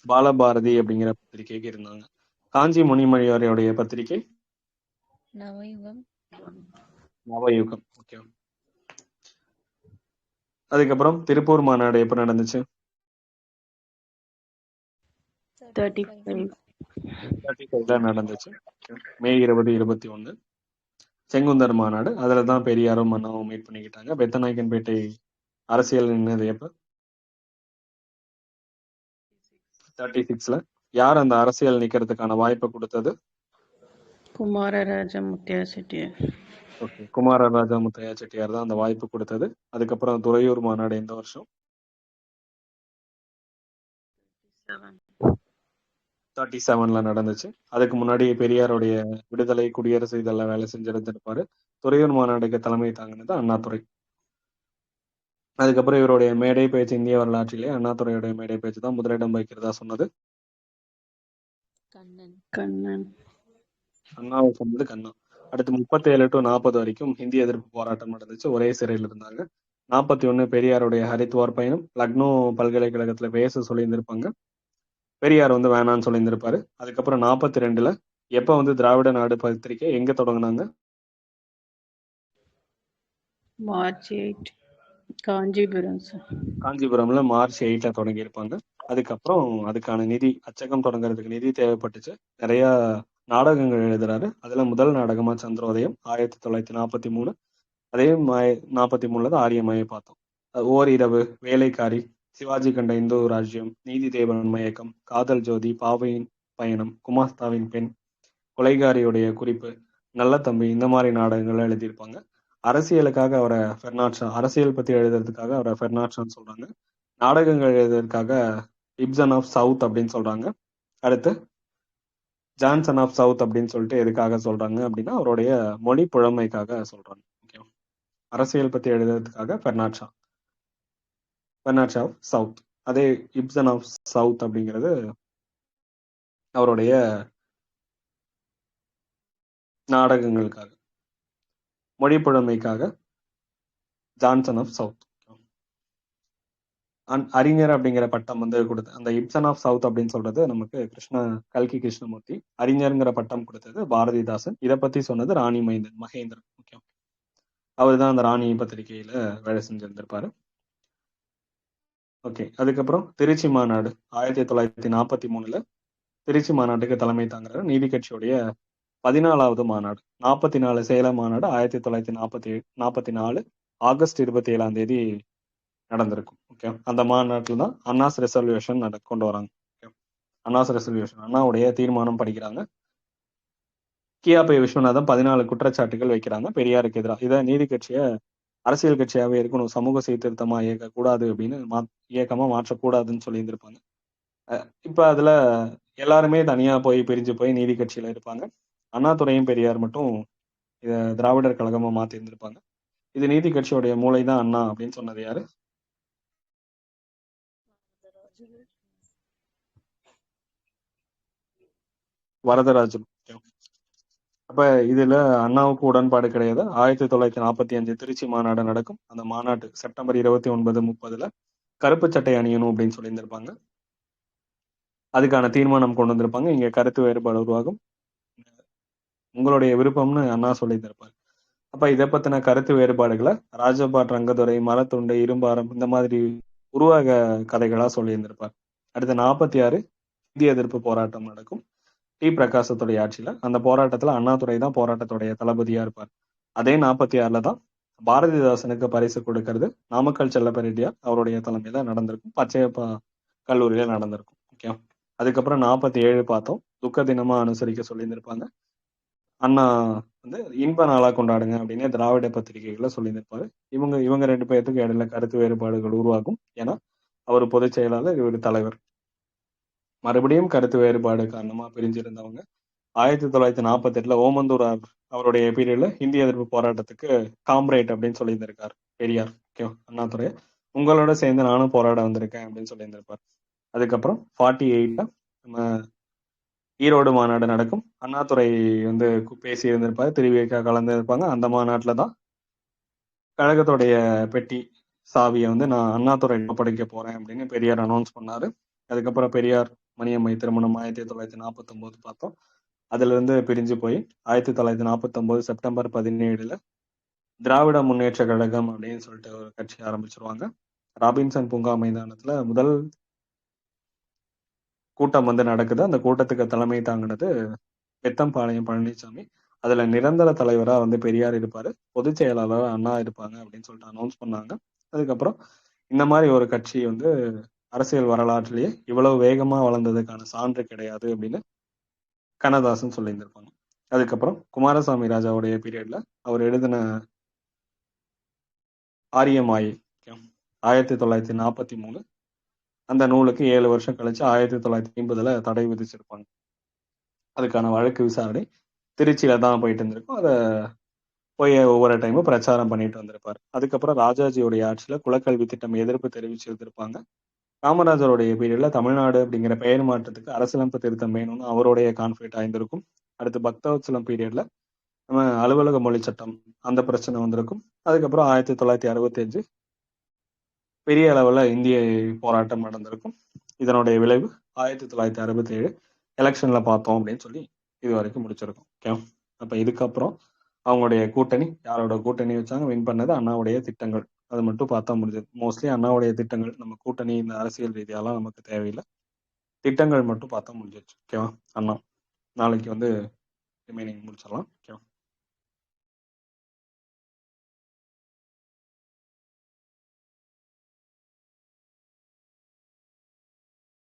பாலபாரதி அப்படிங்கிற பத்திரிகைக்கு இருந்தாங்க. காஞ்சி முனிமொழியாரையுடைய பத்திரிகை நவயுகம். ஓகே, அதுக்கப்புறம் திருப்பூர் மாநாடு எப்ப நடந்துச்சு? 35 நடந்துச்சு. மே 20, 21. செங்குந்தர் மாநாடு, அதுலதான் பெரியாரும் அண்ணாவும் மீட் பண்ணிக்கிட்டாங்க. பெத்தநாயக்கன்பேட்டை அரசியல் நின்னது எப்ப? 36. யார் அந்த அரசியல் நிக்கிறதுக்கான வாய்ப்பை கொடுத்தது? குமாரராஜா முத்தையா செட்டியார். ஓகே, குமாரராஜா முத்தையா செட்டியார் தான் அந்த வாய்ப்பு கொடுத்தது. அதுக்கப்புறம் துறையூர் மாநாடு எந்த வருஷம்? 37 நடந்துச்சு. அதுக்கு முன்னாடி பெரியாருடைய விடுதலை, குடியரசு இதெல்லாம் வேலை செஞ்சிருந்திருப்பாரு. துறையூர் மாநாடுக்கு தலைமை தாங்கினது அண்ணாதுரை. அதுக்கப்புறம் இவருடைய மேடை பேச்சு இந்திய வரலாற்றிலே அண்ணாதுரையுடைய மேடை பேச்சு தான் முதலிடம் வகிக்கிறதா சொன்னது கண்ணன். அண்ணாவை சொன்னது கண்ணா. அடுத்து 37 to 40 வரைக்கும் ஹிந்தி எதிர்ப்பு போராட்டம் நடந்துச்சு. ஒரே சிறையில் இருந்தாங்க. 41 பெரியாருடைய ஹரித்வார் பயணம், லக்னோ பல்கலைக்கழகத்துல பேச சொல்லியிருந்திருப்பாங்க. பெரியார் வந்து வேணான்னு சொல்லியிருந்திருப்பாரு. அதுக்கப்புறம் 42 எப்ப வந்து திராவிட நாடு பத்திரிகை எங்க தொடங்கினாங்க? மார்ச் 8 காஞ்சிபுரம். காஞ்சிபுரம்ல March 8 தொடங்கி இருப்பாங்க. அதுக்கப்புறம் அதுக்கான நிதி, அச்சகம் தொடங்குறதுக்கு நிதி தேவைப்பட்டுச்சு. நிறைய நாடகங்கள் எழுதுறாரு. அதுல முதல் நாடகமா சந்திரோதயம் 1943. அதே 43 தான் ஆரியமாயை பார்த்தோம். ஓரிரவு, வேலைக்காரி, சிவாஜி கண்ட இந்து ராஜ்யம், நீதி தேவன் மயக்கம், காதல் ஜோதி, பாவையின் பயணம், குமாஸ்தாவின் பெண், கொலைகாரியுடைய குறிப்பு, நல்ல தம்பி, இந்த மாதிரி நாடகங்கள்லாம் எழுதியிருப்பாங்க. அரசியலுக்காக அவரை ஃபெர்னாட்ஷா, அரசியல் பத்தி எழுதுறதுக்காக அவரை ஃபெர்னாட்ஷான்னு சொல்றாங்க. நாடகங்கள் எழுதுறதுக்காக இப்சன் ஆஃப் சவுத் அப்படின்னு சொல்றாங்க. அடுத்து ஜான்சன் ஆஃப் சவுத் அப்படின்னு சொல்லிட்டு எதுக்காக சொல்றாங்க அப்படின்னா அவருடைய மொழி புழமைக்காக சொல்றாங்க. ஓகே, அரசியல் பத்தி எழுதுறதுக்காக ஃபெர்னாட்ஷா ஆஃப் சவுத். அதே இப்சன் ஆஃப் சவுத் அப்படிங்கிறது அவருடைய நாடகங்களுக்காக, மொழி புழமைக்காக ஜான்சன் ஆஃப் சவுத். அறிஞர் அப்படிங்கிற பட்டம் வந்து கொடுத்து, அந்த இப்சன் ஆஃப் சவுத் அப்படின்னு சொல்றது நமக்கு கல்கி கிருஷ்ணமூர்த்தி. அறிஞருங்கிற பட்டம் கொடுத்தது பாரதிதாசன். இதை பத்தி சொன்னது ராணி மகேந்திரன். ஓகே, அவர் தான் அந்த ராணி பத்திரிகையில வேலை செஞ்சிருந்திருப்பாரு. ஓகே, அதுக்கப்புறம் திருச்சி மாநாடு 1943 திருச்சி மாநாட்டுக்கு தலைமை தாங்குறாரு. நீதி கட்சியுடைய 14வது மாநாடு. 44 சேலம் மாநாடு 1944 ஆகஸ்ட் 27 நடந்திருக்கும். ஓகே, அந்த மாநாட்டில் தான் அண்ணாஸ் ரெசல்யூஷன் கொண்டு வராங்க. அண்ணாஸ் ரெசல்யூஷன், அண்ணாவுடைய தீர்மானம் படிக்கிறாங்க. கியாபை விஸ்வநாதன் 14 குற்றச்சாட்டுகள் வைக்கிறாங்க பெரியாருக்கு எதிராக. இதை நீதி கட்சியை அரசியல் கட்சியாவே இருக்கணும், சமூக சீர்திருத்தமா இயக்கக்கூடாது அப்படின்னு இயக்கமா மாற்றக்கூடாதுன்னு சொல்லி இருந்திருப்பாங்க. இப்ப அதுல எல்லாருமே தனியா பிரிஞ்சு போய் நீதி கட்சியில இருப்பாங்க. அண்ணாதுரையும் பெரியார் மட்டும் இத திராவிடர் கழகமா மாத்தி இருந்திருப்பாங்க. இது நீதி கட்சியோடைய மூளைதான் அண்ணா அப்படின்னு சொன்னது யாரு? வரதராஜன். அப்ப இதுல அண்ணாவுக்கு உடன்பாடு கிடையாது. 1945 திருச்சி மாநாடு நடக்கும். அந்த மாநாட்டு செப்டம்பர் 29, 30 கருப்பு சட்டை அணியணும் அப்படின்னு சொல்லியிருந்திருப்பாங்க. அதுக்கான தீர்மானம் கொண்டு வந்திருப்பாங்க. இங்க கருத்து வேறுபாடு உருவாகும், உங்களுடைய விருப்பம்னு அண்ணா சொல்லியிருந்திருப்பாரு. அப்ப இதை பத்தின கருத்து வேறுபாடுகளை ராஜபாட் ரங்கதுரை, மரத்துண்டு, இரும்பாரம் இந்த மாதிரி உருவாக கதைகளா சொல்லியிருந்திருப்பார். அடுத்து 46 இந்திய எதிர்ப்பு போராட்டம் நடக்கும் டி பிரகாசத்துடைய ஆட்சியில. அந்த போராட்டத்துல அண்ணாதுரை தான் போராட்டத்துடைய தளபதியா இருப்பார். அதே 46 தான் பாரதிதாசனுக்கு பரிசு கொடுக்கறது நாமக்கல் செல்லப்பரெட்டியார் அவருடைய தலைமையில நடந்திருக்கும். பச்சையப்பா கல்லூரியில நடந்திருக்கும். ஓகே, அதுக்கப்புறம் 47 பார்த்தோம், துக்க தினமா அனுசரிக்க சொல்லியிருந்திருப்பாங்க. அண்ணா வந்து இன்ப நாளா கொண்டாடுங்க அப்படின்னு திராவிட பத்திரிகைகளை சொல்லியிருந்திருப்பாரு. இவங்க 2 பேர்த்துக்கு இடையில கருத்து வேறுபாடுகள் உருவாகும். ஏன்னா அவர் பொதுச் செயலாளர், இவர் தலைவர். மறுபடியும் கருத்து வேறுபாடு காரணமா பிரிஞ்சிருந்தவங்க 1948 ஓமந்தூர் அவருடைய பீரியட்ல இந்திய எதிர்ப்பு போராட்டத்துக்கு காம்ரேட் அப்படின்னு சொல்லியிருந்திருக்காரு பெரியார். ஓகே, அண்ணாதுரை உங்களோட சேர்ந்து நானும் போராட வந்திருக்கேன் அப்படின்னு சொல்லியிருந்திருப்பார். அதுக்கப்புறம் 48 நம்ம ஈரோடு மாநாடு நடக்கும். அண்ணாதுரை வந்து பேசி இருந்திருப்பாரு, திருவிக கலந்து இருப்பாங்க. அந்த மாநாட்டுல தான் கழகத்துடைய பெட்டி சாவியை வந்து நான் அண்ணாதுரை ஒப்படைக்க போறேன் அப்படின்னு பெரியார் அனௌன்ஸ் பண்ணாரு. அதுக்கப்புறம் பெரியார் மணியம்மை திருமணம் 1949 பார்த்தோம். அதுல இருந்து பிரிஞ்சு போய் 1949 செப்டம்பர் 17 திராவிட முன்னேற்ற கழகம் அப்படின்னு சொல்லிட்டு ஒரு கட்சி ஆரம்பிச்சிருவாங்க. ராபின்சன் பூங்கா மைதானத்துல முதல் கூட்டம் வந்து நடக்குது. அந்த கூட்டத்துக்கு தலைமை தாங்கினது பெத்தம்பாளையம் பழனிசாமி. அதுல நிரந்தர தலைவரா வந்து பெரியார் இருப்பாரு, பொதுச் செயலாளரா அண்ணா இருப்பாங்க அப்படின்னு சொல்லிட்டு அனௌன்ஸ் பண்ணாங்க. அதுக்கப்புறம் இந்த மாதிரி ஒரு கட்சி வந்து அரசியல் வரலாற்றிலேயே இவ்வளவு வேகமா வளர்ந்ததுக்கான சான்று கிடையாது அப்படின்னு கண்ணதாசன் சொல்லியிருந்திருப்பாங்க. அதுக்கப்புறம் குமாரசாமி ராஜாவுடைய பீரியட்ல அவர் எழுதின ஆரியமாயை 1943 அந்த நூலுக்கு 7 வருஷம் கழிச்சு 1950 தடை விதிச்சிருப்பாங்க. அதுக்கான வழக்கு விசாரணை திருச்சியில தான் போயிட்டு இருந்திருக்கும். அதை போய் ஒவ்வொரு டைமும் பிரச்சாரம் பண்ணிட்டு வந்திருப்பாரு. அதுக்கப்புறம் ராஜாஜியோடைய ஆட்சியில குலக்கல்வி திட்டம் எதிர்ப்பு தெரிவிச்சு இருந்திருப்பாங்க. காமராஜருடைய பீரியட்ல தமிழ்நாடு அப்படிங்கிற பெயர் மாற்றத்துக்கு அரசியலமைப்பு திருத்தம் வேணும்னு அவருடைய கான்ஃபிடென்ட் ஆயிருந்திருக்கும். அடுத்து பக்தவத்சலம் பீரியட்ல நம்ம அலுவலக மொழி சட்டம் அந்த பிரச்சனை வந்திருக்கும். அதுக்கப்புறம் 1965 பெரிய அளவுல இந்திய போராட்டம் நடந்திருக்கும். இதனுடைய விளைவு 1967 எலெக்ஷன்ல பார்த்தோம் அப்படின்னு சொல்லி இது வரைக்கும் முடிச்சிருக்கோம். ஓகே, அப்ப இதுக்கப்புறம் அவங்களுடைய கூட்டணி, யாரோட கூட்டணி வச்சாங்க, வின் பண்ணது அண்ணாவுடைய திட்டங்கள், அது மட்டும் பார்த்தா முடிஞ்சது. மோஸ்ட்லி அண்ணாவுடைய திட்டங்கள், நம்ம கூட்டணி இந்த அரசியல் ரீதியாலாம் நமக்கு தேவையில்லை, திட்டங்கள் மட்டும் பார்த்தா முடிஞ்சிருச்சு. ஓகேவா? அண்ணா நாளைக்கு வந்து ரிமைனிங் முடிச்சிடலாம். ஓகேவா?